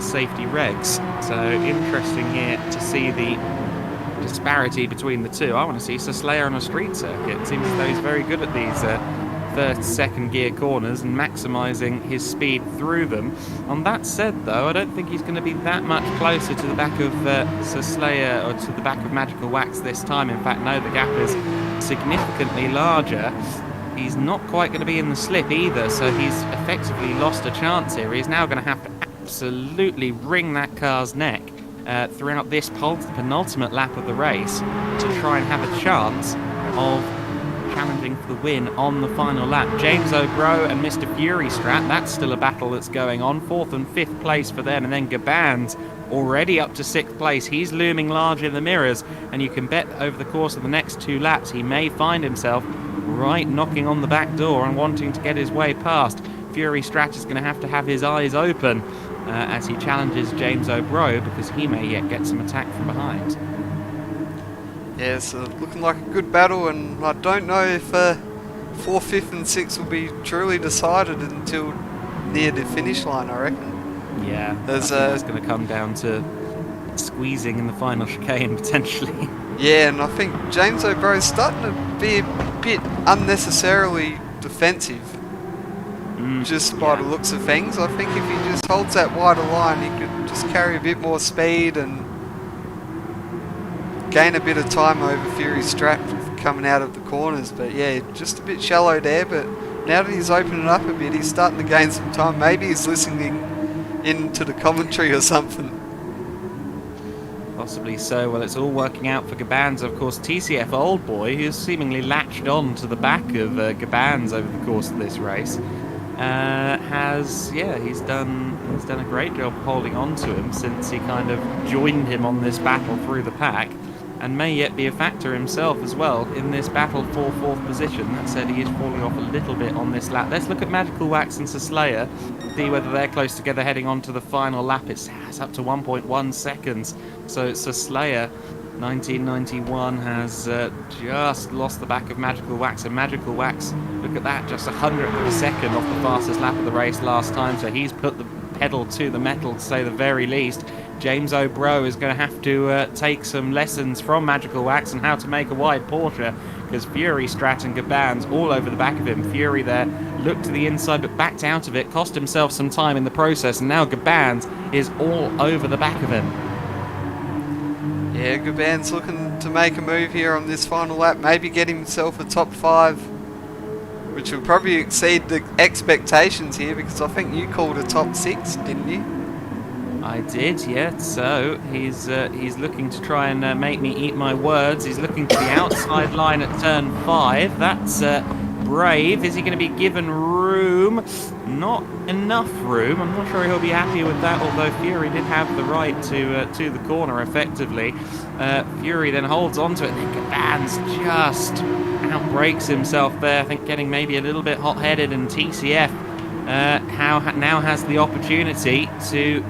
safety regs. So interesting here to see the disparity between the two. I want to see Sir Slayer on a street circuit. It seems as though he's very good at these first, second gear corners and maximising his speed through them. On that said, though, I don't think he's going to be that much closer to the back of Sir Slayer or to the back of Magical Wax this time. In fact, no, the gap is significantly larger. He's not quite going to be in the slip either, so he's effectively lost a chance here. He's now going to have to absolutely wring that car's neck throughout this penultimate lap of the race to try and have a chance of challenging for the win on the final lap. James O'Bro and Mr. Fury Strat, that's still a battle that's going on. 4th and 5th place for them, and then Gabans already up to 6th place. He's looming large in the mirrors, and you can bet over the course of the next 2 laps he may find himself right knocking on the back door and wanting to get his way past. Fury Strat is going to have his eyes open as he challenges James O'Bro, because he may yet get some attack from behind. Yeah, so looking like a good battle, and I don't know if 4th, 5th and 6th will be truly decided until near the finish line, I reckon. Yeah, it's going to come down to squeezing in the final chicane, potentially. Yeah, and I think James O'Bro is starting to be a bit unnecessarily defensive, just by the looks of things. I think if he just holds that wider line, he could just carry a bit more speed and gain a bit of time over Fury Strat coming out of the corners. But yeah, just a bit shallow there, but now that he's opening up a bit, he's starting to gain some time. Maybe he's listening into the commentary or something. Possibly so. Well, it's all working out for Gabans. Of course, TCF Old Boy, who's seemingly latched on to the back of Gabans over the course of this race, he's done a great job holding on to him since he kind of joined him on this battle through the pack, and may yet be a factor himself as well in this battle for 4th position. That said, he is falling off a little bit on this lap. Let's look at Magical Wax and Slayer, see whether they're close together heading on to the final lap. It's up to 1.1 seconds. So Slayer, 1991, has just lost the back of Magical Wax, and Magical Wax, look at that, just 100th of a second off the fastest lap of the race last time, so he's put the pedal to the metal, to say the very least. James O'Bro is going to have to take some lessons from Magical Wax on how to make a wide Porsche, because Fury, Strat and Gabans all over the back of him. Fury there looked to the inside but backed out of it, cost himself some time in the process, and now Gabans is all over the back of him. Yeah, Gabans looking to make a move here on this final lap, maybe get himself a top 5, which will probably exceed the expectations here, because I think you called a top 6, didn't you? I did, yeah. So he's looking to try and make me eat my words. He's looking to the outside line at turn 5. That's brave. Is he going to be given room? Not enough room. I'm not sure he'll be happy with that, although Fury did have the right to the corner effectively. Fury then holds on to it, and then Gabans just outbrakes himself there. I think getting maybe a little bit hot-headed, and TCF now has the opportunity to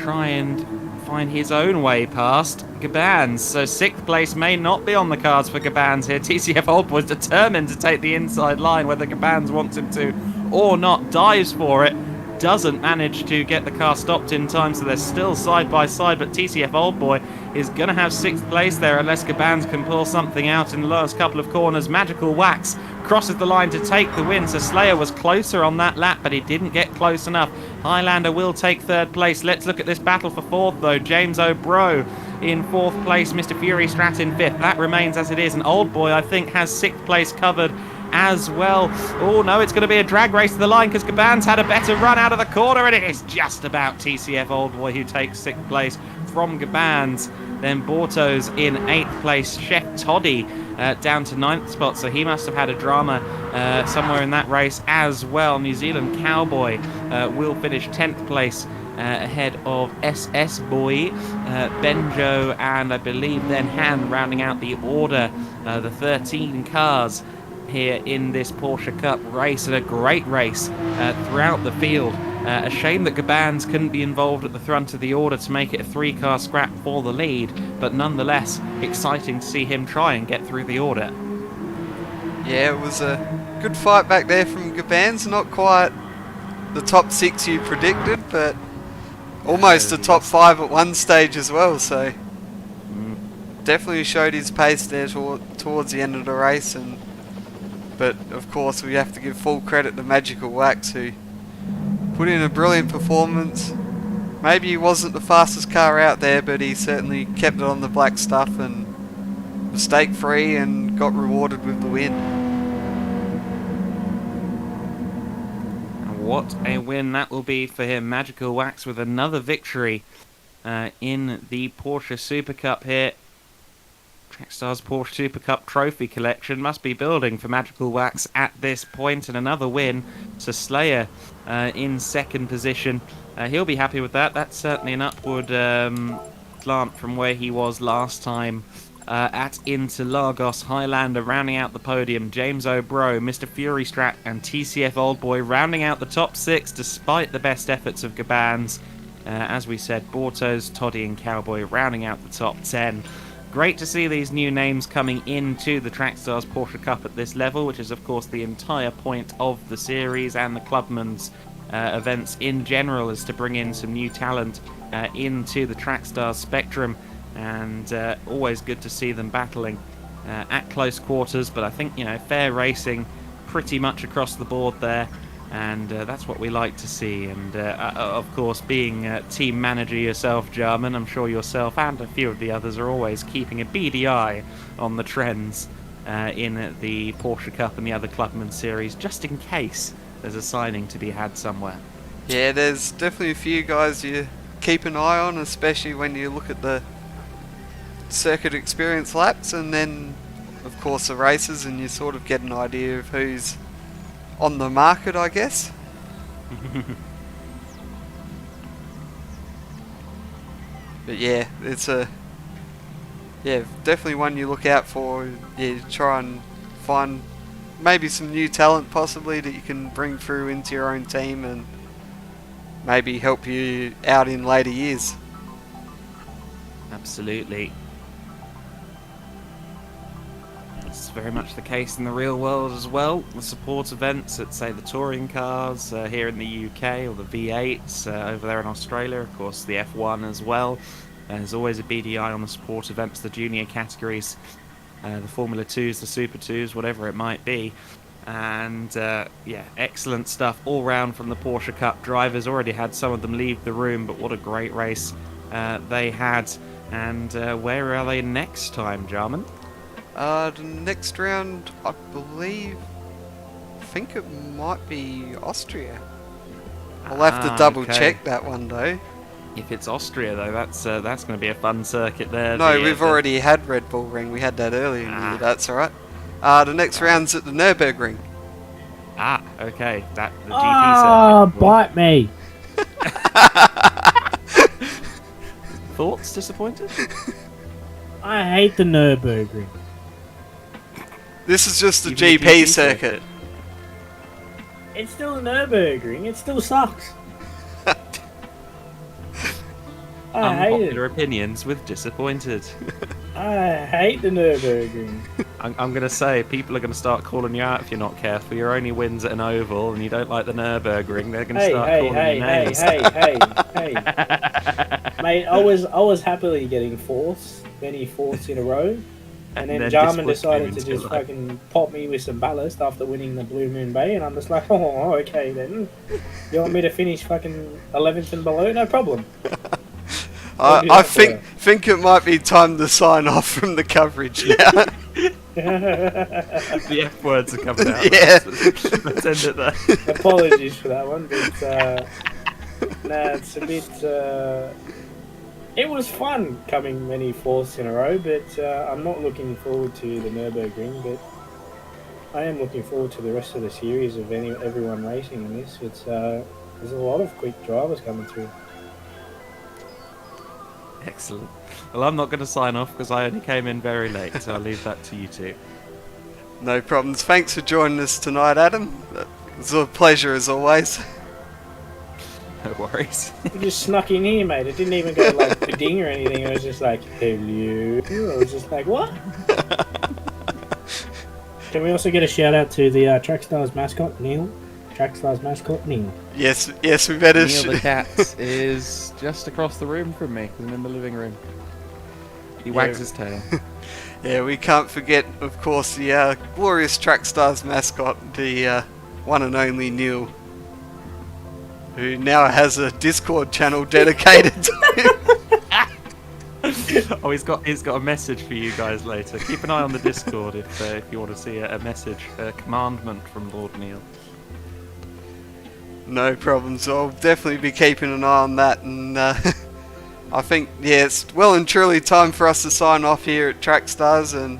try and find his own way past Gabans. So 6th place may not be on the cards for Gabans here. TCF Old Boy's determined to take the inside line, whether Gabans wants him to or not. Dives for it, doesn't manage to get the car stopped in time, so they're still side by side, but TCF Old Boy is going to have 6th place there unless Gabans can pull something out in the last couple of corners. Magical Wax crosses the line to take the win, so Slayer was closer on that lap, but he didn't get close enough. Highlander will take 3rd place. Let's look at this battle for 4th though. James O'Bro in 4th place, Mr. Fury Strat in 5th. That remains as it is, and Old Boy I think has 6th place covered as well. Oh no, it's going to be a drag race to the line, because Gabans had a better run out of the corner, and it is just about TCF Old Boy who takes 6th place from Gabans. Then Bortos in 8th place. Chef Toddy down to 9th spot, so he must have had a drama somewhere in that race as well. New Zealand Cowboy will finish 10th place ahead of SS Boy, Benjo, and I believe then Han rounding out the order, the 13 cars here in this Porsche Cup race, and a great race throughout the field. A shame that Gabans couldn't be involved at the front of the order to make it a 3-car scrap for the lead, but nonetheless exciting to see him try and get through the order. Yeah, it was a good fight back there from Gabans. Not quite the top 6 you predicted, but almost the top 5 at one stage as well, so definitely showed his pace there towards the end of the race. But of course we have to give full credit to Magical Wax, who put in a brilliant performance. Maybe he wasn't the fastest car out there, but he certainly kept it on the black stuff and mistake free, and got rewarded with the win. And what a win that will be for him. Magical Wax with another victory in the Porsche Super Cup here. Track Stars Porsche Super Cup trophy collection must be building for Magical Wax at this point, and another win to Slayer in 2nd position. He'll be happy with that. That's certainly an upward slant from where he was last time at Interlagos. Highlander rounding out the podium. James O'Bro, Mr. Fury Strat and TCF Old Boy rounding out the top 6 despite the best efforts of Gabans. As we said, Bortos, Toddy and Cowboy rounding out the top 10. Great to see these new names coming into the Track Stars Porsche Cup at this level, which is of course the entire point of the series and the Clubman's events in general, is to bring in some new talent into the Track Stars spectrum, and always good to see them battling at close quarters, but I think, fair racing pretty much across the board there, and that's what we like to see. And of course, being team manager yourself, Jarman, I'm sure yourself and a few of the others are always keeping a beady eye on the trends in the Porsche Cup and the other Clubman Series, just in case there's a signing to be had somewhere. Yeah, there's definitely a few guys you keep an eye on, especially when you look at the circuit experience laps and then of course the races, and you sort of get an idea of who's on the market, I guess. But yeah, it's definitely one you look out for. You try and find maybe some new talent possibly that you can bring through into your own team and maybe help you out in later years. Absolutely. It's very much the case in the real world as well. The support events at, say, the touring cars here in the UK, or the V8s over there in Australia, of course the F1 as well. There's always a BDI on the support events, the junior categories, the Formula 2s, the Super 2s, whatever it might be. And excellent stuff all round from the Porsche Cup. Drivers already had some of them leave the room, but what a great race they had. And where are they next time, Jarman? The next round, I think it might be Austria. I'll have to double check that one though. If it's Austria though, that's going to be a fun circuit there. No, we've already had Red Bull Ring. We had that earlier in the year. That's alright. The next round's at the Nürburgring. Okay. The GP circuit. Bite me. Thoughts? Disappointed? I hate the Nürburgring. This is just the Even GP circuit. It's still a Nürburgring. It still sucks. I hate it. Unpopular opinions with disappointed. I hate the Nürburgring. I'm going to say, people are going to start calling you out if you're not careful. Your only wins at an oval and you don't like the Nürburgring. They're going to start calling you names. Hey. Mate, I was happily getting many fourths in a row. And then Jarman decided to just fucking pop me with some ballast after winning the Blue Moon Bay, and I'm just like, oh, okay then. You want me to finish fucking 11th and below? No problem. I think it might be time to sign off from the coverage now. The F words are coming out. Yeah. Let's end it there. Apologies for that one, but it's a bit. It was fun coming many fourths in a row, but I'm not looking forward to the Nürburgring. But I am looking forward to the rest of the series of everyone racing in this. There's a lot of quick drivers coming through. Excellent. Well, I'm not going to sign off because I only came in very late, so I'll leave that to you two. No problems. Thanks for joining us tonight, Adam. It was a pleasure as always. No worries. You just snuck in here, mate. It didn't even go like the ding or anything. It was just like, hello. I was just like, what? Can we also get a shout out to the Track Stars mascot, Neil? Track Stars mascot, Neil. Yes, we better. Neil the cat is just across the room from me. I'm in the living room. He wags his tail. Yeah, we can't forget, of course, the glorious Track Stars mascot, the one and only Neil, who now has a Discord channel dedicated to him. Oh, he's got a message for you guys later. Keep an eye on the Discord if you want to see a message, a commandment from Lord Neil. No problems. I'll definitely be keeping an eye on that, and I think it's well and truly time for us to sign off here at Track Stars, and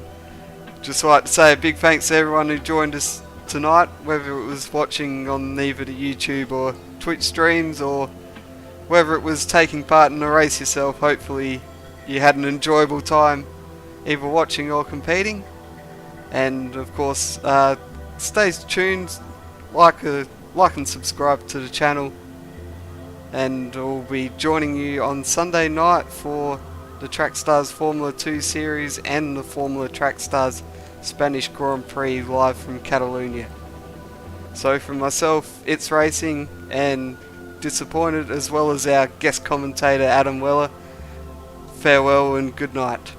just like to say a big thanks to everyone who joined us tonight, whether it was watching on either the YouTube or Twitch streams, or whether it was taking part in the race yourself. Hopefully you had an enjoyable time either watching or competing, and of course stay tuned, like and subscribe to the channel, and we'll be joining you on Sunday night for the Track Stars Formula 2 series and the Formula Track Stars Spanish Grand Prix live from Catalunya. So from myself, It's Racing, and Disappointed, as well as our guest commentator Adam Weller, farewell and good night.